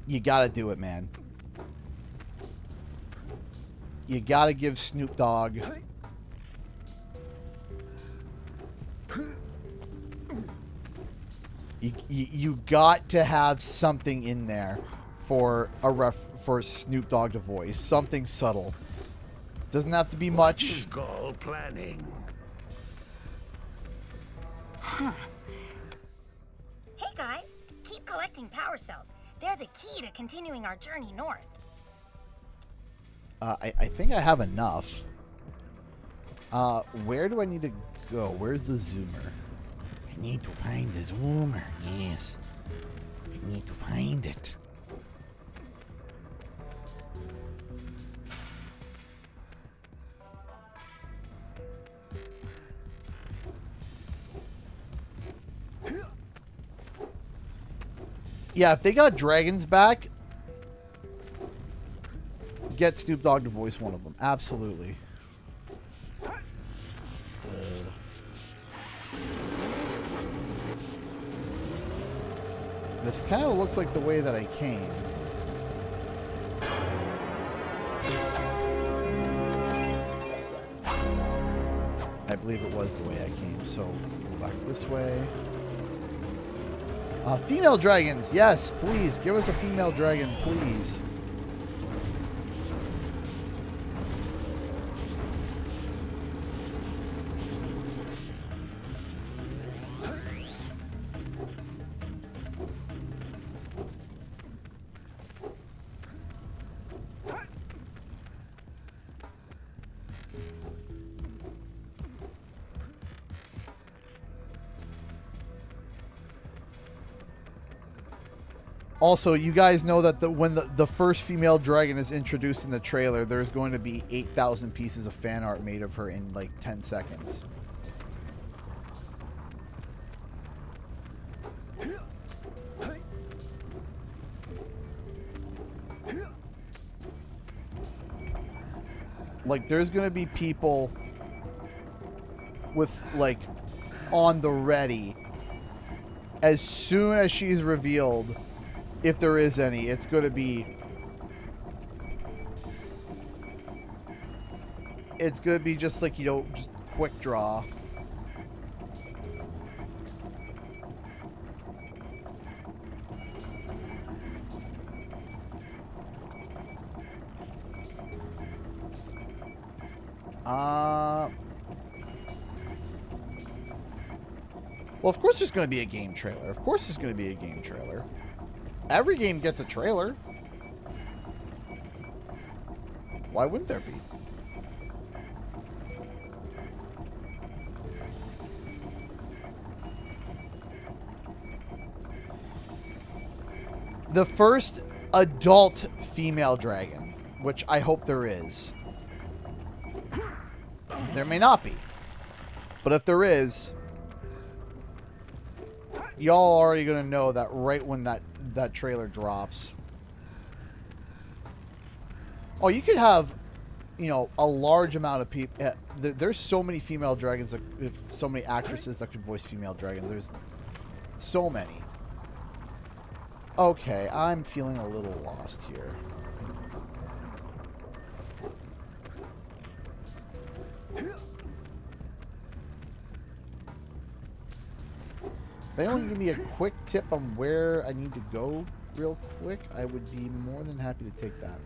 You gotta do it, man. You gotta give Snoop Dogg... You got to have something in there for for Snoop Dogg to voice. Something subtle. Doesn't have to be much. Call planning. Huh. Hey guys, keep collecting power cells. They're the key to continuing our journey north. I think I have enough. Where do I need to go? Where's the zoomer? I need to find the zoomer. Yes. I need to find it. Yeah, if they got dragons back, get Snoop Dogg to voice one of them. Absolutely. This kind of looks like the way that I came. believe it was the way I came. So go back this way. Female dragons, yes, please give us a female dragon, please. Also, you guys know that when the first female dragon is introduced in the trailer, there's going to be 8,000 pieces of fan art made of her in like 10 seconds. Like, there's going to be people with, like, on the ready as soon as she's revealed. If there is any, it's going to be... It's going to be just like, you know, just quick draw. Well, of course there's going to be a game trailer. Of course there's going to be a game trailer. Every game gets a trailer. Why wouldn't there be? The first adult female dragon, which I hope there is. There may not be. But if there is, y'all already going to know that right when that trailer drops. Oh, you could have, you know, a large amount of people. There's so many female dragons, so many actresses that could voice female dragons. There's so many. Okay, I'm feeling a little lost here. If anyone can give me a quick tip on where I need to go real quick, I would be more than happy to take that.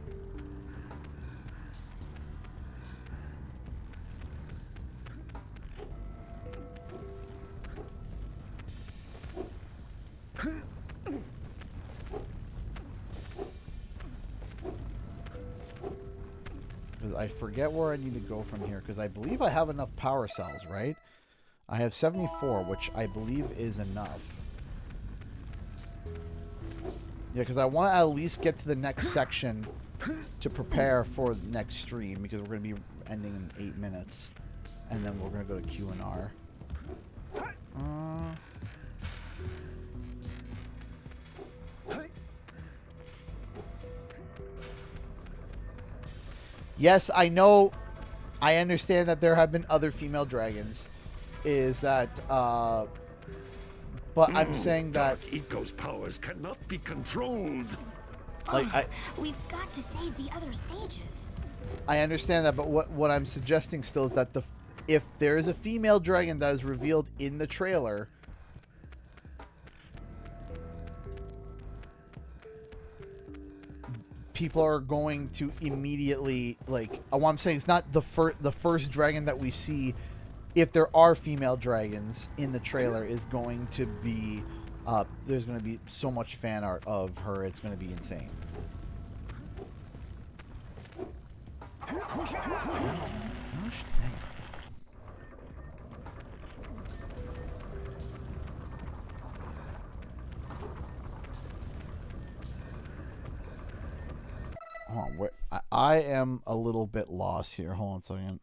Because I forget where I need to go from here, because I believe I have enough power cells, right? I have 74, which I believe is enough. Yeah, because I want to at least get to the next section to prepare for the next stream, because we're going to be ending in 8 minutes. And then we're going to go to Q&R. Yes, I know. I understand that there have been other female dragons. Is that, but I'm saying that Dark Eco's powers cannot be controlled. like We've got to save the other sages. I understand that, but what I'm suggesting still is that if there is a female dragon that is revealed in the trailer, people are going to immediately, like, what I'm saying is not the first dragon that we see. If there are female dragons in the trailer, is going to be there's going to be so much fan art of her, it's going to be insane. Gosh, dang it. Hold on, I am a little bit lost here. Hold on a second.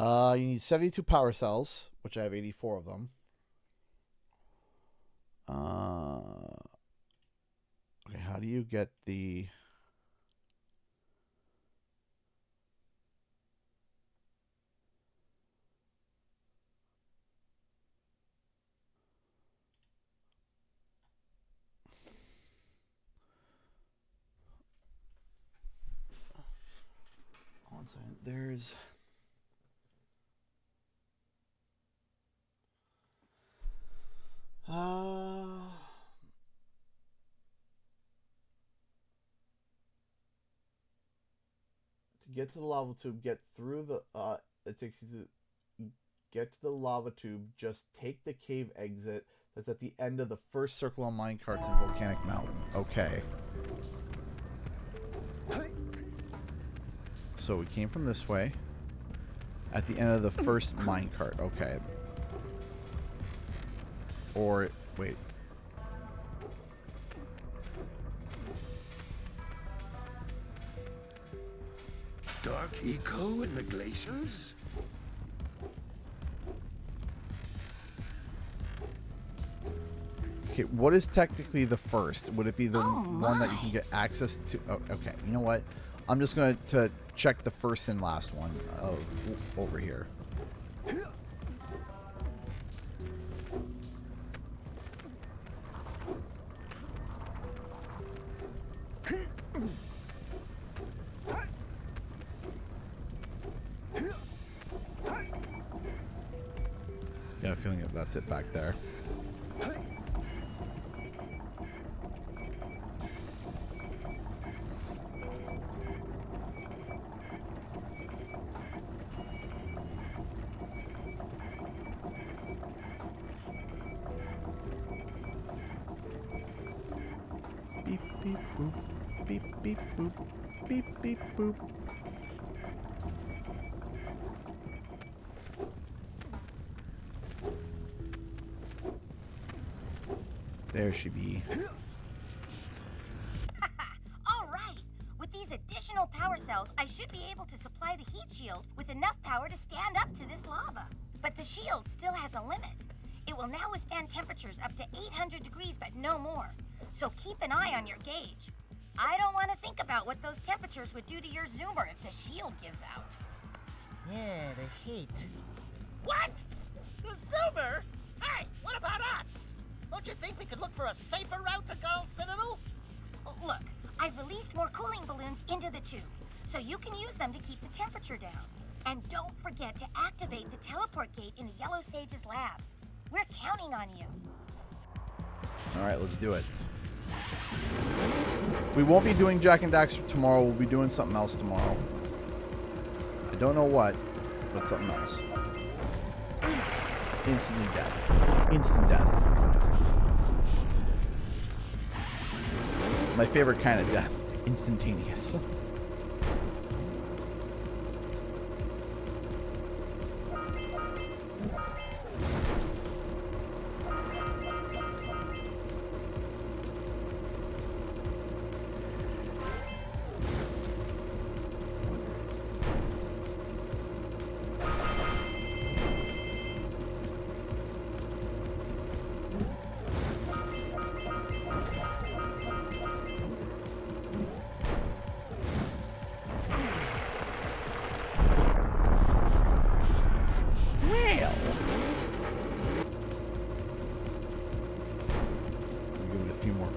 You need 72 power cells, which I have 84 of them. Okay, how do you get the... One second, there's... To get to the lava tube, get through the it takes you to get to the lava tube, just take the cave exit that's at the end of the first circle on minecarts in Volcanic Mountain. Okay. So we came from this way. At the end of the first minecart. Okay. Or wait. Dark eco in the glaciers? Okay, what is technically the first? Would it be the one that you can get access to? Oh, okay, you know what? I'm just going to check the first and last one of over here. Yeah, I have a feeling that that's it back there. Beep, beep, boop. Beep, beep, boop. Beep, beep, boop. There she be. All right. With these additional power cells, I should be able to supply the heat shield with enough power to stand up to this lava. But the shield still has a limit. It will now withstand temperatures up to 800 degrees, but no more. So keep an eye on your gauge. I don't want to think about what those temperatures would do to your zoomer if the shield gives out. Yeah, the heat. What? The Zoomer? Hey, what about us? Don't you think we could look for a safer route to Gull Citadel? Look, I've released more cooling balloons into the tube, so you can use them to keep the temperature down. And don't forget to activate the teleport gate in the Yellow Sage's lab. We're counting on you. All right, let's do it. We won't be doing Jack and Daxter tomorrow. We'll be doing something else tomorrow. I don't know what, but something else. Instantly death. Instant death. My favorite kind of death. Instantaneous.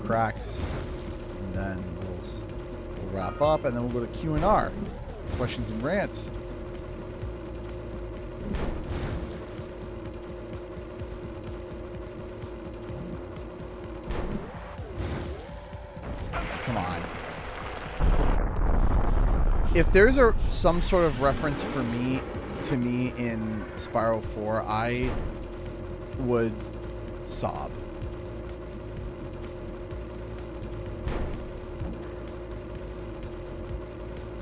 Cracks, and then we'll wrap up, and then we'll go to Q&R, questions and rants. Come on. If there's some sort of reference to me in Spyro 4, I would sob.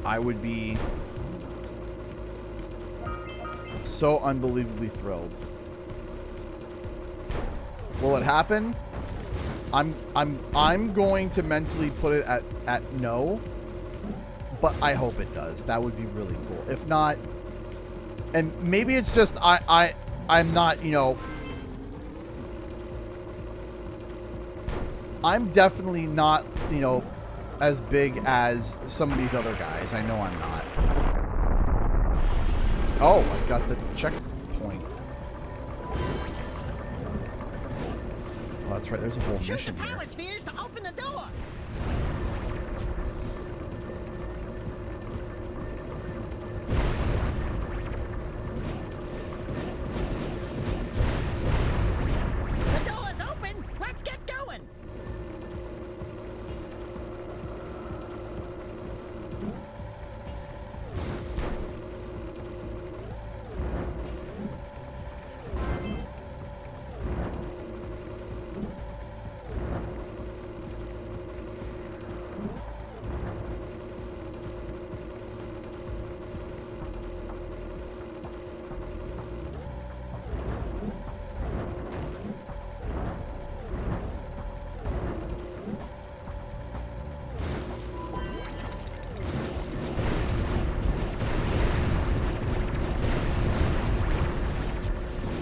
I would be so unbelievably thrilled. Will it happen? I'm going to mentally put it at no, but I hope it does. That would be really cool. If not, And maybe it's just I'm not, you know, I'm definitely not, you know, as big as some of these other guys. I know I'm not. Oh, I got the checkpoint. Oh, that's right. There's a whole mission here. Shoot the power spheres to open the door. The door's open. Let's get going.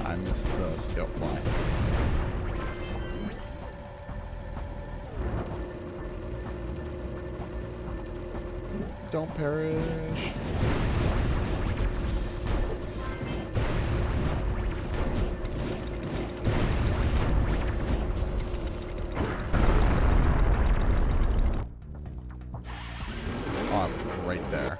I missed the scout fly. Don't perish. Oh, I'm right there.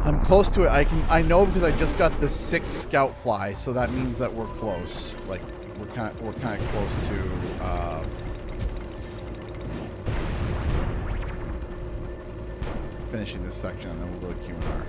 I'm close to it. I know because I just got the 6th scout fly, so that means that we're close. Like we're kind of close to finishing this section, and then we'll go to Q&R.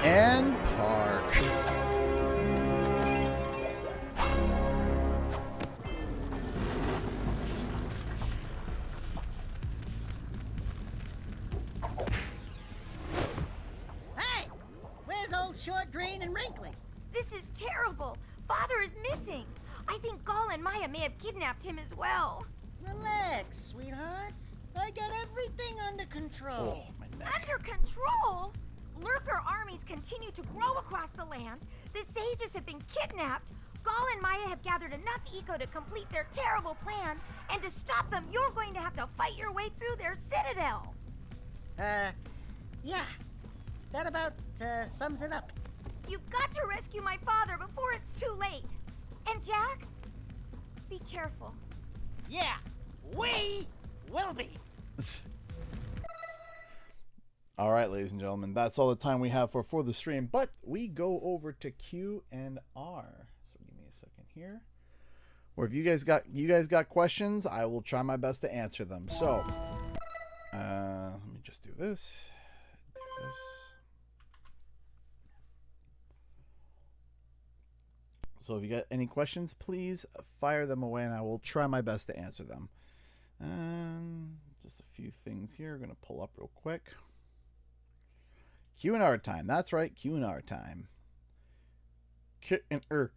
And park. Hey! Where's old short, green, and wrinkly? This is terrible. Father is missing. I think Gall and Maya may have kidnapped him as well. Relax, sweetheart. I got everything under control. Oh, my neck. Under control? Lurker armies continue to grow across the land. The sages have been kidnapped. Gall and Maya have gathered enough eco to complete their terrible plan. And to stop them, you're going to have to fight your way through their citadel. Yeah. That about sums it up. You've got to rescue my father before it's too late. And Jack, be careful. Yeah, we will be. All right, ladies and gentlemen, that's all the time we have for the stream, but we go over to Q&R. So give me a second here. Or if you guys got questions, I will try my best to answer them. So, let me just do this. Do this. So if you got any questions, please fire them away, and I will try my best to answer them. Just a few things here. I'm going to pull up real quick. Q&R time. That's right, Q&R time. Q&R.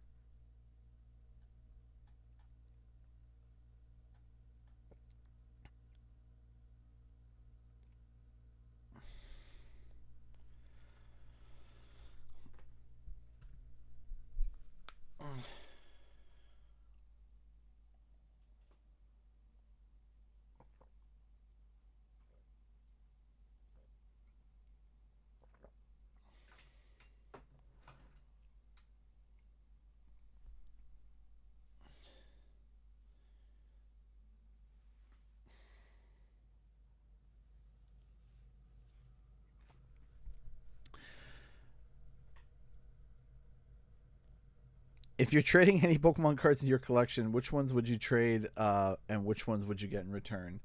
If you're trading any Pokemon cards in your collection, which ones would you trade, and which ones would you get in return?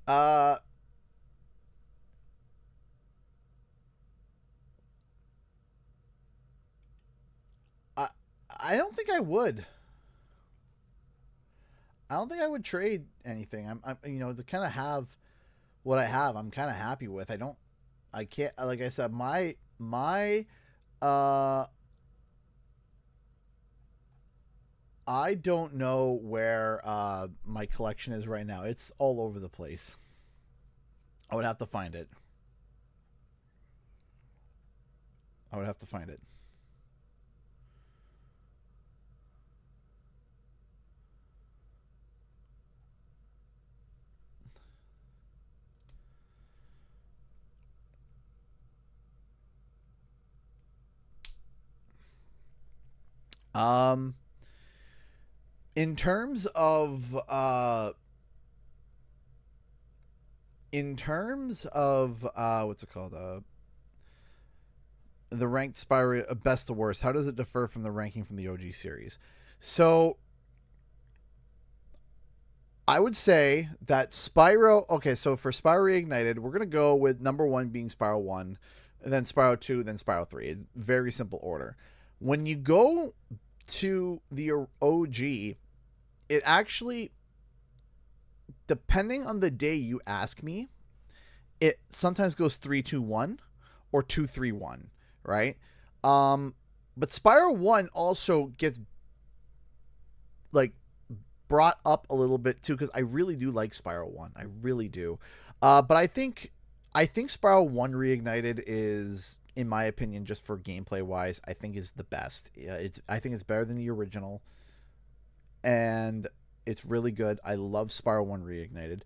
I don't think I would. I don't think I would trade anything. I'm you know, to kind of have what I have, I'm kind of happy with. I can't, like I said, uh, I don't know where my collection is right now. It's all over the place. I would have to find it. I would have to find it. Um, in terms of what's it called? The ranked Spyro, best to worst. How does it differ from the ranking from the OG series? So I would say that Spyro. Okay, so for Spyro Reignited, we're gonna go with number 1 being Spyro 1, and then Spyro 2, then Spyro 3. It's very simple order. When you go to the OG, it actually, depending on the day you ask me, it sometimes goes 3-2-1 or 2-3-1, right? But Spyro 1 also gets like brought up a little bit too, because I really do like Spyro 1. I really do. But I think Spyro 1 Reignited is, in my opinion, just for gameplay wise, I think is the best. I think it's better than the original, and it's really good. I love Spyro 1 Reignited.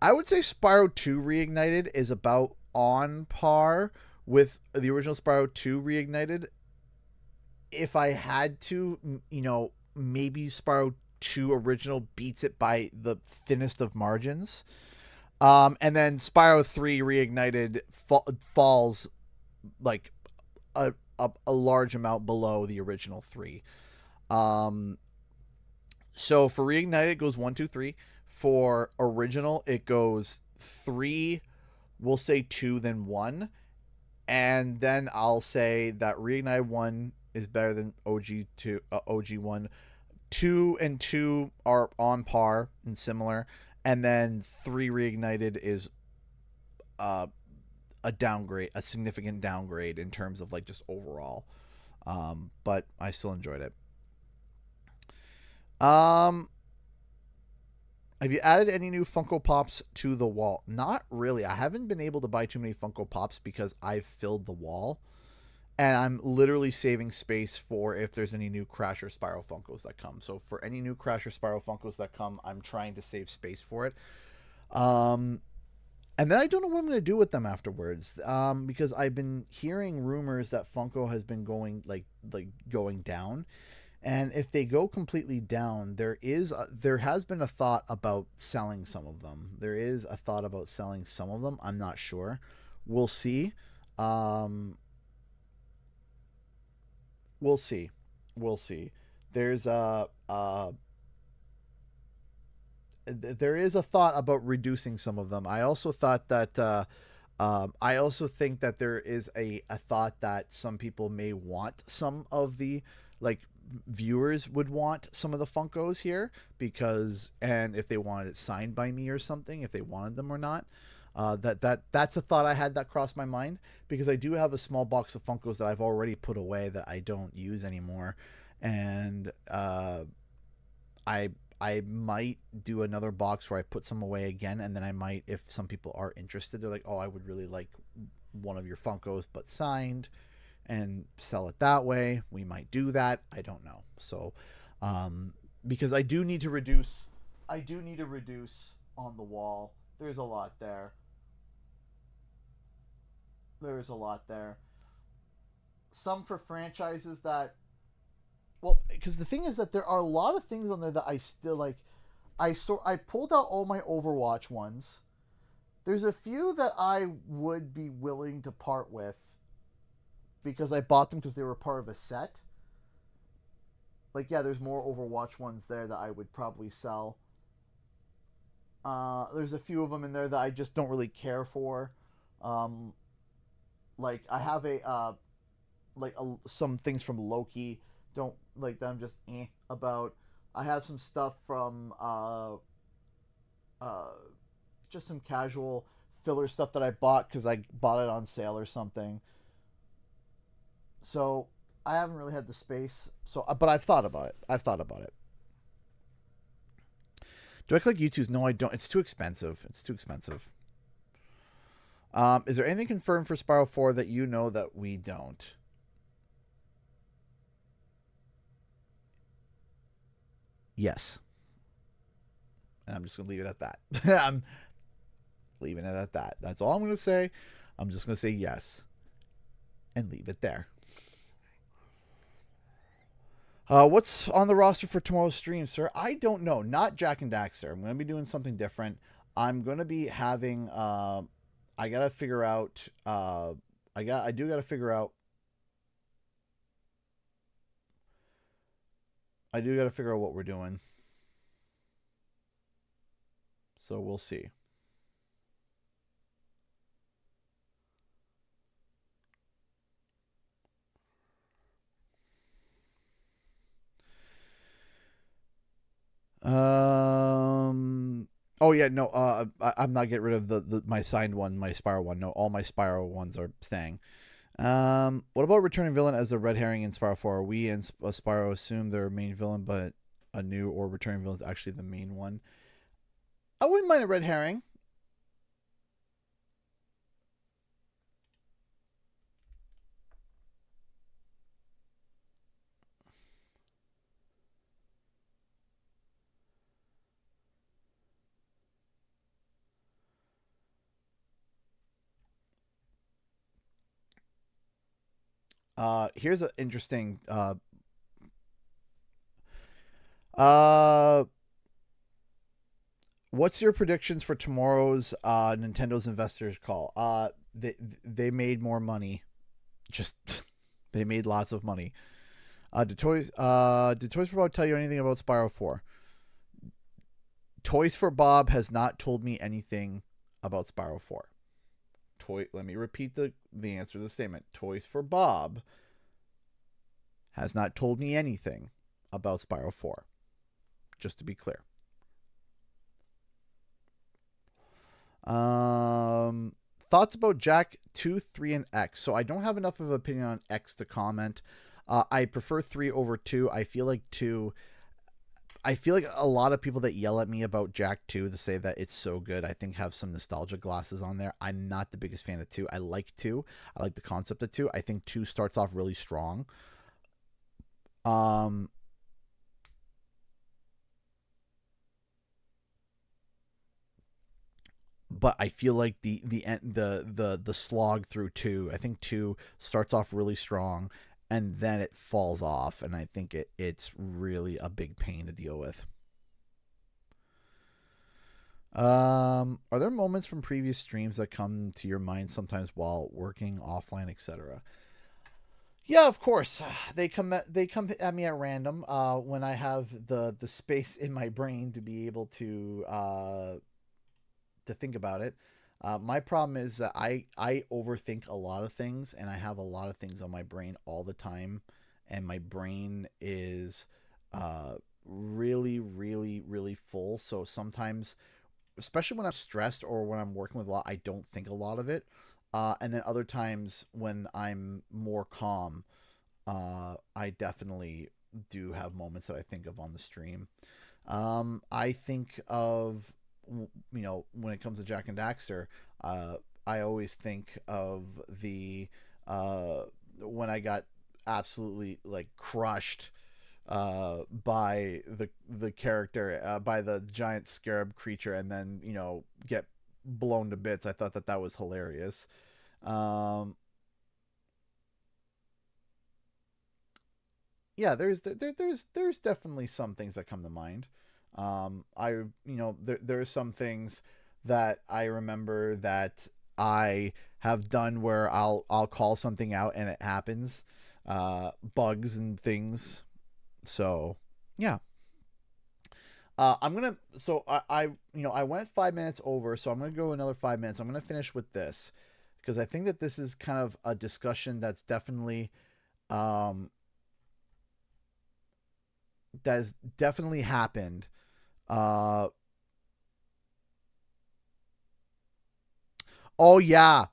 I would say Spyro 2 Reignited is about on par with the original Spyro 2 Reignited. If I had to, you know, maybe Spyro 2 original beats it by the thinnest of margins. And then Spyro 3 Reignited falls like a large amount below the original 3. So for Reignited, it goes 1, 2, 3. For original, it goes 3, we'll say 2, then 1. And then I'll say that Reignited 1 is better than OG 1. 2 and 2 are on par and similar. And then 3 Reignited is a downgrade, a significant downgrade in terms of like just overall. But I still enjoyed it. Have you added any new Funko Pops to the wall? Not really. I haven't been able to buy too many Funko Pops because I've filled the wall. And I'm literally saving space for if there's any new Crash or Spyro Funkos that come. So for any new Crash or Spyro Funkos that come, I'm trying to save space for it. And then I don't know what I'm going to do with them afterwards. Because I've been hearing rumors that Funko has been going going down. And if they go completely down, there has been a thought about selling some of them. There is a thought about selling some of them. I'm not sure. We'll see. We'll see. There is a thought about reducing some of them. I also thought that I also think that there is a thought that some people may want some of the, like, viewers would want some of the Funkos here because, and if they wanted it signed by me or something, if they wanted them or not. That's a thought I had that crossed my mind, because I do have a small box of Funkos that I've already put away that I don't use anymore, and I might do another box where I put some away again, and then I might, if some people are interested, they're like, oh, I would really like one of your Funkos but signed, and sell it that way. We might do that. I don't know. So, because I do need to reduce on the wall. There's a lot there. There's a lot there. Some for franchises that, well, because the thing is that there are a lot of things on there that I still like. I pulled out all my Overwatch ones. There's a few that I would be willing to part with because I bought them because they were part of a set. Like, yeah, there's more Overwatch ones there that I would probably sell. There's a few of them in there that I just don't really care for. Like, I have some things from Loki, don't like that I'm just about. I have some stuff from just some casual filler stuff that I bought because I bought it on sale or something. So I haven't really had the space. So, but I've thought about it. Do I collect U2s? No, I don't. It's too expensive. Is there anything confirmed for Spyro 4 that you know that we don't? Yes. And I'm just going to leave it at that. I'm leaving it at that. That's all I'm going to say. I'm just going to say yes. And leave it there. What's on the roster for tomorrow's stream, sir? I don't know. Not Jack and Daxter. I'm going to be doing something different. I'm going to be having... I got to figure out... I do got to figure out... I do got to figure out what we're doing. So we'll see. Oh yeah, no. I'm not getting rid of my signed one, my Spyro one. No, all my Spyro ones are staying. What about returning villain as a red herring in Spyro 4? We and Spyro assume their main villain, but a new or returning villain is actually the main one. I wouldn't mind a red herring. Here's an interesting what's your predictions for tomorrow's Nintendo's investors call? They made more money. Just they made lots of money. Did Toys for Bob tell you anything about Spyro 4? Toys for Bob has not told me anything about Spyro 4. Let me repeat the answer to the statement. Toys for Bob has not told me anything about Spyro 4. Just to be clear. Thoughts about Jack 2, 3, and X. So I don't have enough of an opinion on X to comment. I prefer 3 over 2. I feel like a lot of people that yell at me about Jack 2 to say that it's so good, I think have some nostalgia glasses on there. I'm not the biggest fan of 2. I like 2. I like the concept of 2. I think 2 starts off really strong. But I feel like the slog through 2, I think 2 starts off really strong and then it falls off, and I think it's really a big pain to deal with. Are there moments from previous streams that come to your mind sometimes while working offline, etc.? Yeah, of course. They come at me at random when I have the space in my brain to be able to think about it. My problem is that I overthink a lot of things, and I have a lot of things on my brain all the time, and my brain is really, really, really full. So sometimes, especially when I'm stressed or when I'm working with a lot, I don't think a lot of it. And then other times when I'm more calm, I definitely do have moments that I think of on the stream. I think of, when it comes to Jack and Daxter, I always think of the when I got absolutely like crushed by the character, by the giant scarab creature, and then get blown to bits. I thought that was hilarious. Yeah, there's definitely some things that come to mind. There's some things that I remember that I have done where I'll call something out and it happens, bugs and things. So yeah. I'm gonna. So I went 5 minutes over, so I'm gonna go another 5 minutes. I'm gonna finish with this because I think that this is kind of a discussion that's definitely that's definitely happened. Oh yeah,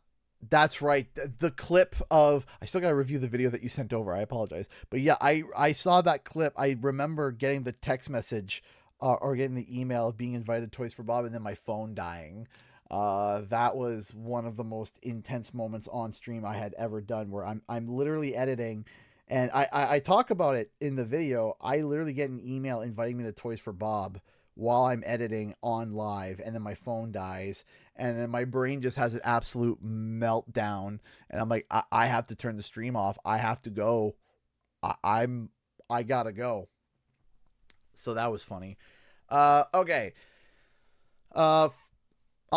that's right. The clip of, I still gotta review the video that you sent over. I apologize, but yeah, I saw that clip. I remember getting the text message or getting the email of being invited to Toys for Bob, and then my phone dying. That was one of the most intense moments on stream I had ever done, where I'm literally editing, and I talk about it in the video. I literally get an email inviting me to Toys for Bob while I'm editing on live, and then my phone dies, and then my brain just has an absolute meltdown, and I'm like, I have to turn the stream off. I have to go. I gotta go. So that was funny. Okay. I'll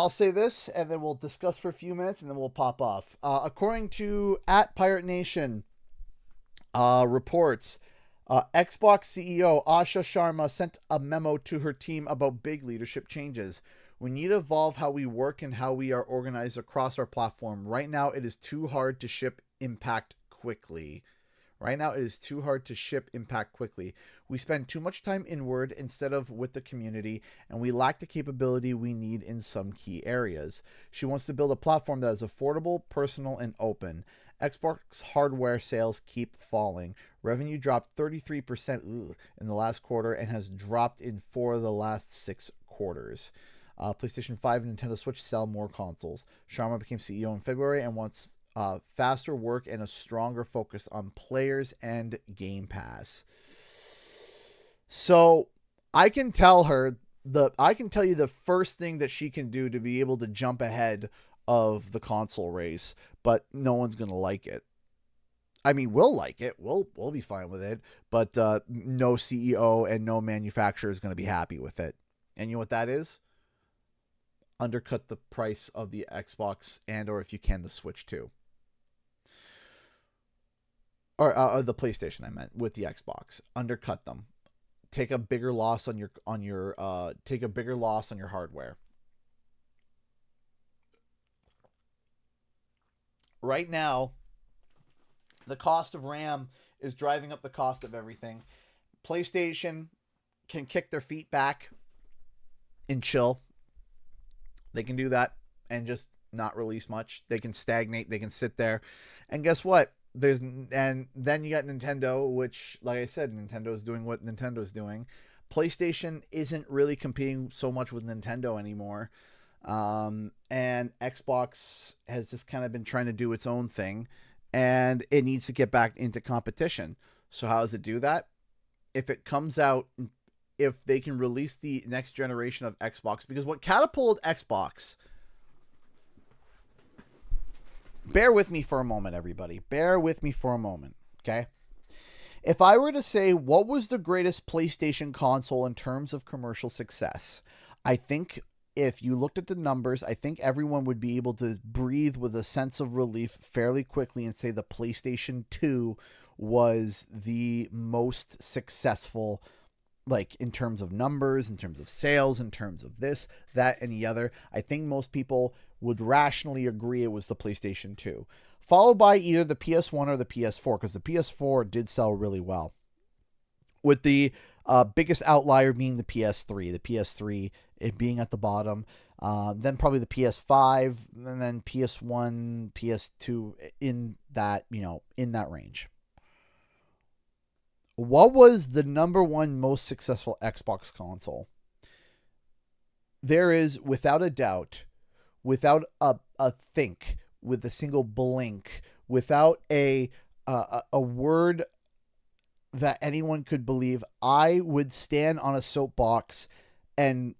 say this, and then we'll discuss for a few minutes, and then we'll pop off. According to @Pirate Nation reports, Xbox CEO Asha Sharma sent a memo to her team about big leadership changes. We need to evolve how we work and how we are organized across our platform. Right now, it is too hard to ship Impact quickly. We spend too much time inward instead of with the community, and we lack the capability we need in some key areas. She wants to build a platform that is affordable, personal, and open. Xbox hardware sales keep falling. Revenue dropped 33% in the last quarter and has dropped in 4 of the last 6 quarters. PlayStation 5 and Nintendo Switch sell more consoles. Sharma became CEO in February and wants faster work and a stronger focus on players and Game Pass. So I can tell you the first thing that she can do to be able to jump ahead of the console race, but no one's gonna like it. I mean, we'll like it. We'll be fine with it, but no CEO and no manufacturer is gonna be happy with it. And you know what that is? Undercut the price of the Xbox or if you can, the Switch too. Or the PlayStation, I meant, with the Xbox. Undercut them. Take a bigger loss on your hardware. Right now, the cost of RAM is driving up the cost of everything. PlayStation can kick their feet back and chill. They can do that and just not release much. They can stagnate. They can sit there. And guess what? And then you got Nintendo, which, like I said, Nintendo's doing what Nintendo's doing. PlayStation isn't really competing so much with Nintendo anymore. And Xbox has just kind of been trying to do its own thing, and it needs to get back into competition. So how does it do that? If it comes out, if they can release the next generation of Xbox, because what catapulted Xbox, bear with me for a moment, everybody. Bear with me for a moment, okay? If I were to say what was the greatest PlayStation console in terms of commercial success, I think if you looked at the numbers, I think everyone would be able to breathe with a sense of relief fairly quickly and say the PlayStation 2 was the most successful, like in terms of numbers, in terms of sales, in terms of this, that, and the other. I think most people would rationally agree it was the PlayStation 2, followed by either the PS1 or the PS4, because the PS4 did sell really well, with the biggest outlier being the PS3. The PS3 it being at the bottom, then probably the PS5, and then PS1, PS2 in that, in that range. What was the number one most successful Xbox console? There is, without a doubt, without a think, with a single blink, without a word that anyone could believe, I would stand on a soapbox, and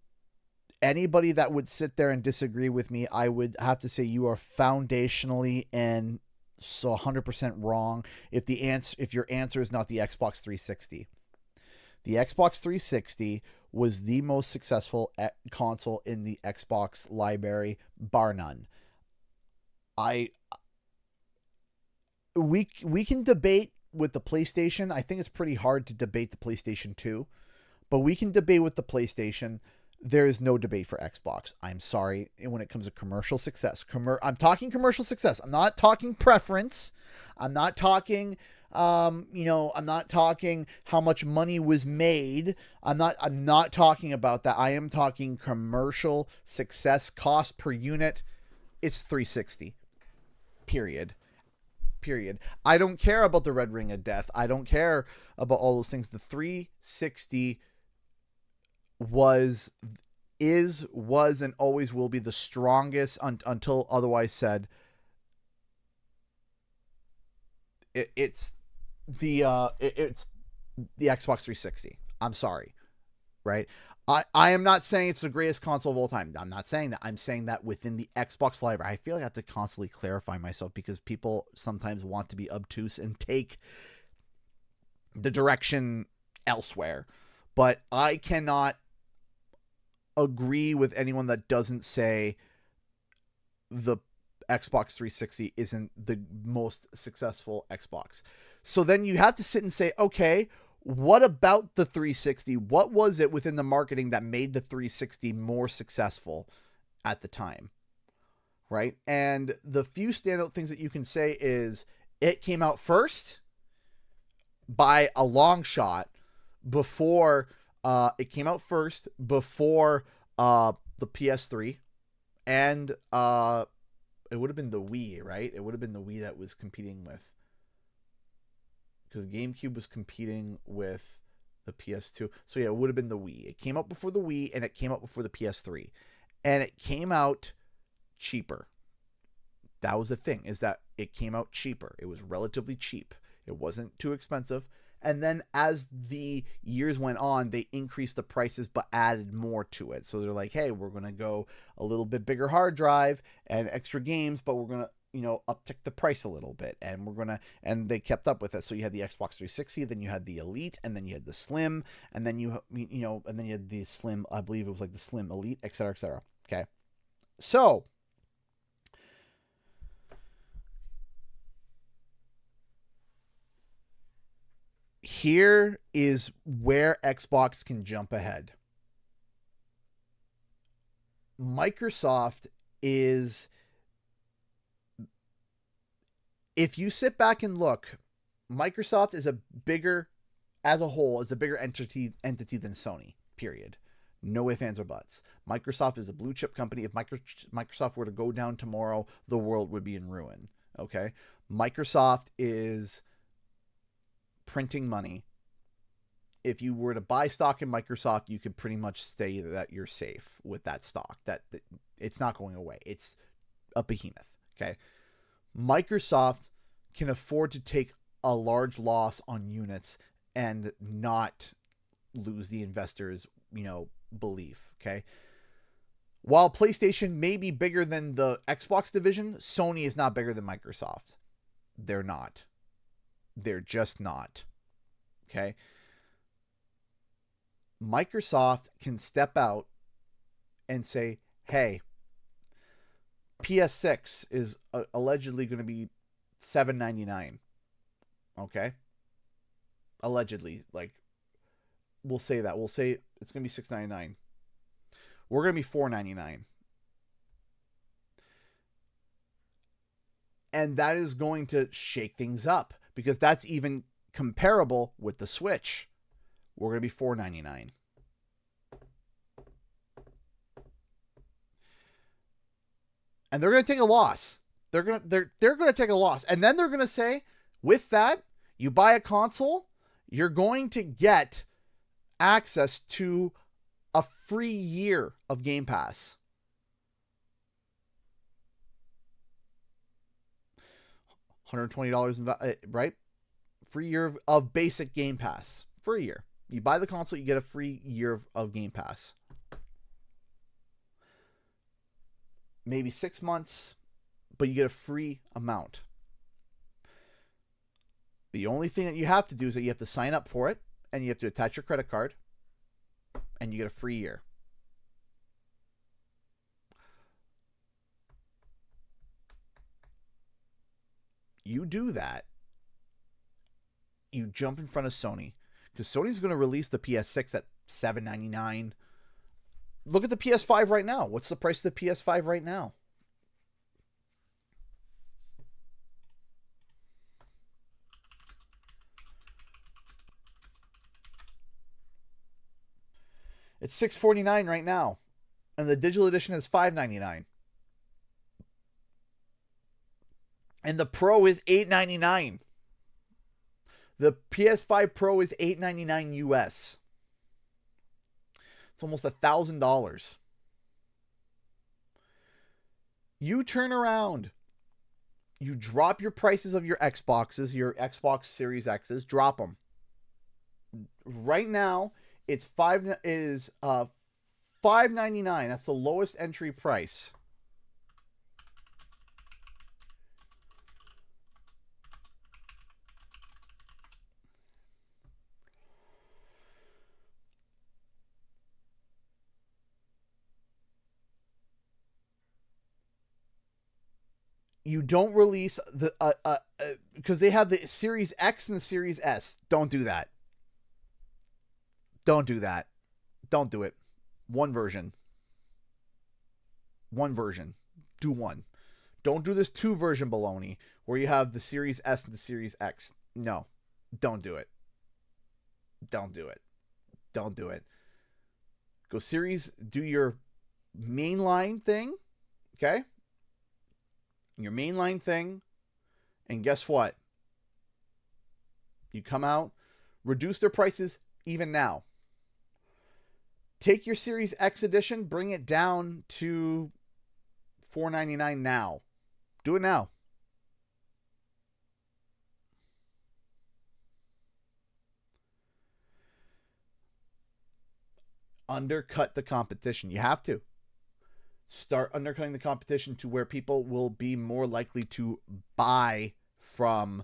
anybody that would sit there and disagree with me, I would have to say you are foundationally and so 100% wrong if your answer is not the Xbox 360. The Xbox 360 was the most successful console in the Xbox library, bar none. We can debate with the PlayStation. I think it's pretty hard to debate the PlayStation 2, but we can debate with the PlayStation. There is no debate for Xbox. I'm sorry. When it comes to commercial success, I'm talking commercial success. I'm not talking preference. I'm not talking, I'm not talking how much money was made. I'm not talking about that. I am talking commercial success, cost per unit. It's 360. Period. I don't care about the Red Ring of Death. I don't care about all those things. The 360 was, and always will be the strongest until otherwise said. It's the Xbox 360. I'm sorry, right? I am not saying it's the greatest console of all time. I'm not saying that. I'm saying that within the Xbox library. I feel like I have to constantly clarify myself because people sometimes want to be obtuse and take the direction elsewhere. But I cannot agree with anyone that doesn't say the Xbox 360 isn't the most successful Xbox. So then you have to sit and say, okay, what about the 360? What was it within the marketing that made the 360 more successful at the time? Right? And the few standout things that you can say is it came out first by a long shot before the PS3, and it would have been the Wii, right? It would have been the Wii that was competing with, because GameCube was competing with the PS2. So yeah, it would have been the Wii. It came out before the Wii, and it came out before the PS3, and it came out cheaper. That was the thing, is that it came out cheaper. It was relatively cheap. It wasn't too expensive. And then as the years went on, they increased the prices but added more to it. So they're like, hey, we're going to go a little bit bigger hard drive and extra games, but we're going to, uptick the price a little bit. And they kept up with it. So you had the Xbox 360, then you had the Elite, and then you had the Slim, and then you had the Slim, I believe it was like the Slim Elite, et cetera, et cetera. Okay. So here is where Xbox can jump ahead. Microsoft is, if you sit back and look, Microsoft is as a whole, is a bigger entity than Sony, period. No ifs, ands, or buts. Microsoft is a blue chip company. If Microsoft were to go down tomorrow, the world would be in ruin. Okay? Microsoft is printing money. If you were to buy stock in Microsoft, you could pretty much say that you're safe with that stock. That it's not going away. It's a behemoth. Okay. Microsoft can afford to take a large loss on units and not lose the investors, belief. Okay. While PlayStation may be bigger than the Xbox division, Sony is not bigger than Microsoft. They're not. They're just not. Okay. Microsoft can step out and say, hey, PS6 is allegedly going to be $7.99. Okay. Allegedly, like, we'll say that. We'll say it's going to be $6.99. We're going to be $4.99. And that is going to shake things up because that's even comparable with the Switch. We're going to be $4.99. And they're going to take a loss. They're going to take a loss. And then they're going to say, with that, you buy a console, you're going to get access to a free year of Game Pass. $120, right? Free year of basic Game Pass. For a year. You buy the console, you get a free year of Game Pass. Maybe 6 months, but you get a free amount. The only thing that you have to do is that you have to sign up for it, and you have to attach your credit card, and you get a free year. You do that, you jump in front of Sony, because Sony's going to release the PS6 at $799. Look at the PS5 right now. What's the price of the PS5 right now? It's $649 right now, and the digital edition is $599. And the Pro is $899. The PS5 Pro is $899 US. It's almost $1,000. You turn around. You drop your prices of your Xboxes, your Xbox Series X's, drop them. Right now, it's $599. That's the lowest entry price. You don't release the because they have the Series X and the Series S. Don't do that. Don't do that. Don't do it. One version. One version. Do one. Don't do this 2 version baloney where you have the Series S and the Series X. No. Don't do it. Don't do it. Don't do it. Go Series, do your mainline thing. Okay? Your mainline thing. And guess what? You come out, reduce their prices even now. Take your Series X edition, bring it down to $499 now. Do it now. Undercut the competition. You have to. Start undercutting the competition to where people will be more likely to buy from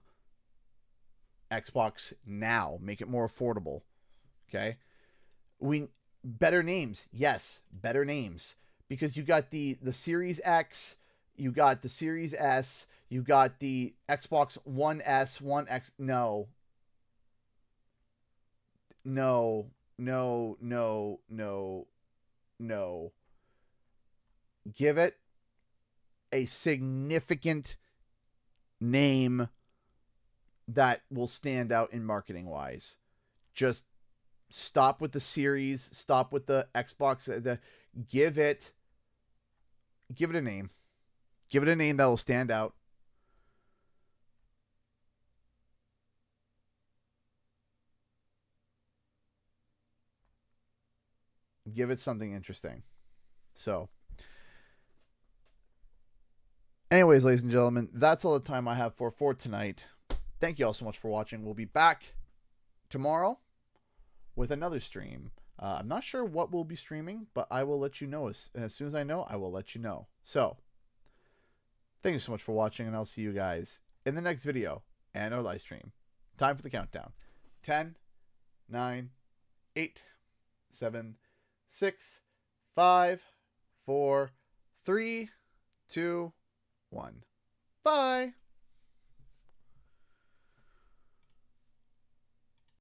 Xbox now. Make it more affordable. Okay? Better names. Yes, better names. Because you got the Series X, you got the Series S, you got the Xbox One S, One X. No. No. No, no, no, no. Give it a significant name that will stand out in marketing wise. Just stop with the series, stop with the Xbox, give it a name. Give it a name that will stand out. Give it something interesting. So, anyways, ladies and gentlemen, that's all the time I have for tonight. Thank you all so much for watching. We'll be back tomorrow with another stream. I'm not sure what we'll be streaming, but I will let you know. As soon as I know, I will let you know. So, thank you so much for watching, and I'll see you guys in the next video and our live stream. Time for the countdown. 10, 9, 8, 7, 6, 5, 4, 3, 2, 1. Bye.